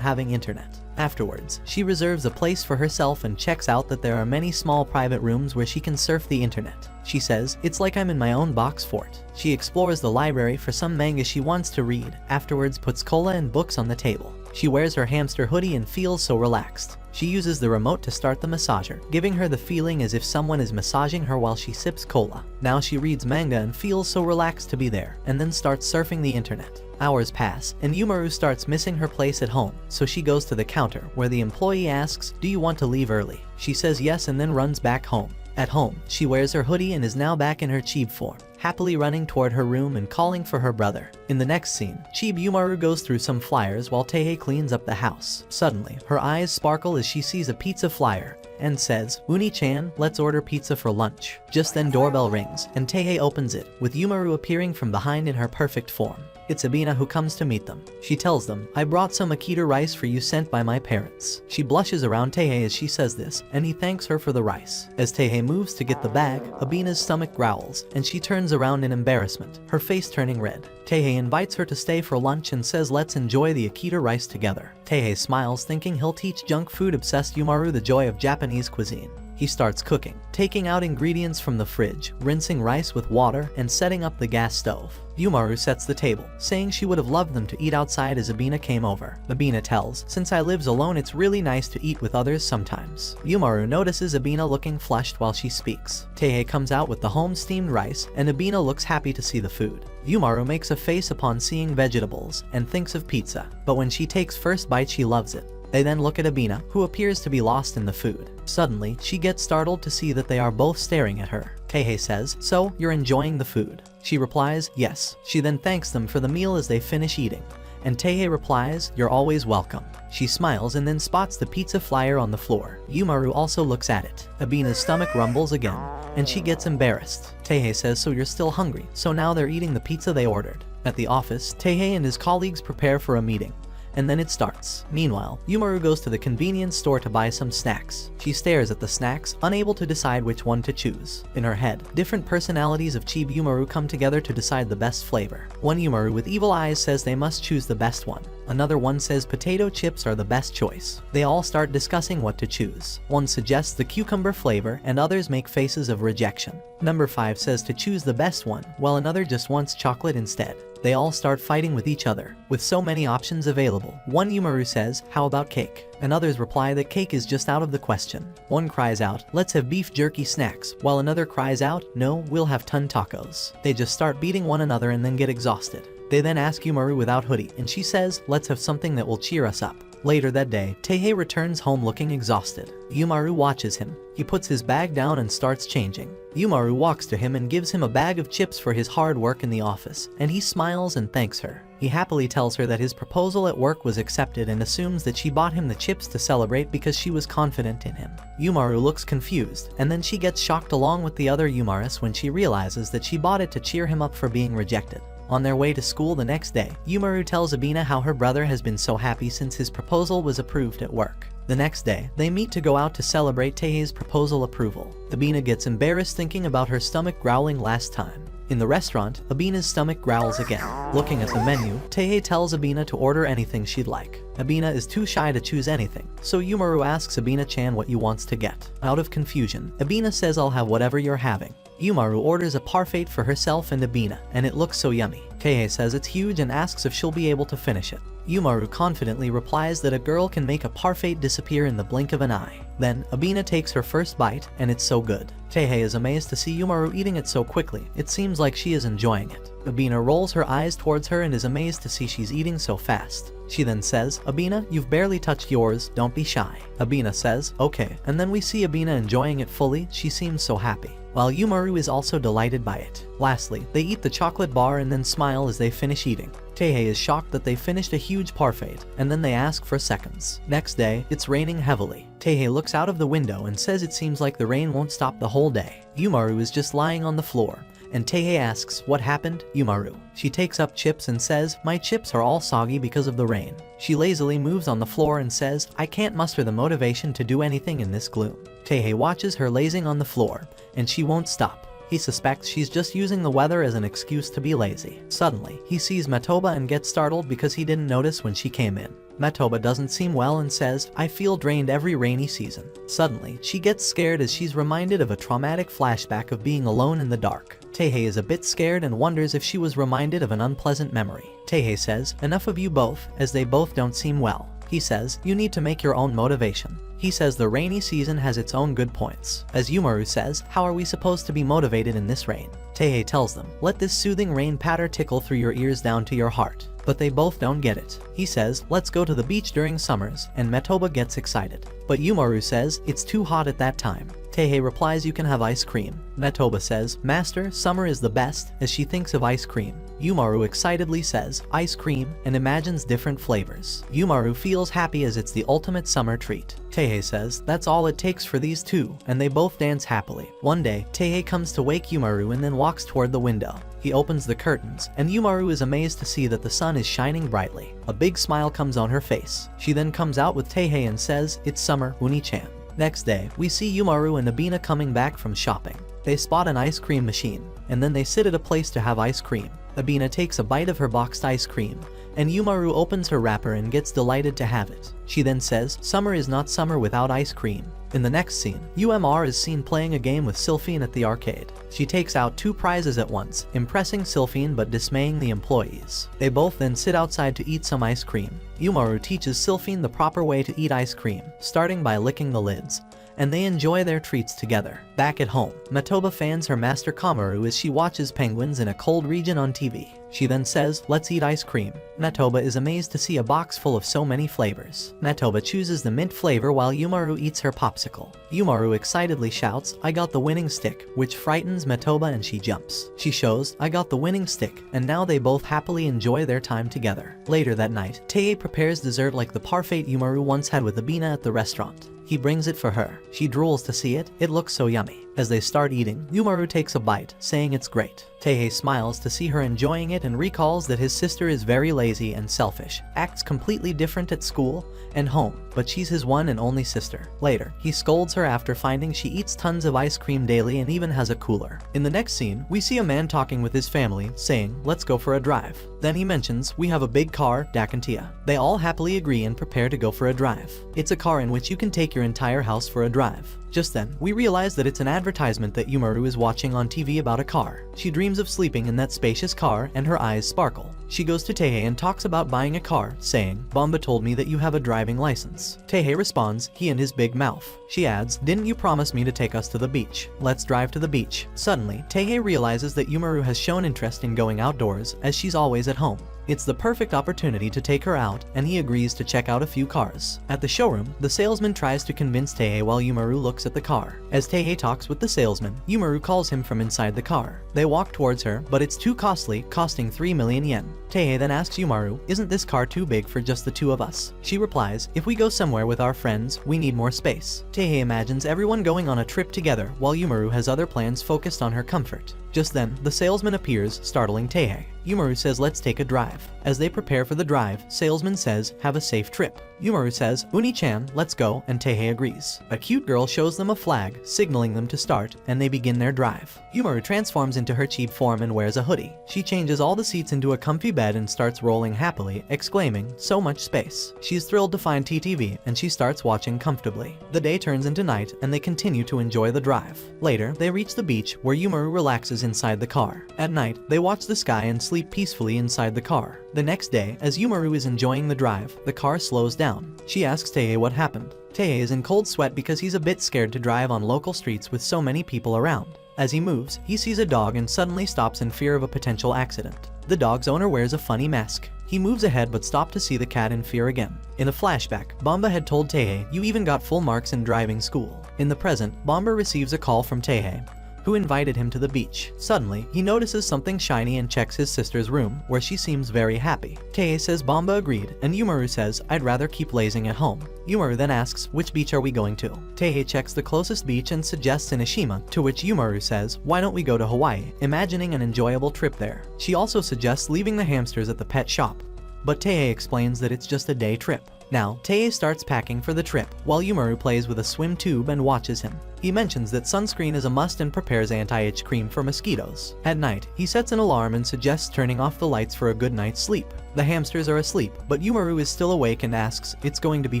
having internet. Afterwards, she reserves a place for herself and checks out that there are many small private rooms where she can surf the internet. She says, "It's like I'm in my own box fort." She explores the library for some manga she wants to read, afterwards puts cola and books on the table. She wears her hamster hoodie and feels so relaxed. She uses the remote to start the massager, giving her the feeling as if someone is massaging her while she sips cola. Now she reads manga and feels so relaxed to be there, and then starts surfing the internet. Hours pass, and Yumaru starts missing her place at home, so she goes to the counter, where the employee asks, "Do you want to leave early?" She says yes and then runs back home. At home, she wears her hoodie and is now back in her Chibi form, happily running toward her room and calling for her brother. In the next scene, Chibi Yumaru goes through some flyers while Teihei cleans up the house. Suddenly, her eyes sparkle as she sees a pizza flyer and says, "Uni-chan, let's order pizza for lunch." Just then doorbell rings, and Teihei opens it, with Yumaru appearing from behind in her perfect form. It's Abina who comes to meet them. She tells them, "I brought some Akita rice for you sent by my parents." She blushes around Teihei as she says this, and he thanks her for the rice. As Teihei moves to get the bag, Abina's stomach growls, and she turns around in embarrassment, her face turning red. Teihei invites her to stay for lunch and says let's enjoy the Akita rice together. Teihei smiles, thinking he'll teach junk food-obsessed Yumaru the joy of Japanese cuisine. He starts cooking, taking out ingredients from the fridge, rinsing rice with water, and setting up the gas stove. Yumaru sets the table, saying she would have loved them to eat outside as Abina came over. Abina tells, "Since I lives alone, it's really nice to eat with others sometimes." Yumaru notices Abina looking flushed while she speaks. Teihei comes out with the home-steamed rice, and Abina looks happy to see the food. Yumaru makes a face upon seeing vegetables, and thinks of pizza, but when she takes first bite she loves it. They then look at Abina, who appears to be lost in the food. Suddenly, she gets startled to see that they are both staring at her. Teihei says, "So, you're enjoying the food?" She replies, "Yes." She then thanks them for the meal as they finish eating, and Teihei replies, "You're always welcome." She smiles and then spots the pizza flyer on the floor. Yumaru also looks at it. Abina's stomach rumbles again, and she gets embarrassed. Teihei says, "So you're still hungry?" So now they're eating the pizza they ordered. At the office, Teihei and his colleagues prepare for a meeting, and then it starts. Meanwhile, Yumaru goes to the convenience store to buy some snacks. She stares at the snacks, unable to decide which one to choose. In her head, different personalities of Chibi Yumaru come together to decide the best flavor. One Yumaru with evil eyes says they must choose the best one. Another one says potato chips are the best choice. They all start discussing what to choose. One suggests the cucumber flavor, and others make faces of rejection. Number 5 says to choose the best one, while another just wants chocolate instead. They all start fighting with each other. With so many options available, one Yumaru says, "How about cake?" And others reply that cake is just out of the question. One cries out, "Let's have beef jerky snacks," while another cries out, "No, we'll have ton tacos." They just start beating one another and then get exhausted. They then ask Yumaru without hoodie, and she says, "Let's have something that will cheer us up." Later that day, Teihei returns home looking exhausted. Yumaru watches him. He puts his bag down and starts changing. Yumaru walks to him and gives him a bag of chips for his hard work in the office, and he smiles and thanks her. He happily tells her that his proposal at work was accepted and assumes that she bought him the chips to celebrate because she was confident in him. Yumaru looks confused, and then she gets shocked along with the other Yumaris when she realizes that she bought it to cheer him up for being rejected. On their way to school the next day, Yumaru tells Abina how her brother has been so happy since his proposal was approved at work. The next day, they meet to go out to celebrate Taehae's proposal approval. Abina gets embarrassed thinking about her stomach growling last time. In the restaurant, Abina's stomach growls again. Looking at the menu, Taehae tells Abina to order anything she'd like. Abina is too shy to choose anything, so Yumaru asks Abina-chan what you wants to get. Out of confusion, Abina says I'll have whatever you're having. Yumaru orders a parfait for herself and Abina, and it looks so yummy. Taehae says it's huge and asks if she'll be able to finish it. Yumaru confidently replies that a girl can make a parfait disappear in the blink of an eye. Then, Abina takes her first bite, and it's so good. Taehae is amazed to see Yumaru eating it so quickly. It seems like she is enjoying it. Abina rolls her eyes towards her and is amazed to see she's eating so fast. She then says, Abina, you've barely touched yours, don't be shy. Abina says, okay, and then we see Abina enjoying it fully. She seems so happy, while Yumaru is also delighted by it. Lastly, they eat the chocolate bar and then smile as they finish eating. Taehae is shocked that they finished a huge parfait, and then they ask for seconds. Next day, it's raining heavily. Taehae looks out of the window and says it seems like the rain won't stop the whole day. Yumaru is just lying on the floor, and Taehae asks, what happened, Yumaru? She takes up chips and says, my chips are all soggy because of the rain. She lazily moves on the floor and says, I can't muster the motivation to do anything in this gloom. Taehae watches her lazing on the floor, and she won't stop. He suspects she's just using the weather as an excuse to be lazy. Suddenly, he sees Matoba and gets startled because he didn't notice when she came in. Matoba doesn't seem well and says, I feel drained every rainy season. Suddenly, she gets scared as she's reminded of a traumatic flashback of being alone in the dark. Taehae is a bit scared and wonders if she was reminded of an unpleasant memory. Taehae says, enough of you both, as they both don't seem well. He says, you need to make your own motivation. He says the rainy season has its own good points. As Yumaru says, how are we supposed to be motivated in this rain? Taehae tells them, let this soothing rain patter tickle through your ears down to your heart. But they both don't get it. He says, let's go to the beach during summers, and Matoba gets excited. But Yumaru says, it's too hot at that time. Taehae replies, you can have ice cream. Matoba says, master, summer is the best, as she thinks of ice cream. Yumaru excitedly says, ice cream, and imagines different flavors. Yumaru feels happy as it's the ultimate summer treat. Taehae says, that's all it takes for these two, and they both dance happily. One day, Taehae comes to wake Yumaru and then walks toward the window. He opens the curtains, and Yumaru is amazed to see that the sun is shining brightly. A big smile comes on her face. She then comes out with Taehae and says, it's summer, Uni-chan. Next day, we see Yumaru and Abina coming back from shopping. They spot an ice cream machine, and then they sit at a place to have ice cream. Abina takes a bite of her boxed ice cream, and Yumaru opens her wrapper and gets delighted to have it. She then says, summer is not summer without ice cream. In the next scene, UMR is seen playing a game with Sylphine at the arcade. She takes out 2 prizes at once, impressing Sylphine but dismaying the employees. They both then sit outside to eat some ice cream. Yumaru teaches Sylphine the proper way to eat ice cream, starting by licking the lids, and they enjoy their treats together. Back at home, Matoba fans her master Kamaru as she watches penguins in a cold region on TV. She then says, let's eat ice cream. Matoba is amazed to see a box full of so many flavors. Matoba chooses the mint flavor while Yumaru eats her popsicle. Yumaru excitedly shouts, I got the winning stick, which frightens Matoba and she jumps. She shows, I got the winning stick, and now they both happily enjoy their time together. Later that night, Taehae prepares dessert like the parfait Yumaru once had with Abina at the restaurant. He brings it for her. She drools to see it. It looks so yummy. As they start eating, Yumaru takes a bite, saying it's great. Taehae smiles to see her enjoying it and recalls that his sister is very lazy and selfish, acts completely different at school and home, but she's his one and only sister. Later, he scolds her after finding she eats tons of ice cream daily and even has a cooler. In the next scene, we see a man talking with his family, saying, let's go for a drive. Then he mentions, we have a big car, Dakantia. They all happily agree and prepare to go for a drive. It's a car in which you can take your entire house for a drive. Just then, we realize that it's an advertisement that Yumaru is watching on TV about a car. She dreams of sleeping in that spacious car and her eyes sparkle. She goes to Taehae and talks about buying a car, saying, Bomba told me that you have a driving license. Taehae responds, he and his big mouth. She adds, didn't you promise me to take us to the beach? Let's drive to the beach. Suddenly, Taehae realizes that Yumaru has shown interest in going outdoors, as she's always at home. It's the perfect opportunity to take her out, and he agrees to check out a few cars. At the showroom, the salesman tries to convince Taehae while Yumaru looks at the car. As Taehae talks with the salesman, Yumaru calls him from inside the car. They walk towards her, but it's too costly, costing 3 million yen. Taehae then asks Yumaru, isn't this car too big for just the two of us? She replies, if we go somewhere with our friends, we need more space. Taehae imagines everyone going on a trip together, while Yumaru has other plans focused on her comfort. Just then, the salesman appears, startling Taehae. Yumaru says let's take a drive. As they prepare for the drive, Salesman says, have a safe trip. Yumaru says, Uni-chan, let's go, and Teihei agrees. A cute girl shows them a flag, signaling them to start, and they begin their drive. Yumaru transforms into her cheap form and wears a hoodie. She changes all the seats into a comfy bed and starts rolling happily, exclaiming, so much space. She's thrilled to find TTV, and she starts watching comfortably. The day turns into night, and they continue to enjoy the drive. Later, they reach the beach, where Yumaru relaxes inside the car. At night, they watch the sky and sleep peacefully inside the car. The next day, as Yumaru is enjoying the drive, the car slows down. She asks Teihei what happened. Teihei is in cold sweat because he's a bit scared to drive on local streets with so many people around. As he moves, he sees a dog and suddenly stops in fear of a potential accident. The dog's owner wears a funny mask. He moves ahead but stops to see the cat in fear again. In a flashback, Bomba had told Teihei, you even got full marks in driving school. In the present, Bomba receives a call from Teihei, who invited him to the beach. Suddenly, he notices something shiny and checks his sister's room, where she seems very happy. Teihei says Bomba agreed, and Yumaru says, I'd rather keep lazing at home. Yumaru then asks, which beach are we going to? Teihei checks the closest beach and suggests Inoshima, to which Yumaru says, why don't we go to Hawaii, imagining an enjoyable trip there. She also suggests leaving the hamsters at the pet shop, but Teihei explains that it's just a day trip. Now, Teihei starts packing for the trip, while Yumaru plays with a swim tube and watches him. He mentions that sunscreen is a must and prepares anti-itch cream for mosquitoes. At night, he sets an alarm and suggests turning off the lights for a good night's sleep. The hamsters are asleep, but Yumaru is still awake and asks, it's going to be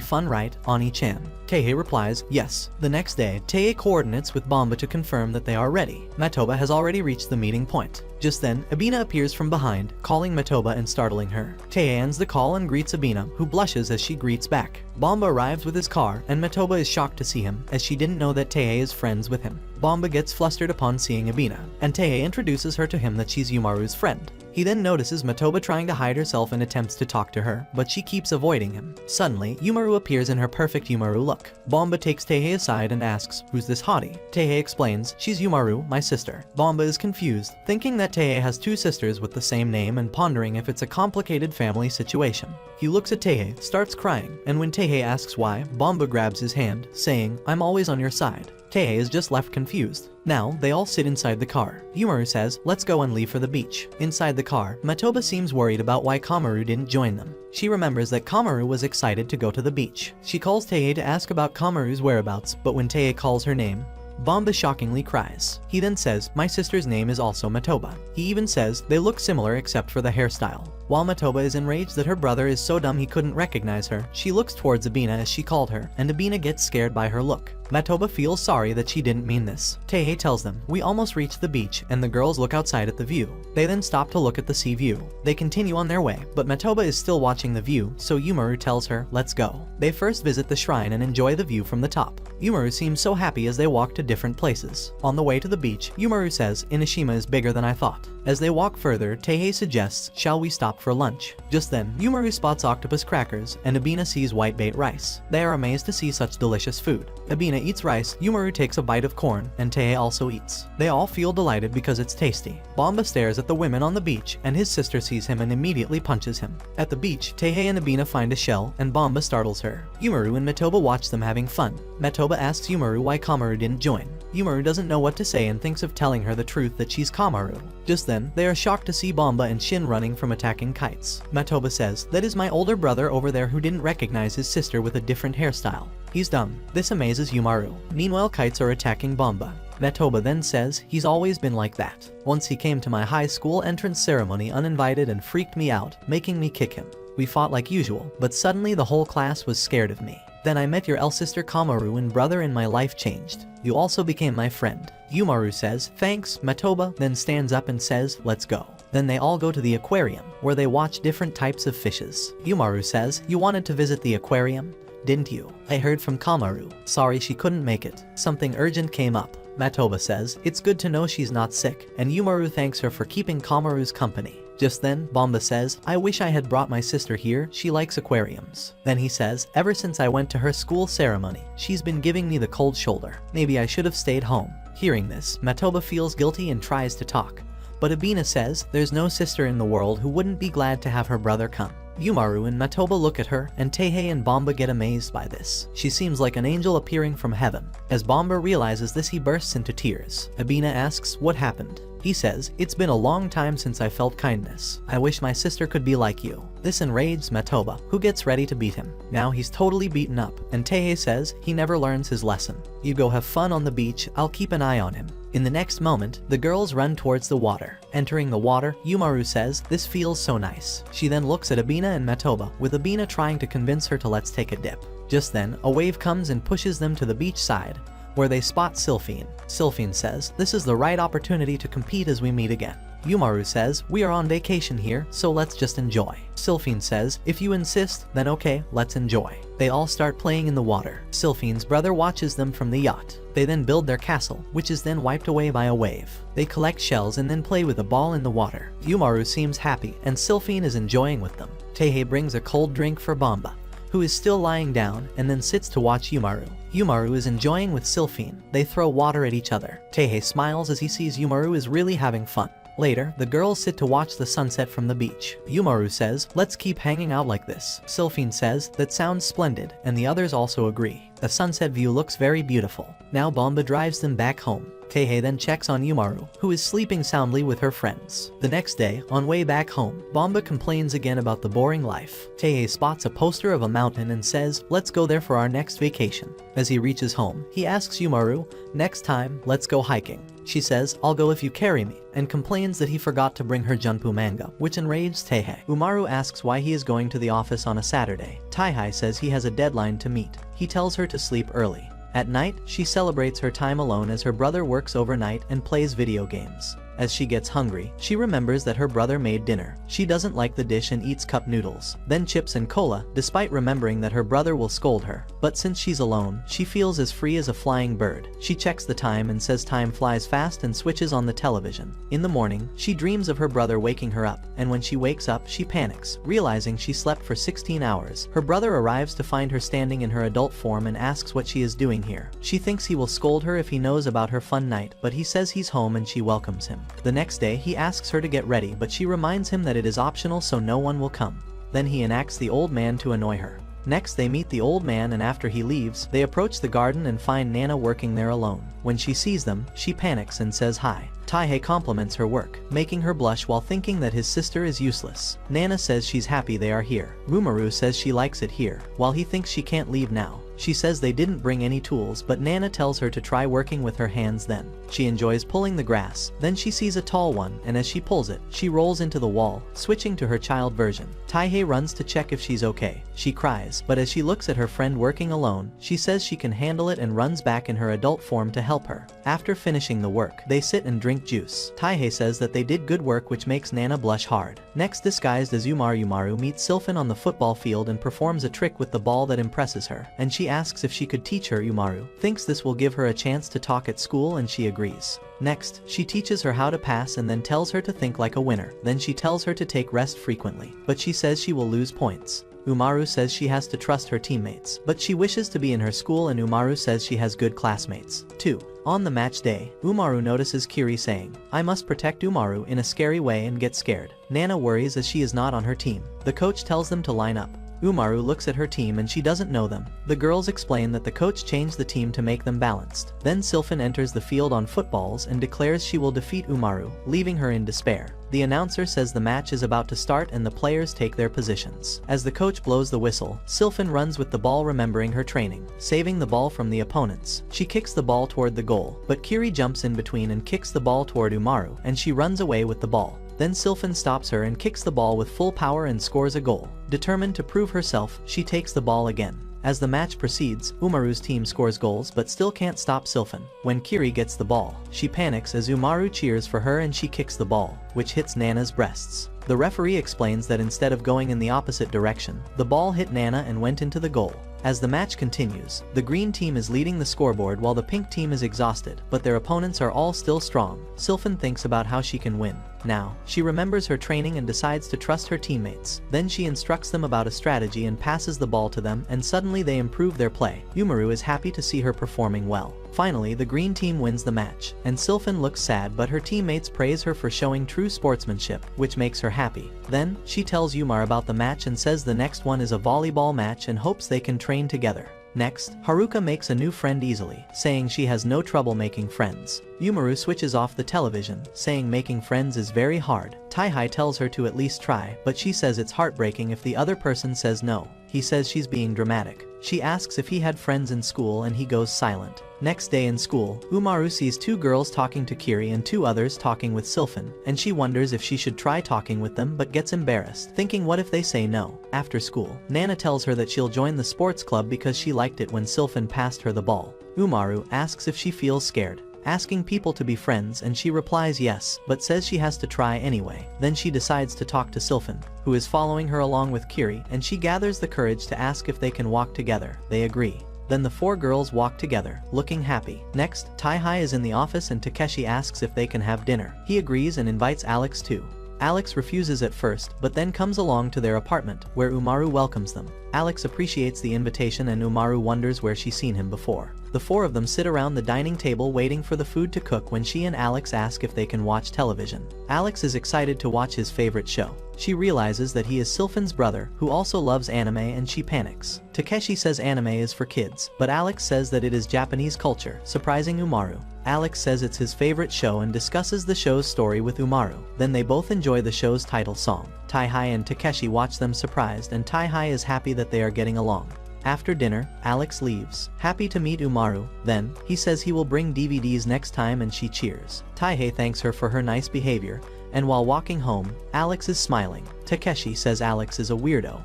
fun, right, Ani-chan? Teihei replies, yes. The next day, Teihei coordinates with Bomba to confirm that they are ready. Matoba has already reached the meeting point. Just then, Abina appears from behind, calling Matoba and startling her. Teihei ends the call and greets Abina, who blushes as she greets back. Bomba arrives with his car, and Matoba is shocked to see him, as she didn't know that Teihei is friends with him. Bomba gets flustered upon seeing Abina, and Teihei introduces her to him that she's Yumaru's friend. He then notices Matoba trying to hide herself and attempts to talk to her, but she keeps avoiding him. Suddenly, Yumaru appears in her perfect Yumaru look. Bomba takes Teihei aside and asks, who's this hottie? Teihei explains, she's Yumaru, my sister. Bomba is confused, thinking that Teihei has two sisters with the same name and pondering if it's a complicated family situation. He looks at Teihei, starts crying, and when Teihei asks why, Bomba grabs his hand, saying, I'm always on your side. Teihei is just left confused. Now, they all sit inside the car. Yumaru says, let's go and leave for the beach. Inside the car, Matoba seems worried about why Kamaru didn't join them. She remembers that Kamaru was excited to go to the beach. She calls Teihei to ask about Kamaru's whereabouts, but when Teihei calls her name, Bomba shockingly cries. He then says, my sister's name is also Matoba. He even says they look similar except for the hairstyle. While Matoba is enraged that her brother is so dumb he couldn't recognize her, she looks towards Abina as she called her, and Abina gets scared by her look. Matoba feels sorry that she didn't mean this. Teihei tells them, we almost reached the beach, and the girls look outside at the view. They then stop to look at the sea view. They continue on their way, but Matoba is still watching the view, so Yumaru tells her, let's go. They first visit the shrine and enjoy the view from the top. Yumaru seems so happy as they walk to different places. On the way to the beach, Yumaru says, Inoshima is bigger than I thought. As they walk further, Teihei suggests, shall we stop for lunch? Just then, Yumaru spots octopus crackers, and Abina sees whitebait rice. They are amazed to see such delicious food. Abina eats rice, Yumaru takes a bite of corn, and Teihei also eats. They all feel delighted because it's tasty. Bomba stares at the women on the beach, and his sister sees him and immediately punches him. At the beach, Teihei and Abina find a shell, and Bomba startles her. Yumaru and Matoba watch them having fun. Matoba asks Yumaru why Kamaru didn't join. Yumaru doesn't know what to say and thinks of telling her the truth that she's Kamaru. Just then, they are shocked to see Bomba and Shin running from attacking kites. Matoba says, that is my older brother over there who didn't recognize his sister with a different hairstyle. He's dumb. This amazes Yumaru. Meanwhile, kites are attacking Bomba. Matoba then says, he's always been like that. Once he came to my high school entrance ceremony uninvited and freaked me out, making me kick him. We fought like usual, but suddenly the whole class was scared of me. Then I met your elf-sister Kamaru and brother and my life changed. You also became my friend. Yumaru says, thanks. Matoba then stands up and says, let's go. Then they all go to the aquarium, where they watch different types of fishes. Yumaru says, you wanted to visit the aquarium, didn't you? I heard from Kamaru. Sorry she couldn't make it. Something urgent came up. Matoba says, it's good to know she's not sick, and Yumaru thanks her for keeping Kamaru's company. Just then, Bomba says, I wish I had brought my sister here, she likes aquariums. Then he says, ever since I went to her school ceremony, she's been giving me the cold shoulder. Maybe I should have stayed home. Hearing this, Matoba feels guilty and tries to talk. But Abina says, there's no sister in the world who wouldn't be glad to have her brother come. Yumaru and Matoba look at her, and Teihei and Bomba get amazed by this. She seems like an angel appearing from heaven. As Bomba realizes this, he bursts into tears. Abina asks, what happened? He says, "It's been a long time since I felt kindness. I wish my sister could be like you." This enrages Metoba, who gets ready to beat him. Now he's totally beaten up, and Teihei says he never learns his lesson. "You go have fun on the beach, I'll keep an eye on him." In the next moment, the girls run towards the water. Entering the water, Yumaru says, "This feels so nice." She then looks at Abina and Metoba, with Abina trying to convince her to let's take a dip. Just then, a wave comes and pushes them to the beach side, where they spot Sylphine. Sylphine says, "This is the right opportunity to compete as we meet again." Yumaru says, "We are on vacation here, so let's just enjoy." Sylphine says, "If you insist, then okay, let's enjoy." They all start playing in the water. Sylphine's brother watches them from the yacht. They then build their castle, which is then wiped away by a wave. They collect shells and then play with a ball in the water. Yumaru seems happy, and Sylphine is enjoying with them. Teihei brings a cold drink for Bamba, who is still lying down, and then sits to watch Yumaru. Yumaru is enjoying with Sylphine. They throw water at each other. Teihei smiles as he sees Yumaru is really having fun. Later, the girls sit to watch the sunset from the beach. Yumaru says, "Let's keep hanging out like this." Sylphine says, "That sounds splendid," and the others also agree. The sunset view looks very beautiful. Now Bamba drives them back home. Teihei then checks on Yumaru, who is sleeping soundly with her friends. The next day, on way back home, Bamba complains again about the boring life. Teihei spots a poster of a mountain and says, "Let's go there for our next vacation." As he reaches home, he asks Yumaru, "Next time, let's go hiking." She says, "I'll go if you carry me," and complains that he forgot to bring her Junpu manga, which enrages Teihei. Umaru asks why he is going to the office on a Saturday. Teihei says he has a deadline to meet. He tells her to sleep early. At night, she celebrates her time alone as her brother works overnight and plays video games. As she gets hungry, she remembers that her brother made dinner. She doesn't like the dish and eats cup noodles, then chips and cola, despite remembering that her brother will scold her. But since she's alone, she feels as free as a flying bird. She checks the time and says time flies fast and switches on the television. In the morning, she dreams of her brother waking her up, and when she wakes up, she panics, realizing she slept for 16 hours. Her brother arrives to find her standing in her adult form and asks what she is doing here. She thinks he will scold her if he knows about her fun night, but he says he's home and she welcomes him. The next day, he asks her to get ready, but she reminds him that it is optional so no one will come. Then he enacts the old man to annoy her. Next, they meet the old man, and after he leaves, they approach the garden and find Nana working there alone. When she sees them, she panics and says hi. Teihei compliments her work, making her blush while thinking that his sister is useless. Nana says she's happy they are here. Rumaru says she likes it here, while he thinks she can't leave now. She says they didn't bring any tools, but Nana tells her to try working with her hands then. She enjoys pulling the grass. Then she sees a tall one, and as she pulls it, she rolls into the wall, switching to her child version. Teihei runs to check if she's okay. She cries, but as she looks at her friend working alone, she says she can handle it and runs back in her adult form to help her. After finishing the work, they sit and drink juice. Teihei says that they did good work, which makes Nana blush hard. Next, disguised as Yumaru meets Sylphin on the football field and performs a trick with the ball that impresses her, and she asks if she could teach her. Yumaru thinks this will give her a chance to talk at school, and she agrees. Next, she teaches her how to pass and then tells her to think like a winner. Then she tells her to take rest frequently, but she says she will lose points. Umaru says she has to trust her teammates, but she wishes to be in her school, and Umaru says she has good classmates, too. On the match day, Umaru notices Kiri saying, "I must protect Umaru," in a scary way and gets scared. Nana worries as she is not on her team. The coach tells them to line up. Umaru looks at her team and she doesn't know them. The girls explain that the coach changed the team to make them balanced. Then Sylphin enters the field on footballs and declares she will defeat Umaru, leaving her in despair. The announcer says the match is about to start and the players take their positions. As the coach blows the whistle, Sylphin runs with the ball, remembering her training, saving the ball from the opponents. She kicks the ball toward the goal, but Kiri jumps in between and kicks the ball toward Umaru, and she runs away with the ball. Then Sylphin stops her and kicks the ball with full power and scores a goal. Determined to prove herself, she takes the ball again. As the match proceeds, Umaru's team scores goals but still can't stop Sylphin. When Kiri gets the ball, she panics as Umaru cheers for her and she kicks the ball, which hits Nana's breasts. The referee explains that instead of going in the opposite direction, the ball hit Nana and went into the goal. As the match continues, the green team is leading the scoreboard while the pink team is exhausted, but their opponents are all still strong. Sylphin thinks about how she can win. Now, she remembers her training and decides to trust her teammates. Then she instructs them about a strategy and passes the ball to them, and suddenly they improve their play. Umaru is happy to see her performing well. Finally, the green team wins the match, and Sylphin looks sad, but her teammates praise her for showing true sportsmanship, which makes her happy. Then, she tells Umar about the match and says the next one is a volleyball match and hopes they can train together. Next, Haruka makes a new friend easily, saying she has no trouble making friends. Umaru switches off the television, saying making friends is very hard. Tai tells her to at least try, but she says it's heartbreaking if the other person says no. He says she's being dramatic. She asks if he had friends in school and he goes silent. Next day in school, Umaru sees 2 girls talking to Kiri and 2 others talking with Sylphan, and she wonders if she should try talking with them but gets embarrassed, thinking what if they say no. After school, Nana tells her that she'll join the sports club because she liked it when Sylphan passed her the ball. Umaru asks if she feels scared, asking people to be friends, and she replies yes, but says she has to try anyway. Then she decides to talk to Sylphan, who is following her along with Kiri, and she gathers the courage to ask if they can walk together. They agree. Then the 4 girls walk together, looking happy. Next, Tai is in the office and Takeshi asks if they can have dinner. He agrees and invites Alex too. Alex refuses at first, but then comes along to their apartment, where Umaru welcomes them. Alex appreciates the invitation and Umaru wonders where she's seen him before. The 4 of them sit around the dining table waiting for the food to cook when she and Alex ask if they can watch television. Alex is excited to watch his favorite show. She realizes that he is Sylphan's brother, who also loves anime, and she panics. Takeshi says anime is for kids, but Alex says that it is Japanese culture, surprising Umaru. Alex says it's his favorite show and discusses the show's story with Umaru. Then they both enjoy the show's title song. Tai and Takeshi watch them surprised, and Tai is happy that they are getting along. After dinner, Alex leaves, happy to meet Umaru. Then, he says he will bring DVDs next time and she cheers. Tai thanks her for her nice behavior, and while walking home, Alex is smiling. Takeshi says Alex is a weirdo.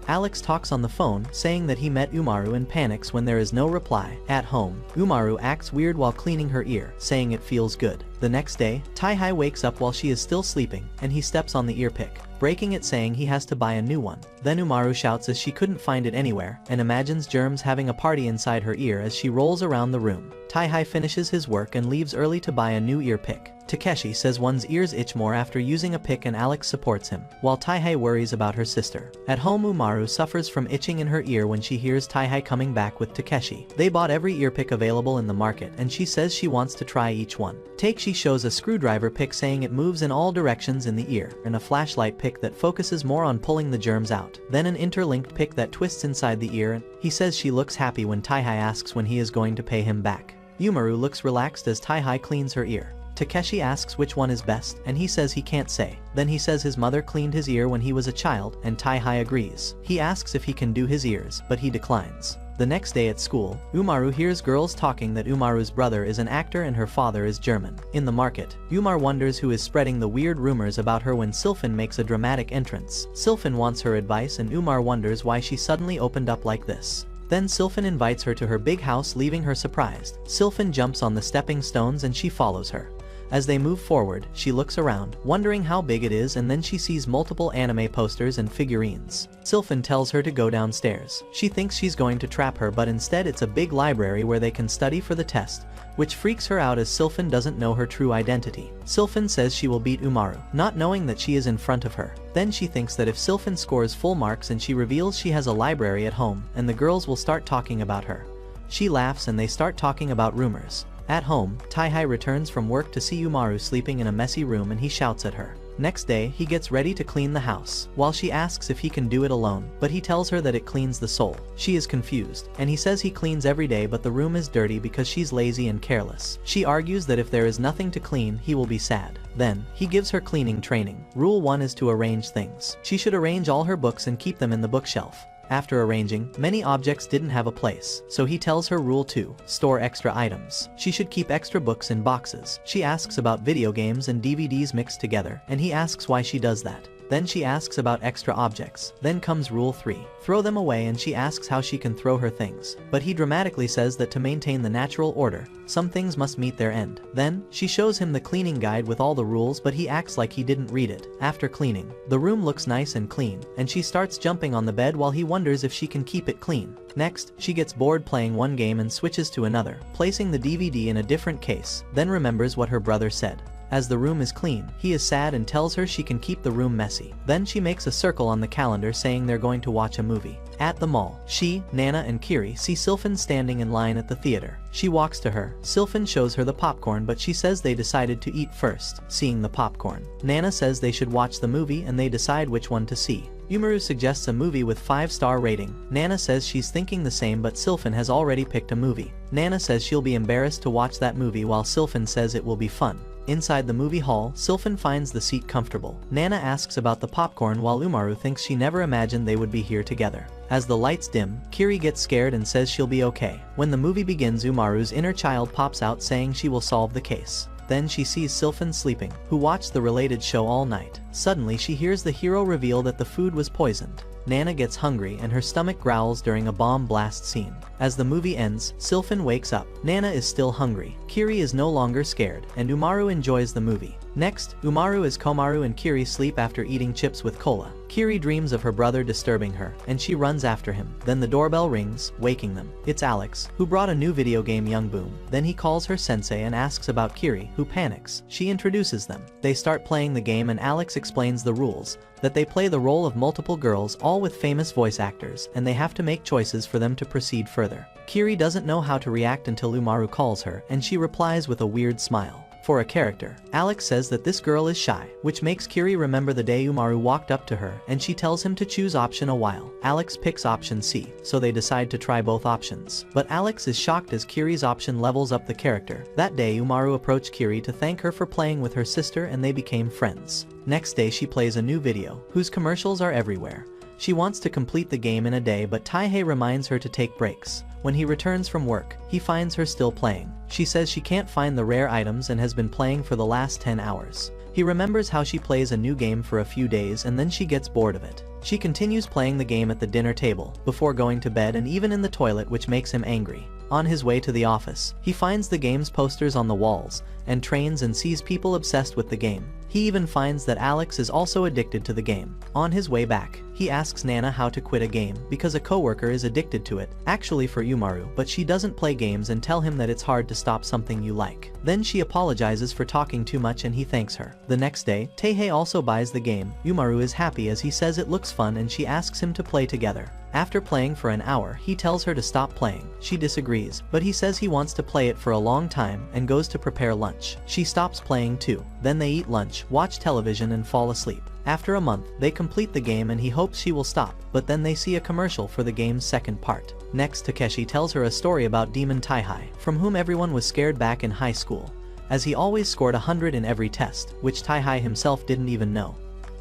Alex talks on the phone, saying that he met Umaru and panics when there is no reply. At home, Umaru acts weird while cleaning her ear, saying it feels good. The next day, Tai wakes up while she is still sleeping, and he steps on the ear pick, breaking it, saying he has to buy a new one. Then Umaru shouts as she couldn't find it anywhere, and imagines germs having a party inside her ear as she rolls around the room. Tai finishes his work and leaves early to buy a new ear pick. Takeshi says one's ears itch more after using a pick, and Alex supports him, while Tai worries about her sister. At home, Umaru suffers from itching in her ear when she hears Tai coming back with Takeshi. They bought every ear pick available in the market, and she says she wants to try each one. Takeshi shows a screwdriver pick, saying it moves in all directions in the ear, and a flashlight pick that focuses more on pulling the germs out. Then an interlinked pick that twists inside the ear, and he says she looks happy when Tai asks when he is going to pay him back. Umaru looks relaxed as Tai cleans her ear. Takeshi asks which one is best, and he says he can't say. Then he says his mother cleaned his ear when he was a child, and Tai agrees. He asks if he can do his ears, but he declines. The next day at school, Umaru hears girls talking that Umaru's brother is an actor and her father is German. In the market, Umar wonders who is spreading the weird rumors about her when Sylphan makes a dramatic entrance. Sylphan wants her advice, and Umar wonders why she suddenly opened up like this. Then Sylphan invites her to her big house, leaving her surprised. Sylphan jumps on the stepping stones and she follows her. As they move forward, she looks around, wondering how big it is, and then she sees multiple anime posters and figurines. Sylphan tells her to go downstairs. She thinks she's going to trap her, but instead it's a big library where they can study for the test, which freaks her out as Sylphan doesn't know her true identity. Sylphan says she will beat Umaru, not knowing that she is in front of her. Then she thinks that if Sylphan scores full marks, and she reveals she has a library at home, and the girls will start talking about her. She laughs and they start talking about rumors. At home, Tai returns from work to see Umaru sleeping in a messy room, and he shouts at her. Next day, he gets ready to clean the house, while she asks if he can do it alone, but he tells her that it cleans the soul. She is confused, and he says he cleans every day, but the room is dirty because she's lazy and careless. She argues that if there is nothing to clean, he will be sad. Then, he gives her cleaning training. Rule 1 is to arrange things. She should arrange all her books and keep them in the bookshelf. After arranging, many objects didn't have a place, so he tells her rule 2, store extra items. She should keep extra books in boxes. She asks about video games and DVDs mixed together, and he asks why she does that. Then she asks about extra objects. Then comes rule 3, throw them away, and she asks how she can throw her things. But he dramatically says that to maintain the natural order, some things must meet their end. Then, she shows him the cleaning guide with all the rules, but he acts like he didn't read it. After cleaning, the room looks nice and clean, and she starts jumping on the bed while he wonders if she can keep it clean. Next, she gets bored playing one game and switches to another, placing the DVD in a different case, then remembers what her brother said. As the room is clean, he is sad and tells her she can keep the room messy. Then she makes a circle on the calendar saying they're going to watch a movie. At the mall, she, Nana and Kiri see Sylphin standing in line at the theater. She walks to her. Sylphin shows her the popcorn, but she says they decided to eat first. Seeing the popcorn, Nana says they should watch the movie and they decide which one to see. Umaru suggests a movie with 5-star rating. Nana says she's thinking the same, but Sylphin has already picked a movie. Nana says she'll be embarrassed to watch that movie, while Sylphin says it will be fun. Inside the movie hall, Sylphin finds the seat comfortable. Nana asks about the popcorn, while Umaru thinks she never imagined they would be here together. As the lights dim, Kiri gets scared and says she'll be okay. When the movie begins, Umaru's inner child pops out saying she will solve the case. Then she sees Sylphin sleeping, who watched the related show all night. Suddenly she hears the hero reveal that the food was poisoned. Nana gets hungry and her stomach growls during a bomb blast scene. As the movie ends, Sylphin wakes up. Nana is still hungry. Kiri is no longer scared, and Umaru enjoys the movie. Next, Umaru as Komaru and Kiri sleep after eating chips with cola. Kiri dreams of her brother disturbing her, and she runs after him. Then the doorbell rings, waking them. It's Alex, who brought a new video game, Young Boom. Then he calls her sensei and asks about Kiri, who panics. She introduces them. They start playing the game and Alex explains the rules, that they play the role of multiple girls, all with famous voice actors, and they have to make choices for them to proceed further. Kiri doesn't know how to react until Umaru calls her, and she replies with a weird smile. For a character, Alex says that this girl is shy, which makes Kiri remember the day Umaru walked up to her, and she tells him to choose option a while. Alex picks option C, so they decide to try both options. But Alex is shocked as Kiri's option levels up the character. That day Umaru approached Kiri to thank her for playing with her sister, and they became friends. Next day she plays a new video, whose commercials are everywhere. She wants to complete the game in a day, but Taihei reminds her to take breaks. When he returns from work, he finds her still playing. She says she can't find the rare items and has been playing for the last 10 hours. He remembers how she plays a new game for a few days and then she gets bored of it. She continues playing the game at the dinner table, before going to bed and even in the toilet, which makes him angry. On his way to the office, he finds the game's posters on the walls, and trains and sees people obsessed with the game. He even finds that Alex is also addicted to the game. On his way back, he asks Nana how to quit a game, because a coworker is addicted to it, actually for Umaru, but she doesn't play games and tell him that it's hard to stop something you like. Then she apologizes for talking too much and he thanks her. The next day, Taihei also buys the game. Umaru is happy as he says it looks fun and she asks him to play together. After playing for an hour, he tells her to stop playing. She disagrees, but he says he wants to play it for a long time and goes to prepare lunch. She stops playing too. Then they eat lunch, watch television and fall asleep. After a month, they complete the game and he hopes she will stop, but then they see a commercial for the game's second part. Next, Takeshi tells her a story about Demon Taihei, from whom everyone was scared back in high school, as he always scored 100 in every test, which Taihei himself didn't even know.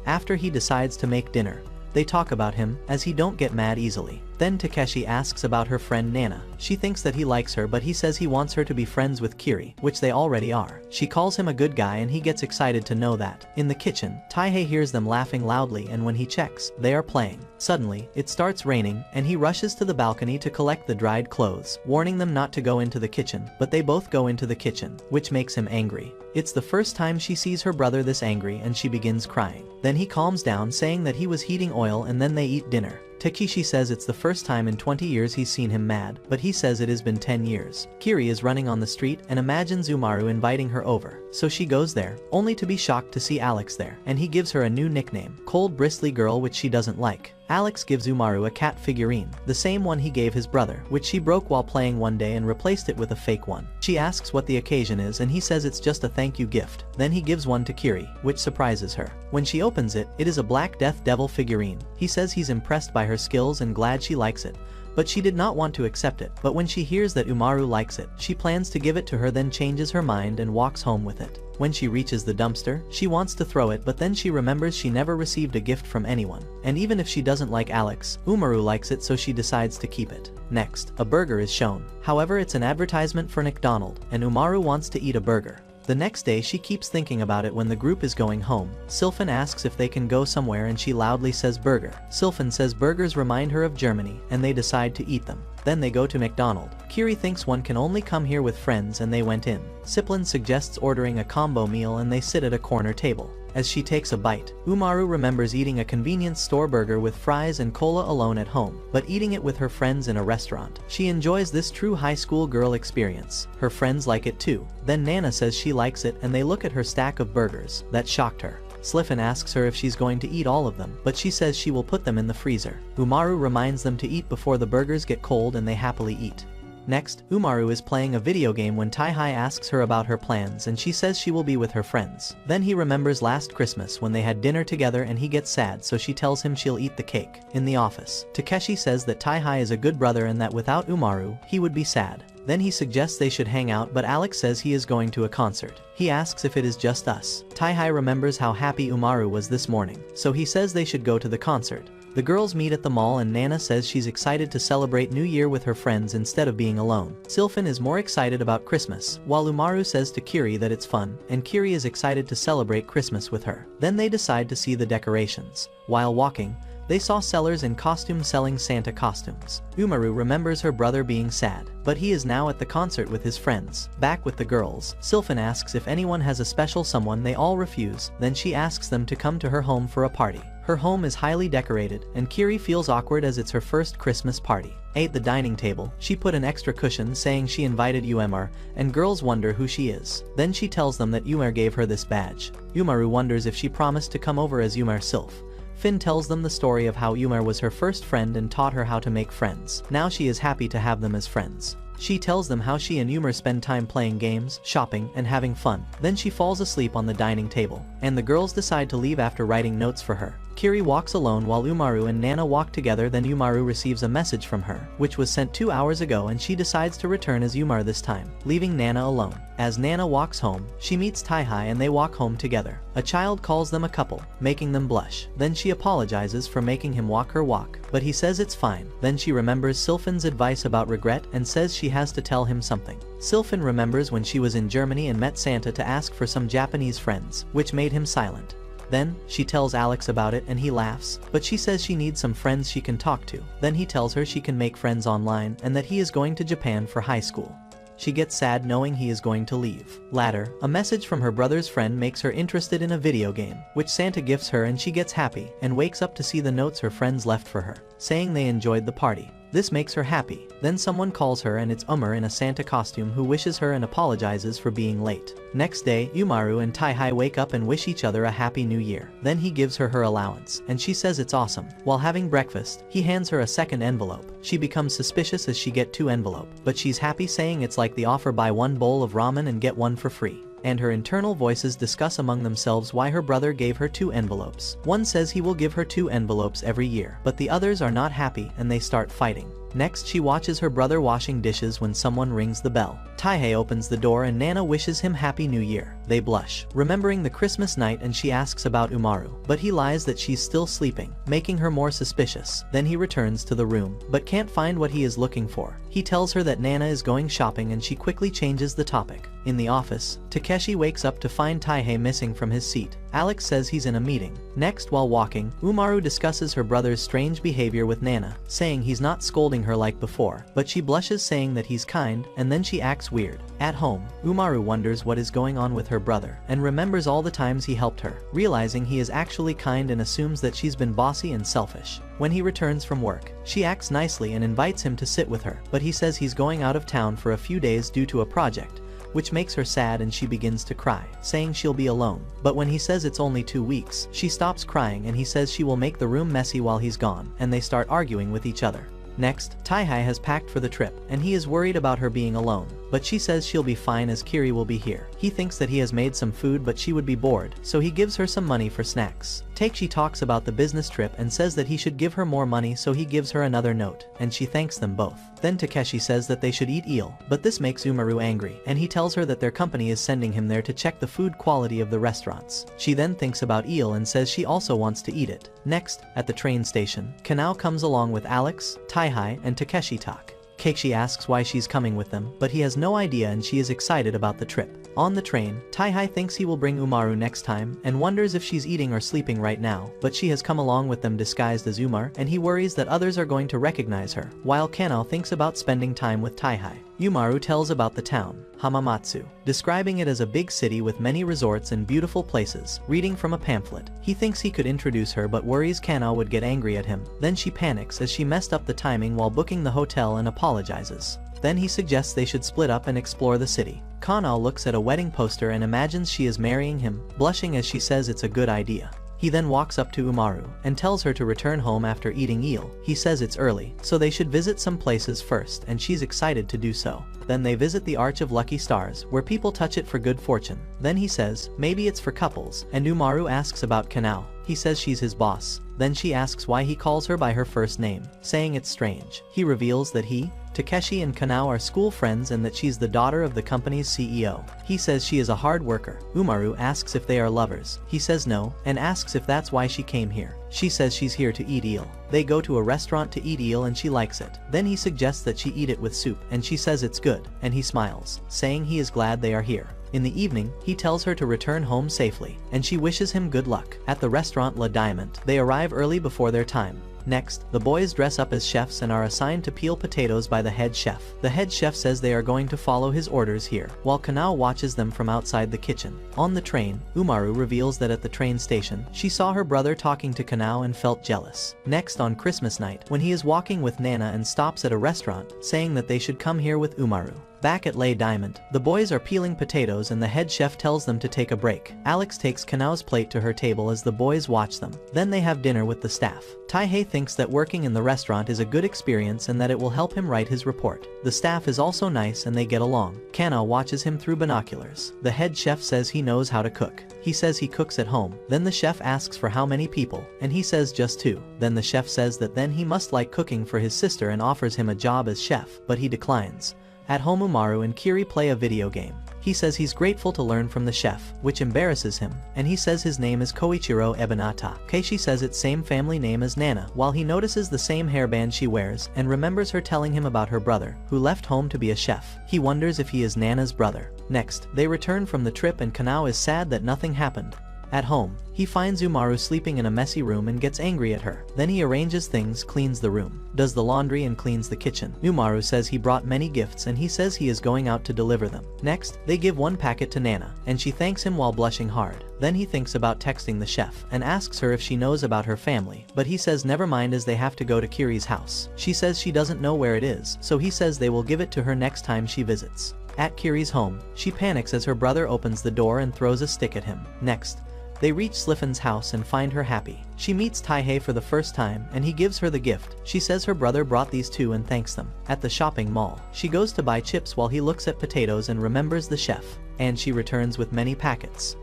After he decides to make dinner, they talk about him, as he don't get mad easily. Then Takeshi asks about her friend Nana. She thinks that he likes her, but he says he wants her to be friends with Kiri, which they already are. She calls him a good guy and he gets excited to know that. In the kitchen, Taihei hears them laughing loudly and when he checks, they are playing. Suddenly, it starts raining and he rushes to the balcony to collect the dried clothes, warning them not to go into the kitchen, but they both go into the kitchen, which makes him angry. It's the first time she sees her brother this angry and she begins crying. Then he calms down, saying that he was heating oil, and then they eat dinner. Takeshi says it's the first time in 20 years he's seen him mad, but he says it has been 10 years. Kiri is running on the street and imagines Umaru inviting her over, so she goes there, only to be shocked to see Alex there, and he gives her a new nickname, Cold Bristly Girl, which she doesn't like. Alex gives Umaru a cat figurine, the same one he gave his brother, which she broke while playing one day and replaced it with a fake one. She asks what the occasion is and he says it's just a thank you gift. Then he gives one to Kiri, which surprises her. When she opens it, it is a Black Death Devil figurine. He says he's impressed by her skills and glad she likes it, but she did not want to accept it. But when she hears that Umaru likes it, she plans to give it to her, then changes her mind and walks home with it. When she reaches the dumpster, she wants to throw it, but then she remembers she never received a gift from anyone. And even if she doesn't like Alex, Umaru likes it, so she decides to keep it. Next, a burger is shown. However, it's an advertisement for McDonald's, and Umaru wants to eat a burger. The next day she keeps thinking about it. When the group is going home, Sylphin asks if they can go somewhere and she loudly says burger. Sylphin says burgers remind her of Germany, and they decide to eat them. Then they go to McDonald's. Kiri thinks one can only come here with friends and they went in. Siplin suggests ordering a combo meal and they sit at a corner table. as she takes a bite. Umaru remembers eating a convenience store burger with fries and cola alone at home, but eating it with her friends in a restaurant. She enjoys this true high school girl experience. Her friends like it too. Then Nana says she likes it and they look at her stack of burgers. That shocked her. Sliffen asks her if she's going to eat all of them, but she says she will put them in the freezer. Umaru reminds them to eat before the burgers get cold and they happily eat. Next, Umaru is playing a video game when Taihai asks her about her plans and she says she will be with her friends. Then he remembers last Christmas when they had dinner together and he gets sad, so she tells him she'll eat the cake. In the office, Takeshi says that Taihai is a good brother and that without Umaru, he would be sad. Then he suggests they should hang out, but Alex says he is going to a concert. He asks if it is just us. Taihai remembers how happy Umaru was this morning, so he says they should go to the concert. The girls meet at the mall and Nana says she's excited to celebrate New Year with her friends instead of being alone. Sylphin is more excited about Christmas, while Umaru says to Kiri that it's fun, and Kiri is excited to celebrate Christmas with her. Then they decide to see the decorations. While walking, they saw sellers in costumes selling Santa costumes. Umaru remembers her brother being sad, but he is now at the concert with his friends. Back with the girls, Sylphin asks if anyone has a special someone. They all refuse. Then she asks them to come to her home for a party. Her home is highly decorated, and Kiri feels awkward as it's her first Christmas party. At the dining table, she put an extra cushion saying she invited Umar, and girls wonder who she is. Then she tells them that Umar gave her this badge. Umaru wonders if she promised to come over as Umar Sylph. Finn tells them the story of how Umar was her first friend and taught her how to make friends. Now she is happy to have them as friends. She tells them how she and Umar spend time playing games, shopping, and having fun. Then she falls asleep on the dining table, and the girls decide to leave after writing notes for her. Kiri walks alone while Umaru and Nana walk together. Then Umaru receives a message from her, which was sent 2 hours ago, and she decides to return as Umar this time, leaving Nana alone. As Nana walks home, she meets Taihai and they walk home together. A child calls them a couple, making them blush. Then she apologizes for making him walk her walk, but he says it's fine. Then she remembers Sylphin's advice about regret and says she has to tell him something. Sylphin remembers when she was in Germany and met Santa to ask for some Japanese friends, which made him silent. Then, she tells Alex about it and he laughs, but she says she needs some friends she can talk to. Then he tells her she can make friends online and that he is going to Japan for high school. She gets sad knowing he is going to leave. Later, a message from her brother's friend makes her interested in a video game, which Santa gifts her, and she gets happy and wakes up to see the notes her friends left for her, saying they enjoyed the party. This makes her happy. Then someone calls her and it's Umar in a Santa costume who wishes her and apologizes for being late. Next day, Umaru and Taihai wake up and wish each other a happy new year. Then he gives her her allowance, and she says it's awesome. While having breakfast, he hands her a second envelope. She becomes suspicious as she get 2 envelopes, but she's happy, saying it's like the offer: buy 1 bowl of ramen and get 1 for free. And her internal voices discuss among themselves why her brother gave her 2 envelopes. One says he will give her 2 envelopes every year, but the others are not happy and they start fighting. Next, she watches her brother washing dishes when someone rings the bell. Taihei opens the door and Nana wishes him Happy New Year. They blush, remembering the Christmas night, and she asks about Umaru, but he lies that she's still sleeping, making her more suspicious. Then he returns to the room, but can't find what he is looking for. He tells her that Nana is going shopping and she quickly changes the topic. In the office, Takeshi wakes up to find Taihei missing from his seat. Alex says he's in a meeting. Next, while walking, Umaru discusses her brother's strange behavior with Nana, saying he's not scolding her like before, but she blushes, saying that he's kind, and then she acts weird. At home, Umaru wonders what is going on with her brother, and remembers all the times he helped her, realizing he is actually kind, and assumes that she's been bossy and selfish. When he returns from work, she acts nicely and invites him to sit with her, but he says he's going out of town for a few days due to a project, which makes her sad, and she begins to cry, saying she'll be alone. But when he says it's only 2 weeks, she stops crying and he says she will make the room messy while he's gone, and they start arguing with each other. Next, Taihai has packed for the trip, and he is worried about her being alone, but she says she'll be fine as Kiri will be here. He thinks that he has made some food, but she would be bored, so he gives her some money for snacks. Takeshi talks about the business trip and says that he should give her more money, so he gives her another note, and she thanks them both. Then Takeshi says that they should eat eel, but this makes Umaru angry, and he tells her that their company is sending him there to check the food quality of the restaurants. She then thinks about eel and says she also wants to eat it. Next, at the train station, Kanao comes along with Alex, Taihai, and Takeshi talk. Keiichi asks why she's coming with them, but he has no idea and she is excited about the trip. On the train, Taihai thinks he will bring Umaru next time and wonders if she's eating or sleeping right now, but she has come along with them disguised as Umar and he worries that others are going to recognize her, while Kanao thinks about spending time with Taihai. Umaru tells about the town, Hamamatsu, describing it as a big city with many resorts and beautiful places, reading from a pamphlet. He thinks he could introduce her but worries Kanao would get angry at him. Then she panics as she messed up the timing while booking the hotel and apologizes. Then he suggests they should split up and explore the city. Kanao looks at a wedding poster and imagines she is marrying him, blushing as she says it's a good idea. He then walks up to Umaru and tells her to return home after eating eel. He says it's early, so they should visit some places first and she's excited to do so. Then they visit the Arch of Lucky Stars, where people touch it for good fortune. Then he says, maybe it's for couples, and Umaru asks about Kanao. He says she's his boss. Then she asks why he calls her by her first name, saying it's strange. He reveals that he, Takeshi and Kanao are school friends and that she's the daughter of the company's CEO. He says she is a hard worker. Umaru asks if they are lovers. He says no, and asks if that's why she came here. She says she's here to eat eel. They go to a restaurant to eat eel and she likes it. Then he suggests that she eat it with soup, and she says it's good, and he smiles, saying he is glad they are here. In the evening, he tells her to return home safely, and she wishes him good luck. At the restaurant La Diamond, they arrive early before their time. Next, the boys dress up as chefs and are assigned to peel potatoes by the head chef. The head chef says they are going to follow his orders here, while Kanao watches them from outside the kitchen. On the train, Umaru reveals that at the train station, she saw her brother talking to Kanao and felt jealous. Next, on Christmas night, when he is walking with Nana and stops at a restaurant, saying that they should come here with Umaru. Back at Lay Diamond, the boys are peeling potatoes and the head chef tells them to take a break. Alex takes Kanao's plate to her table as the boys watch them. Then they have dinner with the staff. Taihei thinks that working in the restaurant is a good experience and that it will help him write his report. The staff is also nice and they get along. Kanao watches him through binoculars. The head chef says he knows how to cook. He says he cooks at home. Then the chef asks for how many people, and he says just 2. Then the chef says that then he must like cooking for his sister and offers him a job as chef, but he declines. At home, Umaru and Kiri play a video game. He says he's grateful to learn from the chef, which embarrasses him, and he says his name is Koichiro Ebanata. Keiichi says it's same family name as Nana, while he notices the same hairband she wears and remembers her telling him about her brother, who left home to be a chef. He wonders if he is Nana's brother. Next, they return from the trip and Kanao is sad that nothing happened. At home, he finds Umaru sleeping in a messy room and gets angry at her. Then he arranges things, cleans the room, does the laundry and cleans the kitchen. Umaru says he brought many gifts and he says he is going out to deliver them. Next, they give one packet to Nana, and she thanks him while blushing hard. Then he thinks about texting the chef, and asks her if she knows about her family, but he says never mind as they have to go to Kiri's house. She says she doesn't know where it is, so he says they will give it to her next time she visits. At Kiri's home, she panics as her brother opens the door and throws a stick at him. Next, they reach Sliffin's house and find her happy. She meets Taihei for the first time and he gives her the gift. She says her brother brought these 2 and thanks them. At the shopping mall, she goes to buy chips while he looks at potatoes and remembers the chef, and she returns with many packets.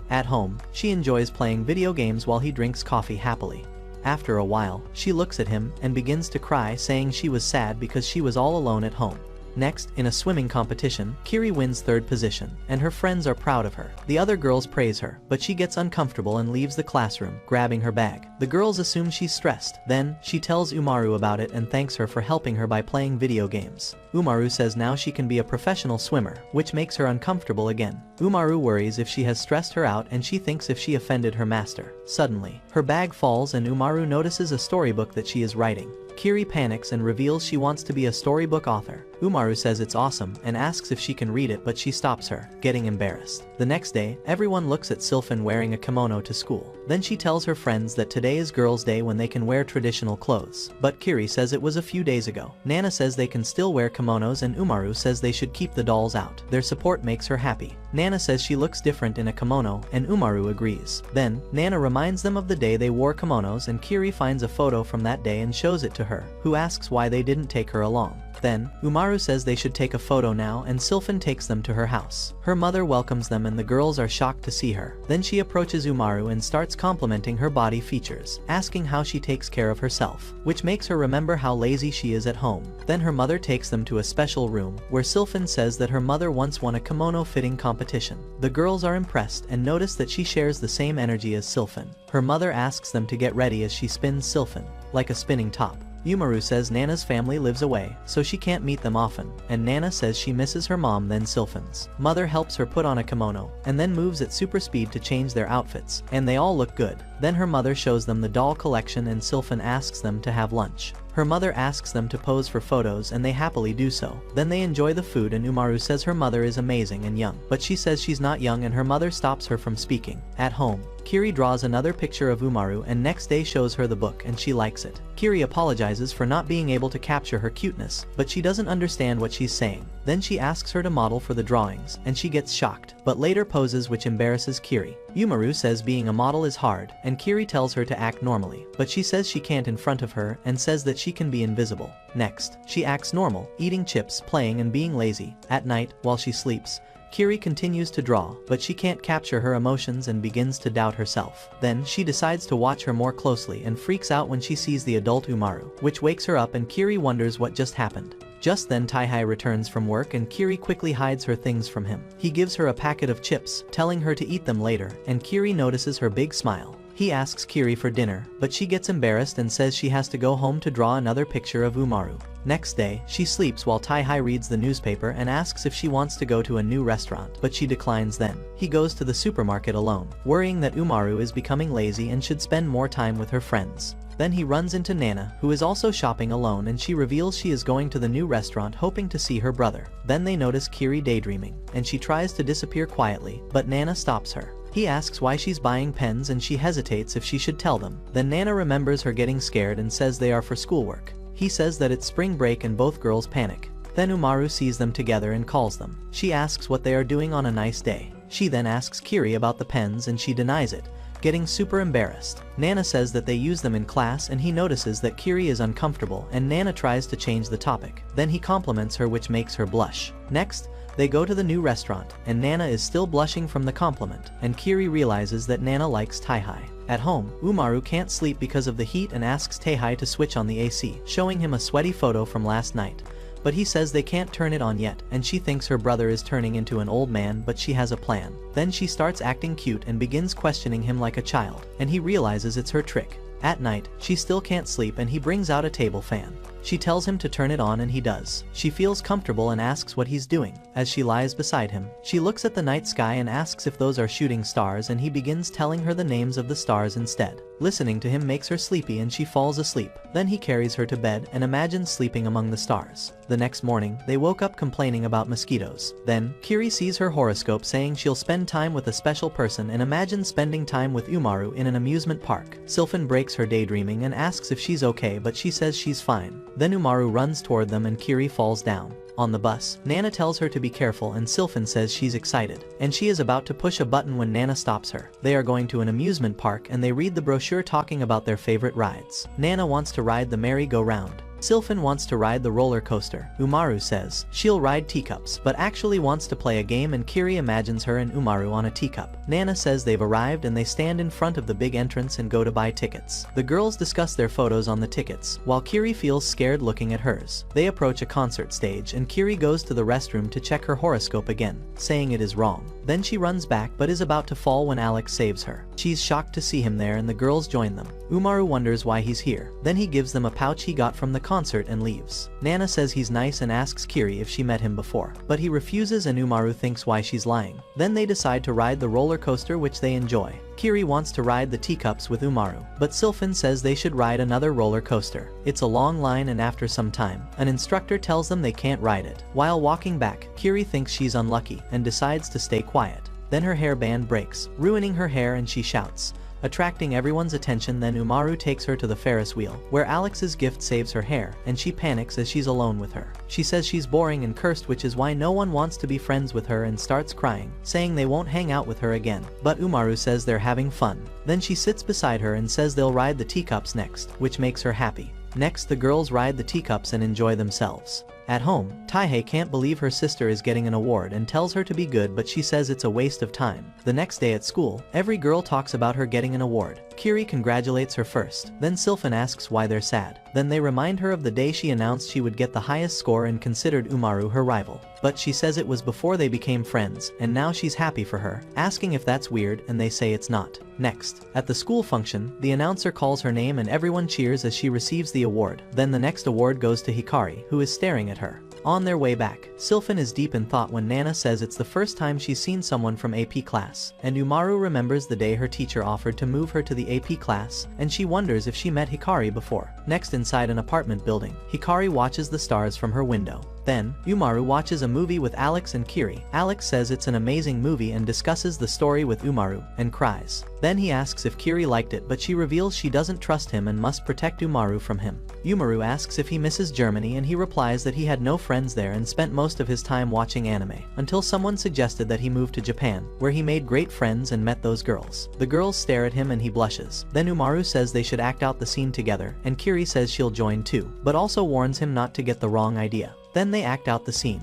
At home, she enjoys playing video games while he drinks coffee happily. After a while, she looks at him and begins to cry, saying she was sad because she was all alone at home. Next, in a swimming competition, Kiri wins 3rd position, and her friends are proud of her. The other girls praise her, but she gets uncomfortable and leaves the classroom, grabbing her bag. The girls assume she's stressed. Then, she tells Umaru about it and thanks her for helping her by playing video games. Umaru says now she can be a professional swimmer, which makes her uncomfortable again. Umaru worries if she has stressed her out and she thinks if she offended her master. Suddenly, her bag falls and Umaru notices a storybook that she is writing. Kiri panics and reveals she wants to be a storybook author. Umaru says it's awesome and asks if she can read it, but she stops her, getting embarrassed. The next day, everyone looks at Sylphin wearing a kimono to school. Then she tells her friends that today is Girls' Day when they can wear traditional clothes. But Kiri says it was a few days ago. Nana says they can still wear kimonos and Umaru says they should keep the dolls out. Their support makes her happy. Nana says she looks different in a kimono and Umaru agrees. Then, Nana reminds them of the day they wore kimonos and Kiri finds a photo from that day and shows it to her, who asks why they didn't take her along. Then, Umaru says they should take a photo now and Sylphin takes them to her house. Her mother welcomes them and the girls are shocked to see her. Then she approaches Umaru and starts complimenting her body features, asking how she takes care of herself, which makes her remember how lazy she is at home. Then her mother takes them to a special room, where Sylphin says that her mother once won a kimono fitting competition. The girls are impressed and notice that she shares the same energy as Sylphin. Her mother asks them to get ready as she spins Sylphin, like a spinning top. Umaru says Nana's family lives away, so she can't meet them often, and Nana says she misses her mom. Then Sylphan's mother helps her put on a kimono, and then moves at super speed to change their outfits, and they all look good. Then her mother shows them the doll collection and Sylphan asks them to have lunch. Her mother asks them to pose for photos and they happily do so. Then they enjoy the food and Umaru says her mother is amazing and young, but she says she's not young and her mother stops her from speaking. At home, Kiri draws another picture of Umaru and next day shows her the book and she likes it. Kiri apologizes for not being able to capture her cuteness, but she doesn't understand what she's saying. Then she asks her to model for the drawings, and she gets shocked, but later poses which embarrasses Kiri. Umaru says being a model is hard, and Kiri tells her to act normally, but she says she can't in front of her and says that she can be invisible. Next, she acts normal, eating chips, playing and being lazy. At night, while she sleeps, Kiri continues to draw, but she can't capture her emotions and begins to doubt herself. Then, she decides to watch her more closely and freaks out when she sees the adult Umaru, which wakes her up and Kiri wonders what just happened. Just then Tai-Hai returns from work and Kiri quickly hides her things from him. He gives her a packet of chips, telling her to eat them later, and Kiri notices her big smile. He asks Kiri for dinner, but she gets embarrassed and says she has to go home to draw another picture of Umaru. Next day, she sleeps while Tai-Hai reads the newspaper and asks if she wants to go to a new restaurant, but she declines. Then he goes to the supermarket alone, worrying that Umaru is becoming lazy and should spend more time with her friends. Then he runs into Nana, who is also shopping alone, and she reveals she is going to the new restaurant hoping to see her brother. Then they notice Kiri daydreaming, and she tries to disappear quietly, but Nana stops her. He asks why she's buying pens and she hesitates if she should tell them. Then Nana remembers her getting scared and says they are for schoolwork. He says that it's spring break and both girls panic. Then Umaru sees them together and calls them. She asks what they are doing on a nice day. She then asks Kiri about the pens and she denies it, getting super embarrassed. Nana says that they use them in class and he notices that Kiri is uncomfortable and Nana tries to change the topic. Then he compliments her, which makes her blush. Next, they go to the new restaurant, and Nana is still blushing from the compliment, and Kiri realizes that Nana likes Tai-Hai. At home, Umaru can't sleep because of the heat and asks Tai-Hai to switch on the AC, showing him a sweaty photo from last night. But he says they can't turn it on yet, and she thinks her brother is turning into an old man, but she has a plan. Then she starts acting cute and begins questioning him like a child, and he realizes it's her trick. At night, she still can't sleep and he brings out a table fan. She tells him to turn it on and he does. She feels comfortable and asks what he's doing. As she lies beside him, she looks at the night sky and asks if those are shooting stars, and he begins telling her the names of the stars instead. Listening to him makes her sleepy and she falls asleep. Then he carries her to bed and imagines sleeping among the stars. The next morning, they woke up complaining about mosquitoes. Then, Kiri sees her horoscope saying she'll spend time with a special person and imagines spending time with Umaru in an amusement park. Sylphan breaks her daydreaming and asks if she's okay, but she says she's fine. Then Umaru runs toward them and Kiri falls down. On the bus, Nana tells her to be careful and Sylphan says she's excited, and she is about to push a button when Nana stops her. They are going to an amusement park and they read the brochure talking about their favorite rides. Nana wants to ride the merry-go-round. Sylphan wants to ride the roller coaster. Umaru says she'll ride teacups, but actually wants to play a game, and Kiri imagines her and Umaru on a teacup. Nana says they've arrived and they stand in front of the big entrance and go to buy tickets. The girls discuss their photos on the tickets, while Kiri feels scared looking at hers. They approach a concert stage and Kiri goes to the restroom to check her horoscope again, saying it is wrong. Then she runs back but is about to fall when Alex saves her. She's shocked to see him there and the girls join them. Umaru wonders why he's here. Then he gives them a pouch he got from the concert and leaves. Nana says he's nice and asks Kiri if she met him before, but he refuses and Umaru thinks why she's lying. Then they decide to ride the roller coaster, which they enjoy. Kiri wants to ride the teacups with Umaru, but Sylphan says they should ride another roller coaster. It's a long line and after some time, an instructor tells them they can't ride it. While walking back, Kiri thinks she's unlucky and decides to stay quiet. Then her hairband breaks, ruining her hair, and she shouts, attracting everyone's attention. Then Umaru takes her to the Ferris wheel, where Alex's gift saves her hair, and she panics as she's alone with her. She says she's boring and cursed, which is why no one wants to be friends with her, and starts crying, saying they won't hang out with her again. But Umaru says they're having fun. Then she sits beside her and says they'll ride the teacups next, which makes her happy. Next, the girls ride the teacups and enjoy themselves. At home, Taihei can't believe her sister is getting an award and tells her to be good, but she says it's a waste of time. The next day at school, every girl talks about her getting an award. Kiri congratulates her first, then Sylphan asks why they're sad. Then they remind her of the day she announced she would get the highest score and considered Umaru her rival. But she says it was before they became friends, and now she's happy for her, asking if that's weird, and they say it's not. Next, at the school function, the announcer calls her name and everyone cheers as she receives the award. Then the next award goes to Hikari, who is staring at her. On their way back, Sylphan is deep in thought when Nana says it's the first time she's seen someone from AP class, and Umaru remembers the day her teacher offered to move her to the AP class, and she wonders if she met Hikari before. Next, inside an apartment building, Hikari watches the stars from her window. Then, Umaru watches a movie with Alex and Kiri. Alex says it's an amazing movie and discusses the story with Umaru, and cries. Then he asks if Kiri liked it, but she reveals she doesn't trust him and must protect Umaru from him. Umaru asks if he misses Germany, and he replies that he had no friends there and spent most of his time watching anime, until someone suggested that he move to Japan, where he made great friends and met those girls. The girls stare at him and he blushes. Then Umaru says they should act out the scene together, and Kiri says she'll join too, but also warns him not to get the wrong idea. Then they act out the scene.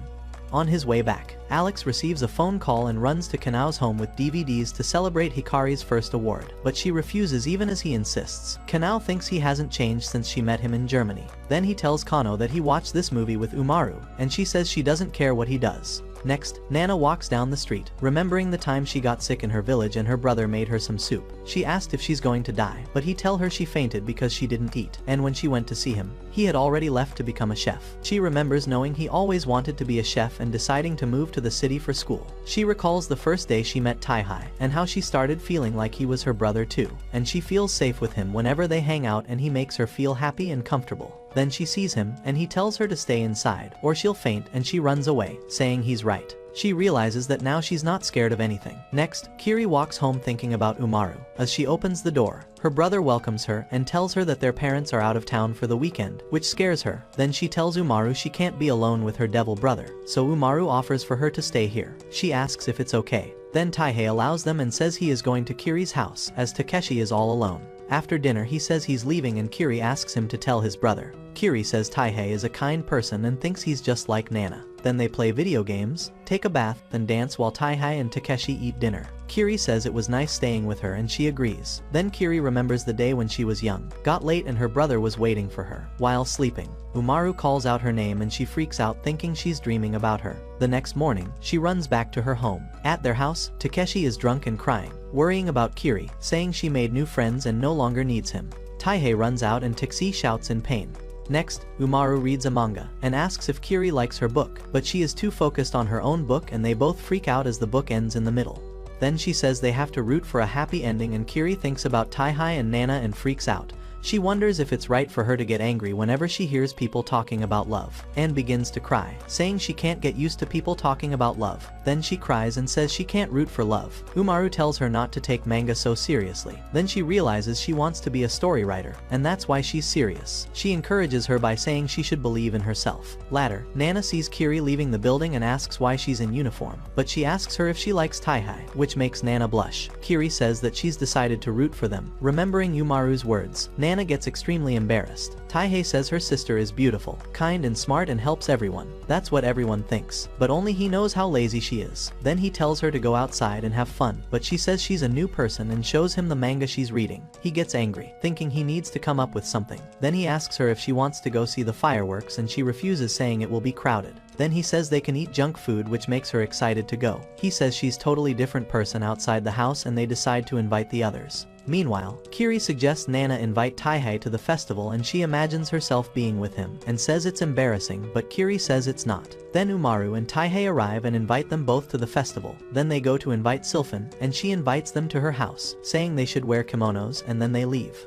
On his way back, Alex receives a phone call and runs to Kanao's home with DVDs to celebrate Hikari's first award, but she refuses even as he insists. Kanao thinks he hasn't changed since she met him in Germany. Then he tells Kano that he watched this movie with Umaru, and she says she doesn't care what he does. Next, Nana walks down the street, remembering the time she got sick in her village and her brother made her some soup. She asked if she's going to die, but he tells her she fainted because she didn't eat, and when she went to see him, he had already left to become a chef. She remembers knowing he always wanted to be a chef and deciding to move to the city for school. She recalls the first day she met Taihai, and how she started feeling like he was her brother too, and she feels safe with him whenever they hang out, and he makes her feel happy and comfortable. Then she sees him, and he tells her to stay inside, or she'll faint, and she runs away, saying he's right. She realizes that now she's not scared of anything. Next, Kiri walks home thinking about Umaru. As she opens the door, her brother welcomes her and tells her that their parents are out of town for the weekend, which scares her. Then she tells Umaru she can't be alone with her devil brother, so Umaru offers for her to stay here. She asks if it's okay. Then Taihei allows them and says he is going to Kiri's house, as Takeshi is all alone. After dinner he says he's leaving and Kiri asks him to tell his brother. Kiri says Taihei is a kind person and thinks he's just like Nana. Then they play video games, take a bath, and dance while Taihei and Takeshi eat dinner. Kiri says it was nice staying with her and she agrees. Then Kiri remembers the day when she was young, got late and her brother was waiting for her. While sleeping, Umaru calls out her name and she freaks out thinking she's dreaming about her. The next morning, she runs back to her home. At their house, Takeshi is drunk and crying, worrying about Kiri, saying she made new friends and no longer needs him. Taihei runs out and Takeshi shouts in pain. Next, Umaru reads a manga, and asks if Kiri likes her book, but she is too focused on her own book and they both freak out as the book ends in the middle. Then she says they have to root for a happy ending and Kiri thinks about Taihei and Nana and freaks out. She wonders if it's right for her to get angry whenever she hears people talking about love, and begins to cry, saying she can't get used to people talking about love. Then she cries and says she can't root for love. Umaru tells her not to take manga so seriously. Then she realizes she wants to be a story writer, and that's why she's serious. She encourages her by saying she should believe in herself. Later, Nana sees Kiri leaving the building and asks why she's in uniform, but she asks her if she likes Taihei, which makes Nana blush. Kiri says that she's decided to root for them, remembering Umaru's words. Nana gets extremely embarrassed. Taihei says her sister is beautiful, kind and smart and helps everyone. That's what everyone thinks, but only he knows how lazy she is. Then he tells her to go outside and have fun, but she says she's a new person and shows him the manga she's reading. He gets angry, thinking he needs to come up with something. Then he asks her if she wants to go see the fireworks and she refuses, saying it will be crowded. Then he says they can eat junk food, which makes her excited to go. He says she's totally different person outside the house and they decide to invite the others. Meanwhile, Kiri suggests Nana invite Taihei to the festival and she imagines herself being with him and says it's embarrassing, but Kiri says it's not. Then Umaru and Taihei arrive and invite them both to the festival. Then they go to invite Sylphan and she invites them to her house, saying they should wear kimonos, and then they leave.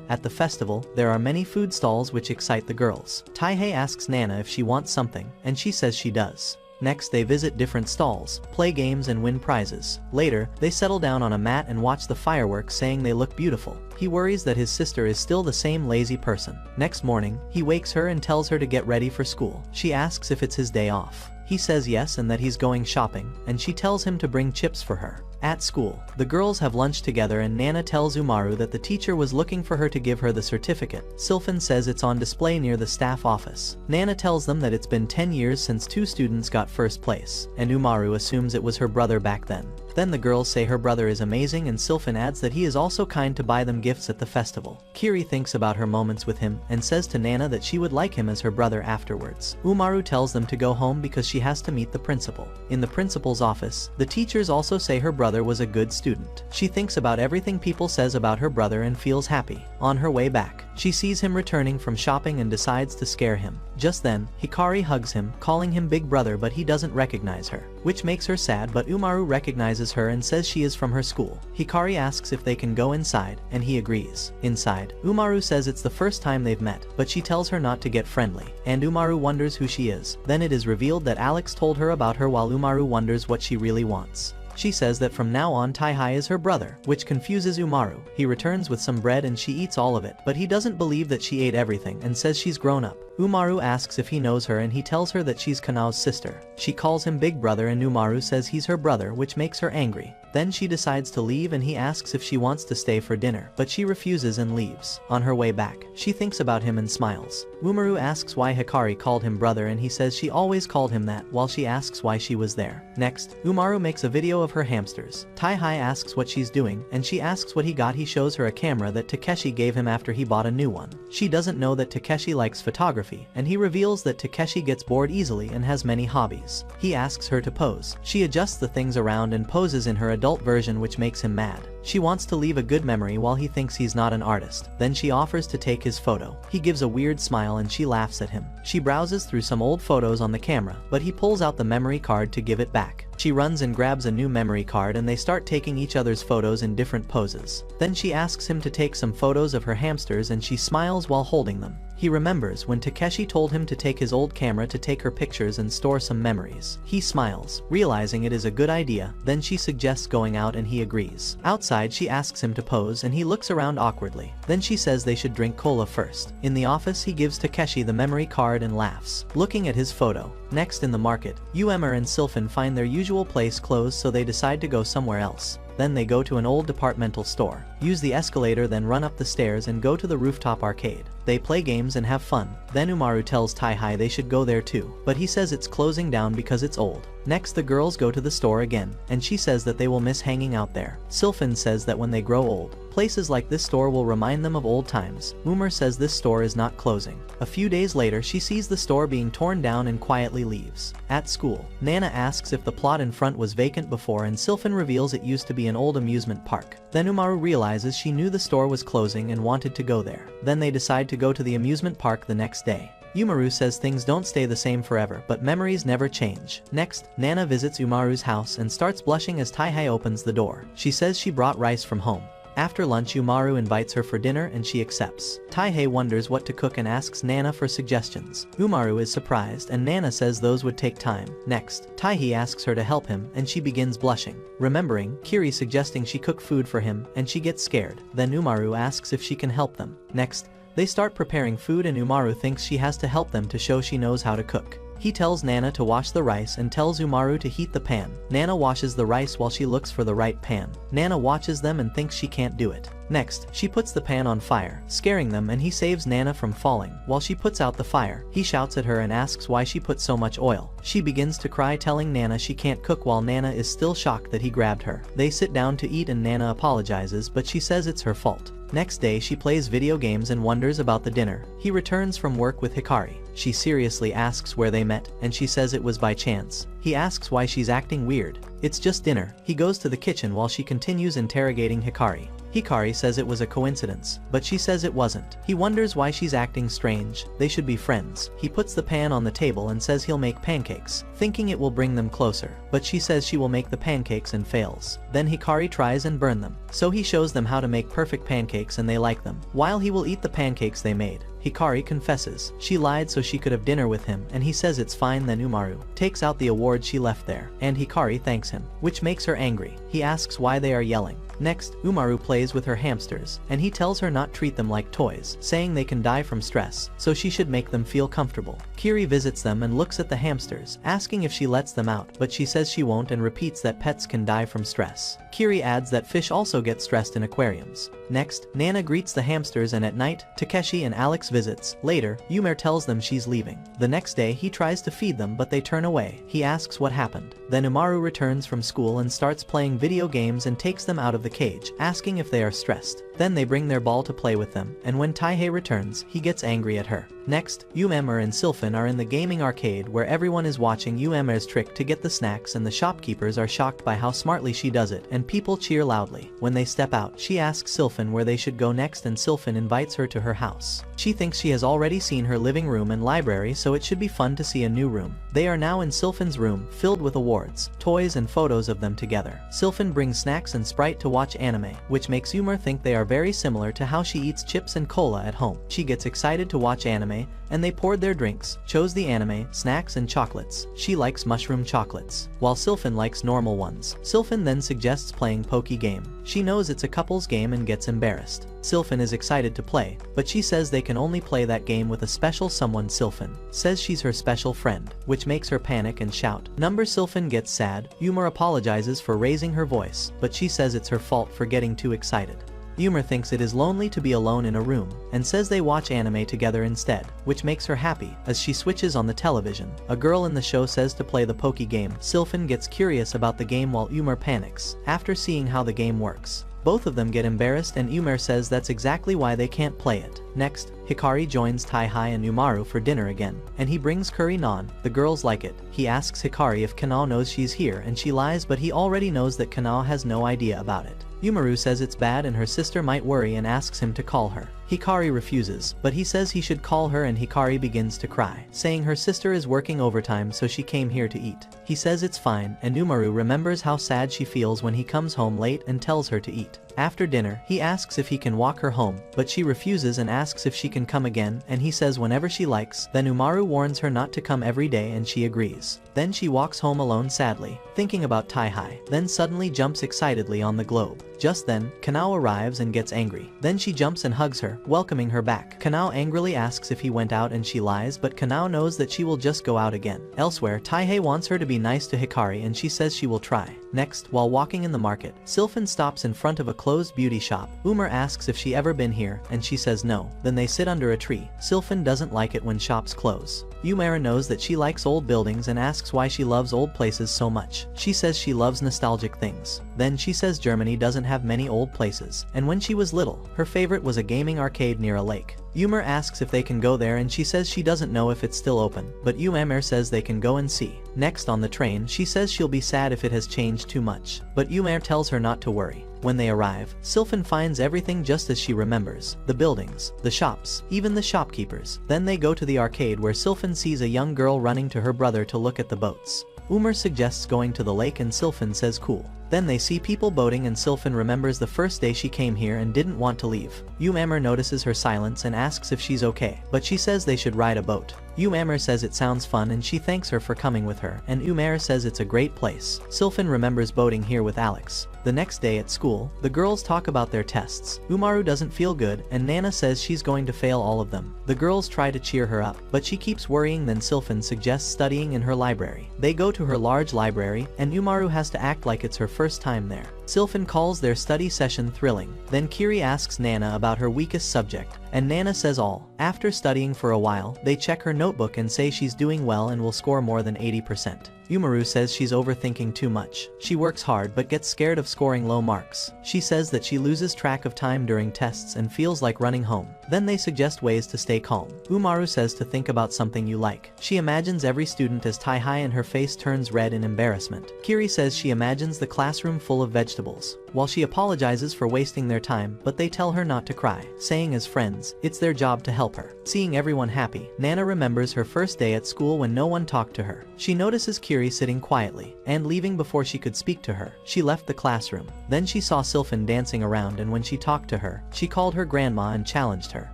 At the festival, there are many food stalls which excite the girls. Taihei asks Nana if she wants something, and she says she does. Next they visit different stalls, play games and win prizes. Later, they settle down on a mat and watch the fireworks, saying they look beautiful. He worries that his sister is still the same lazy person. Next morning, he wakes her and tells her to get ready for school. She asks if it's his day off. He says yes and that he's going shopping, and she tells him to bring chips for her. At school, the girls have lunch together and Nana tells Umaru that the teacher was looking for her to give her the certificate. Sylphan says it's on display near the staff office. Nana tells them that it's been 10 years since 2 students got first place, and Umaru assumes it was her brother back then. Then the girls say her brother is amazing and Sylphan adds that he is also kind to buy them gifts at the festival. Kiri thinks about her moments with him and says to Nana that she would like him as her brother afterwards. Umaru tells them to go home because she has to meet the principal. In the principal's office, the teachers also say her brother was a good student. She thinks about everything people says about her brother and feels happy. On her way back, she sees him returning from shopping and decides to scare him. Just then, Hikari hugs him, calling him big brother, but he doesn't recognize her, which makes her sad, but Umaru recognizes her and says she is from her school. Hikari asks if they can go inside, and he agrees. Inside, Umaru says it's the first time they've met, but she tells her not to get friendly, and Umaru wonders who she is. Then it is revealed that Alex told her about her while Umaru wonders what she really wants. She says that from now on Tai-Hai is her brother, which confuses Umaru. He returns with some bread and she eats all of it, but he doesn't believe that she ate everything and says she's grown up. Umaru asks if he knows her and he tells her that she's Kanao's sister. She calls him big brother and Umaru says he's her brother, which makes her angry. Then she decides to leave and he asks if she wants to stay for dinner, but she refuses and leaves. On her way back, she thinks about him and smiles. Umaru asks why Hikari called him brother and he says she always called him that, while she asks why she was there. Next, Umaru makes a video of her hamsters. Tai-Hai asks what she's doing, and she asks what he got. He shows her a camera that Takeshi gave him after he bought a new one. She doesn't know that Takeshi likes photography, and he reveals that Takeshi gets bored easily and has many hobbies. He asks her to pose. She adjusts the things around and poses in her adult version, which makes him mad. She wants to leave a good memory while he thinks he's not an artist. Then she offers to take his photo. He gives a weird smile and she laughs at him. She browses through some old photos on the camera, but he pulls out the memory card to give it back. She runs and grabs a new memory card and they start taking each other's photos in different poses. Then she asks him to take some photos of her hamsters and she smiles while holding them. He remembers when Takeshi told him to take his old camera to take her pictures and store some memories. He smiles, realizing it is a good idea. Then she suggests going out and he agrees. Outside, she asks him to pose and he looks around awkwardly. Then she says they should drink cola first. In the office, he gives Takeshi the memory card and laughs, looking at his photo. Next, in the market, Uemer and Sylphan find their usual place closed, so they decide to go somewhere else. Then they go to an old departmental store, use the escalator, then run up the stairs and go to the rooftop arcade. They play games and have fun. Then Umaru tells Tai-Hai they should go there too, but he says it's closing down because it's old. Next, the girls go to the store again, and she says that they will miss hanging out there. Sylphan says that when they grow old, places like this store will remind them of old times. Umer says this store is not closing. A few days later, she sees the store being torn down and quietly leaves. At school, Nana asks if the plot in front was vacant before and Sylphan reveals it used to be an old amusement park. Then Umaru realizes she knew the store was closing and wanted to go there. Then they decide to go to the amusement park the next day. Umaru says things don't stay the same forever, but memories never change. Next, Nana visits Umaru's house and starts blushing as Tai-Hai opens the door. She says she brought rice from home. After lunch, Umaru invites her for dinner and she accepts. Tai-Hai wonders what to cook and asks Nana for suggestions. Umaru is surprised and Nana says those would take time. Next, Tai-Hai asks her to help him and she begins blushing, remembering Kiri suggesting she cook food for him, and she gets scared. Then Umaru asks if she can help them. Next, they start preparing food and Umaru thinks she has to help them to show she knows how to cook. He tells Nana to wash the rice and tells Umaru to heat the pan. Nana washes the rice while she looks for the right pan. Nana watches them and thinks she can't do it. Next, she puts the pan on fire, scaring them, and he saves Nana from falling. While she puts out the fire, he shouts at her and asks why she put so much oil. She begins to cry, telling Nana she can't cook while Nana is still shocked that he grabbed her. They sit down to eat and Nana apologizes, but she says it's her fault. Next day, she plays video games and wonders about the dinner. He returns from work with Hikari. She seriously asks where they met, and she says it was by chance. He asks why she's acting weird. It's just dinner. He goes to the kitchen while she continues interrogating Hikari. Hikari says it was a coincidence, but she says it wasn't. He wonders why she's acting strange. They should be friends. He puts the pan on the table and says he'll make pancakes, thinking it will bring them closer, but she says she will make the pancakes and fails. Then Hikari tries and burn them, so he shows them how to make perfect pancakes and they like them. While he will eat the pancakes they made, Hikari confesses. She lied so she could have dinner with him, and he says it's fine. Then Umaru takes out the award she left there, and Hikari thanks him, which makes her angry. He asks why they are yelling. Next, Umaru plays with her hamsters, and he tells her not treat them like toys, saying they can die from stress, so she should make them feel comfortable. Kiri visits them and looks at the hamsters, asking if she lets them out, but she says she won't and repeats that pets can die from stress. Kiri adds that fish also get stressed in aquariums. Next, Nana greets the hamsters, and at night, Takeshi and Alex visits. Later, Yumer tells them she's leaving. The next day he tries to feed them but they turn away. He asks what happened. Then Umaru returns from school and starts playing video games and takes them out of the cage, asking if they are stressed. Then they bring their ball to play with them, and when Taihei returns, he gets angry at her. Next, Umemer and Sylphin are in the gaming arcade where everyone is watching Umemer's trick to get the snacks, and the shopkeepers are shocked by how smartly she does it, and people cheer loudly. When they step out, she asks Sylphin where they should go next, and Sylphin invites her to her house. She thinks she has already seen her living room and library, so it should be fun to see a new room. They are now in Sylphin's room, filled with awards, toys and photos of them together. Sylphin brings snacks and Sprite to watch anime, which makes Umer think they are very similar to how she eats chips and cola at home. She gets excited to watch anime, and they poured their drinks, chose the anime, snacks and chocolates. She likes mushroom chocolates, while Sylphin likes normal ones. Sylphin then suggests playing Poke Game. She knows it's a couple's game and gets embarrassed. Sylphin is excited to play, but she says they can only play that game with a special someone. Sylphin says she's her special friend, which makes her panic and shout. Sylphin gets sad. Umer apologizes for raising her voice, but she says it's her fault for getting too excited. Umer thinks it is lonely to be alone in a room, and says they watch anime together instead, which makes her happy. As she switches on the television, a girl in the show says to play the Poke Game. Sylphin gets curious about the game while Umer panics, after seeing how the game works. Both of them get embarrassed, and Umer says that's exactly why they can't play it. Next, Hikari joins Taihei and Umaru for dinner again, and he brings curry naan. The girls like it. He asks Hikari if Kanao knows she's here, and she lies, but he already knows that Kanao has no idea about it. Umaru says it's bad and her sister might worry and asks him to call her. Hikari refuses, but he says he should call her, and Hikari begins to cry, saying her sister is working overtime so she came here to eat. He says it's fine, and Umaru remembers how sad she feels when he comes home late and tells her to eat. After dinner, he asks if he can walk her home, but she refuses and asks if she can come again, and he says whenever she likes. Then Umaru warns her not to come every day, and she agrees. Then she walks home alone sadly, thinking about Taihei, then suddenly jumps excitedly on the globe. Just then, Kanao arrives and gets angry. Then she jumps and hugs her, welcoming her back. Kanao angrily asks if he went out, and she lies, but Kanao knows that she will just go out again. Elsewhere, Taihei wants her to be nice to Hikari, and she says she will try. Next, while walking in the market, Sylphin stops in front of a closed beauty shop. Umer asks if she ever been here, and she says no. Then they sit under a tree. Sylphin doesn't like it when shops close. Umera knows that she likes old buildings and asks why she loves old places so much. She says she loves nostalgic things. Then she says Germany doesn't have many old places, and when she was little, her favorite was a gaming arcade near a lake. Umer asks if they can go there, and she says she doesn't know if it's still open, but Umer says they can go and see. Next, on the train, she says she'll be sad if it has changed too much, but Umer tells her not to worry. When they arrive, Sylphin finds everything just as she remembers. The buildings, the shops, even the shopkeepers. Then they go to the arcade where Sylphin sees a young girl running to her brother to look at the boats. Umer suggests going to the lake, and Sylphin says cool. Then they see people boating, and Sylphin remembers the first day she came here and didn't want to leave. Umamer notices her silence and asks if she's okay, but she says they should ride a boat. Umamer says it sounds fun, and she thanks her for coming with her, and Umamer says it's a great place. Sylphin remembers boating here with Alex. The next day at school, the girls talk about their tests. Umaru doesn't feel good, and Nana says she's going to fail all of them. The girls try to cheer her up, but she keeps worrying. Then Sylphin suggests studying in her library. They go to her large library, and Umaru has to act like it's her first time there. Sylphin calls their study session thrilling. Then Kiri asks Nana about her weakest subject, and Nana says all. After studying for a while, they check her notebook and say she's doing well and will score more than 80%. Umaru says she's overthinking too much. She works hard but gets scared of scoring low marks. She says that she loses track of time during tests and feels like running home. Then they suggest ways to stay calm. Umaru says to think about something you like. She imagines every student as Taihei, and her face turns red in embarrassment. Kiri says she imagines the classroom full of vegetables vegetables. While she apologizes for wasting their time, but they tell her not to cry, saying as friends, it's their job to help her. Seeing everyone happy, Nana remembers her first day at school when no one talked to her. She notices Kiri sitting quietly, and leaving before she could speak to her. She left the classroom. Then she saw Sylphan dancing around, and when she talked to her, she called her grandma and challenged her,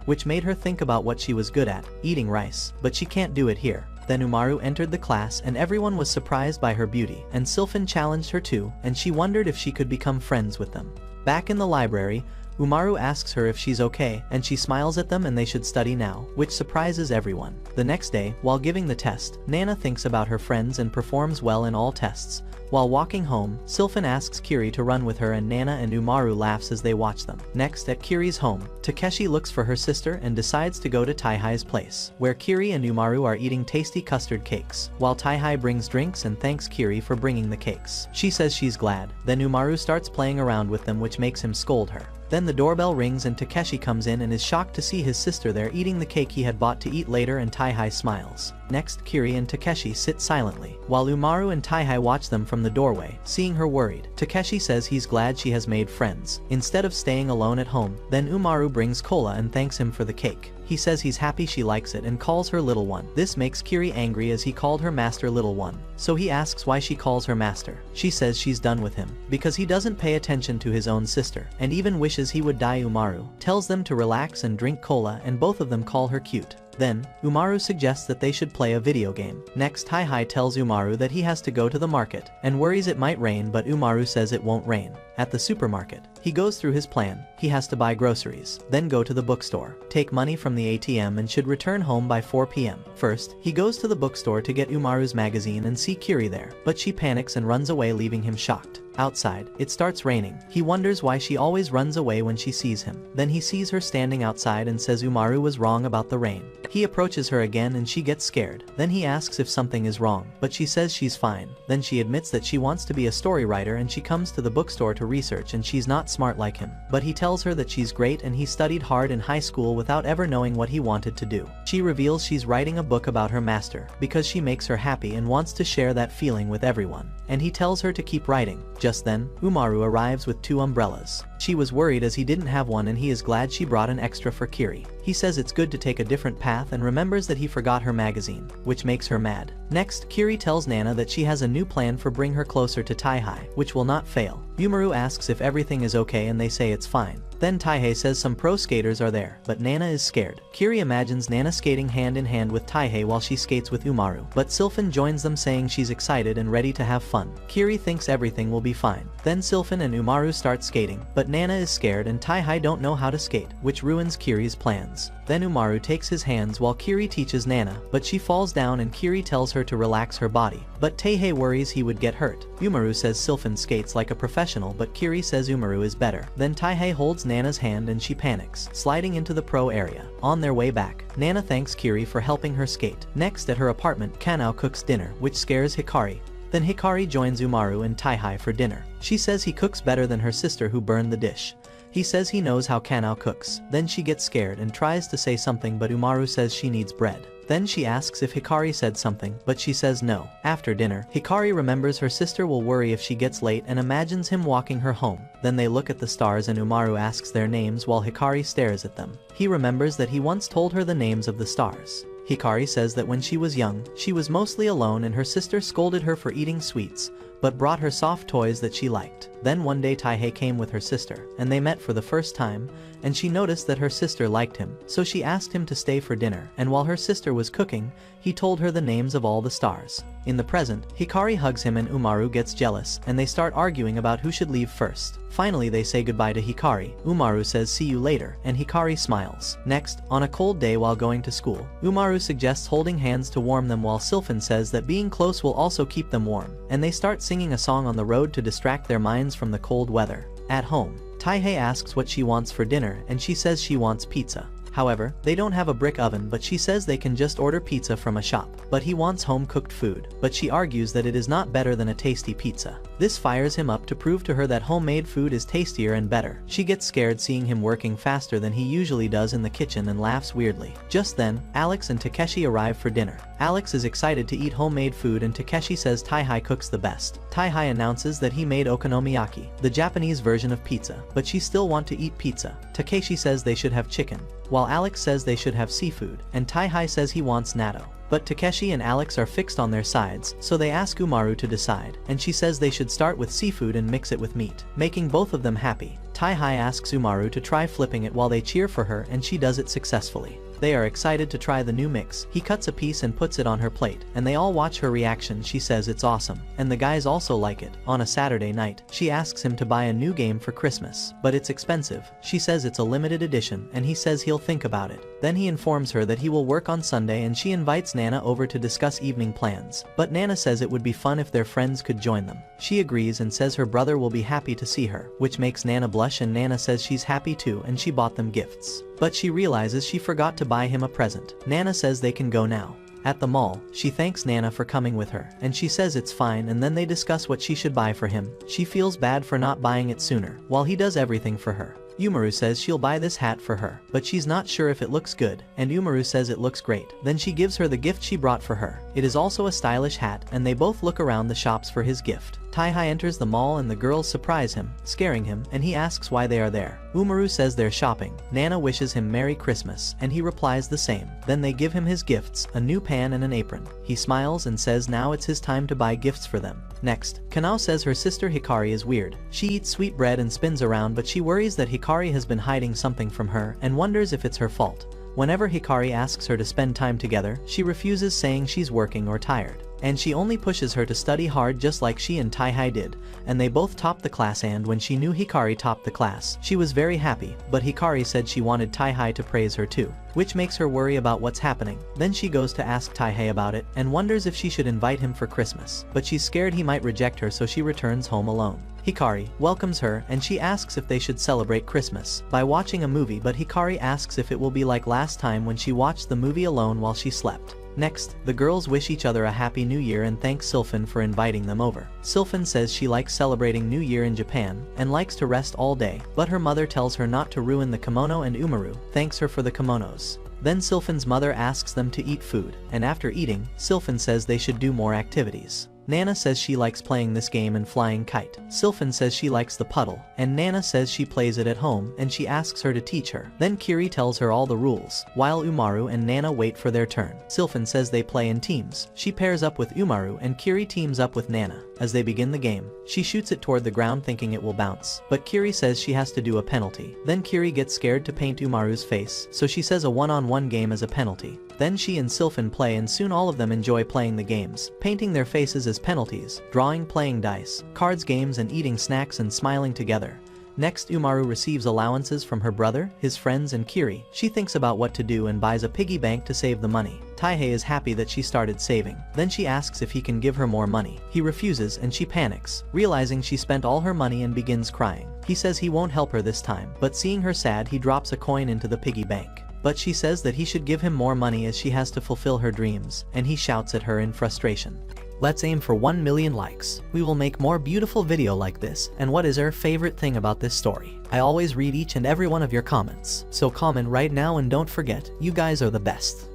which made her think about what she was good at, eating rice. But she can't do it here. Then Umaru entered the class and everyone was surprised by her beauty, and Sylphan challenged her too, and she wondered if she could become friends with them. Back in the library, Umaru asks her if she's okay, and she smiles at them and they should study now, which surprises everyone. The next day, while giving the test, Nana thinks about her friends and performs well in all tests. While walking home, Sylphan asks Kiri to run with her and Nana and Umaru laughs as they watch them. Next, at Kiri's home, Takeshi looks for her sister and decides to go to Taihai's place, where Kiri and Umaru are eating tasty custard cakes, while Taihai brings drinks and thanks Kiri for bringing the cakes. She says she's glad. Then Umaru starts playing around with them, which makes him scold her. Then the doorbell rings and Takeshi comes in and is shocked to see his sister there eating the cake he had bought to eat later, and Taihai smiles. Next, Kiri and Takeshi sit silently, while Umaru and Taihai watch them from the doorway. Seeing her worried, Takeshi says he's glad she has made friends, instead of staying alone at home. Then Umaru brings cola and thanks him for the cake. He says he's happy she likes it and calls her little one. This makes Kiri angry as he called her master little one. So he asks why she calls her master. She says she's done with him, because he doesn't pay attention to his own sister, and even wishes he would die. Umaru tells them to relax and drink cola, and both of them call her cute. Then, Umaru suggests that they should play a video game. Next, Taihai tells Umaru that he has to go to the market, and worries it might rain, but Umaru says it won't rain. At the supermarket, he goes through his plan. He has to buy groceries, then go to the bookstore, take money from the ATM, and should return home by 4 p.m. First, he goes to the bookstore to get Umaru's magazine and see Kiri there, but she panics and runs away, leaving him shocked. Outside, it starts raining. He wonders why she always runs away when she sees him. Then he sees her standing outside and says Umaru was wrong about the rain. He approaches her again and she gets scared. Then he asks if something is wrong, but she says she's fine. Then she admits that she wants to be a story writer, and she comes to the bookstore to research, and she's not smart like him. But he tells her that she's great and he studied hard in high school without ever knowing what he wanted to do. She reveals she's writing a book about her master, because she makes her happy and wants to share that feeling with everyone. And he tells her to keep writing. Just then, Umaru arrives with 2 umbrellas. She was worried as he didn't have one, and he is glad she brought an extra for Kiri. He says it's good to take a different path and remembers that he forgot her magazine, which makes her mad. Next, Kiri tells Nana that she has a new plan for bring her closer to Taihai, which will not fail. Umaru asks if everything is okay and they say it's fine. Then Taihei says some pro skaters are there, but Nana is scared. Kiri imagines Nana skating hand in hand with Taihei while she skates with Umaru, but Sylphan joins them saying she's excited and ready to have fun. Kiri thinks everything will be fine. Then Sylphan and Umaru start skating, but Nana is scared and Taihei don't know how to skate, which ruins Kiri's plans. Then Umaru takes his hands while Kiri teaches Nana, but she falls down and Kiri tells her to relax her body. But Taihei worries he would get hurt. Umaru says Sylphan skates like a professional, but Kiri says Umaru is better. Then Taihei holds Nana's hand and she panics, sliding into the pro area. On their way back, Nana thanks Kiri for helping her skate. Next, at her apartment, Kanao cooks dinner, which scares Hikari. Then Hikari joins Umaru and Taihai for dinner. She says he cooks better than her sister who burned the dish. He says he knows how Kanao cooks. Then she gets scared and tries to say something, but Umaru says she needs bread. Then she asks if Hikari said something, but she says no. After dinner, Hikari remembers her sister will worry if she gets late and imagines him walking her home. Then they look at the stars and Umaru asks their names while Hikari stares at them. He remembers that he once told her the names of the stars. Hikari says that when she was young, she was mostly alone and her sister scolded her for eating sweets, but brought her soft toys that she liked. Then one day Taihei came with her sister, and they met for the first time, and she noticed that her sister liked him, so she asked him to stay for dinner, and while her sister was cooking, he told her the names of all the stars. In the present, Hikari hugs him and Umaru gets jealous, and they start arguing about who should leave first. Finally they say goodbye to Hikari. Umaru says see you later, and Hikari smiles. Next, on a cold day while going to school, Umaru suggests holding hands to warm them, while Sylphan says that being close will also keep them warm, and they start singing a song on the road to distract their minds from the cold weather. At home, Taihei asks what she wants for dinner and she says she wants pizza. However, they don't have a brick oven, but she says they can just order pizza from a shop. But he wants home-cooked food, but she argues that it is not better than a tasty pizza. This fires him up to prove to her that homemade food is tastier and better. She gets scared seeing him working faster than he usually does in the kitchen and laughs weirdly. Just then, Alex and Takeshi arrive for dinner. Alex is excited to eat homemade food and Takeshi says Tai-Hai cooks the best. Tai-Hai announces that he made okonomiyaki, the Japanese version of pizza, but she still wants to eat pizza. Takeshi says they should have chicken, while Alex says they should have seafood, and Tai-Hai says he wants natto. But Takeshi and Alex are fixed on their sides, so they ask Umaru to decide, and she says they should start with seafood and mix it with meat, making both of them happy. Tai-Hai asks Umaru to try flipping it while they cheer for her and she does it successfully. They are excited to try the new mix. He cuts a piece and puts it on her plate, and they all watch her reaction. She says it's awesome, and the guys also like it. On a Saturday night, she asks him to buy a new game for Christmas, but it's expensive. She says it's a limited edition, and he says he'll think about it. Then he informs her that he will work on Sunday and she invites Nana over to discuss evening plans, but Nana says it would be fun if their friends could join them. She agrees and says her brother will be happy to see her, which makes Nana blush, and Nana says she's happy too and she bought them gifts. But she realizes she forgot to buy him a present. Nana says they can go now. At the mall, she thanks Nana for coming with her, and she says it's fine, and then they discuss what she should buy for him. She feels bad for not buying it sooner, while he does everything for her. Umaru says she'll buy this hat for her, but she's not sure if it looks good, and Umaru says it looks great. Then she gives her the gift she brought for her. It is also a stylish hat, and they both look around the shops for his gift. Tai-Hai enters the mall and the girls surprise him, scaring him, and he asks why they are there. Umaru says they're shopping. Nana wishes him Merry Christmas, and he replies the same. Then they give him his gifts, a new pan and an apron. He smiles and says now it's his time to buy gifts for them. Next, Kanao says her sister Hikari is weird. She eats sweet bread and spins around, but she worries that Hikari has been hiding something from her and wonders if it's her fault. Whenever Hikari asks her to spend time together, she refuses, saying she's working or tired. And she only pushes her to study hard, just like she and Tai-Hai did, and they both topped the class. And when she knew Hikari topped the class, she was very happy, but Hikari said she wanted Tai-Hai to praise her too, which makes her worry about what's happening. Then she goes to ask Tai-Hai about it, and wonders if she should invite him for Christmas, but she's scared he might reject her, so she returns home alone. Hikari welcomes her and she asks if they should celebrate Christmas by watching a movie, but Hikari asks if it will be like last time when she watched the movie alone while she slept. Next, the girls wish each other a happy new year and thank Sylphan for inviting them over. Sylphan says she likes celebrating New Year in Japan and likes to rest all day, but her mother tells her not to ruin the kimono, and Umaru thanks her for the kimonos. Then Sylphan's mother asks them to eat food, and after eating, Sylphan says they should do more activities. Nana says she likes playing this game and flying kite. Sylphan says she likes the puddle, and Nana says she plays it at home and she asks her to teach her. Then Kiri tells her all the rules, while Umaru and Nana wait for their turn. Sylphan says they play in teams. She pairs up with Umaru and Kiri teams up with Nana. As they begin the game, she shoots it toward the ground thinking it will bounce, but Kiri says she has to do a penalty. Then Kiri gets scared to paint Umaru's face, so she says a one-on-one game as a penalty. Then she and Sylphan play, and soon all of them enjoy playing the games, painting their faces as penalties, drawing, playing dice, cards games, and eating snacks and smiling together. Next, Umaru receives allowances from her brother, his friends, and Kiri. She thinks about what to do and buys a piggy bank to save the money. Tai-Hai is happy that she started saving. Then she asks if he can give her more money. He refuses and she panics, realizing she spent all her money, and begins crying. He says he won't help her this time, but seeing her sad, he drops a coin into the piggy bank. But she says that he should give him more money as she has to fulfill her dreams, and he shouts at her in frustration. Let's aim for 1 million likes. We will make more beautiful video like this. And what is your favorite thing about this story? I always read each and every one of your comments, so comment right now and don't forget, you guys are the best.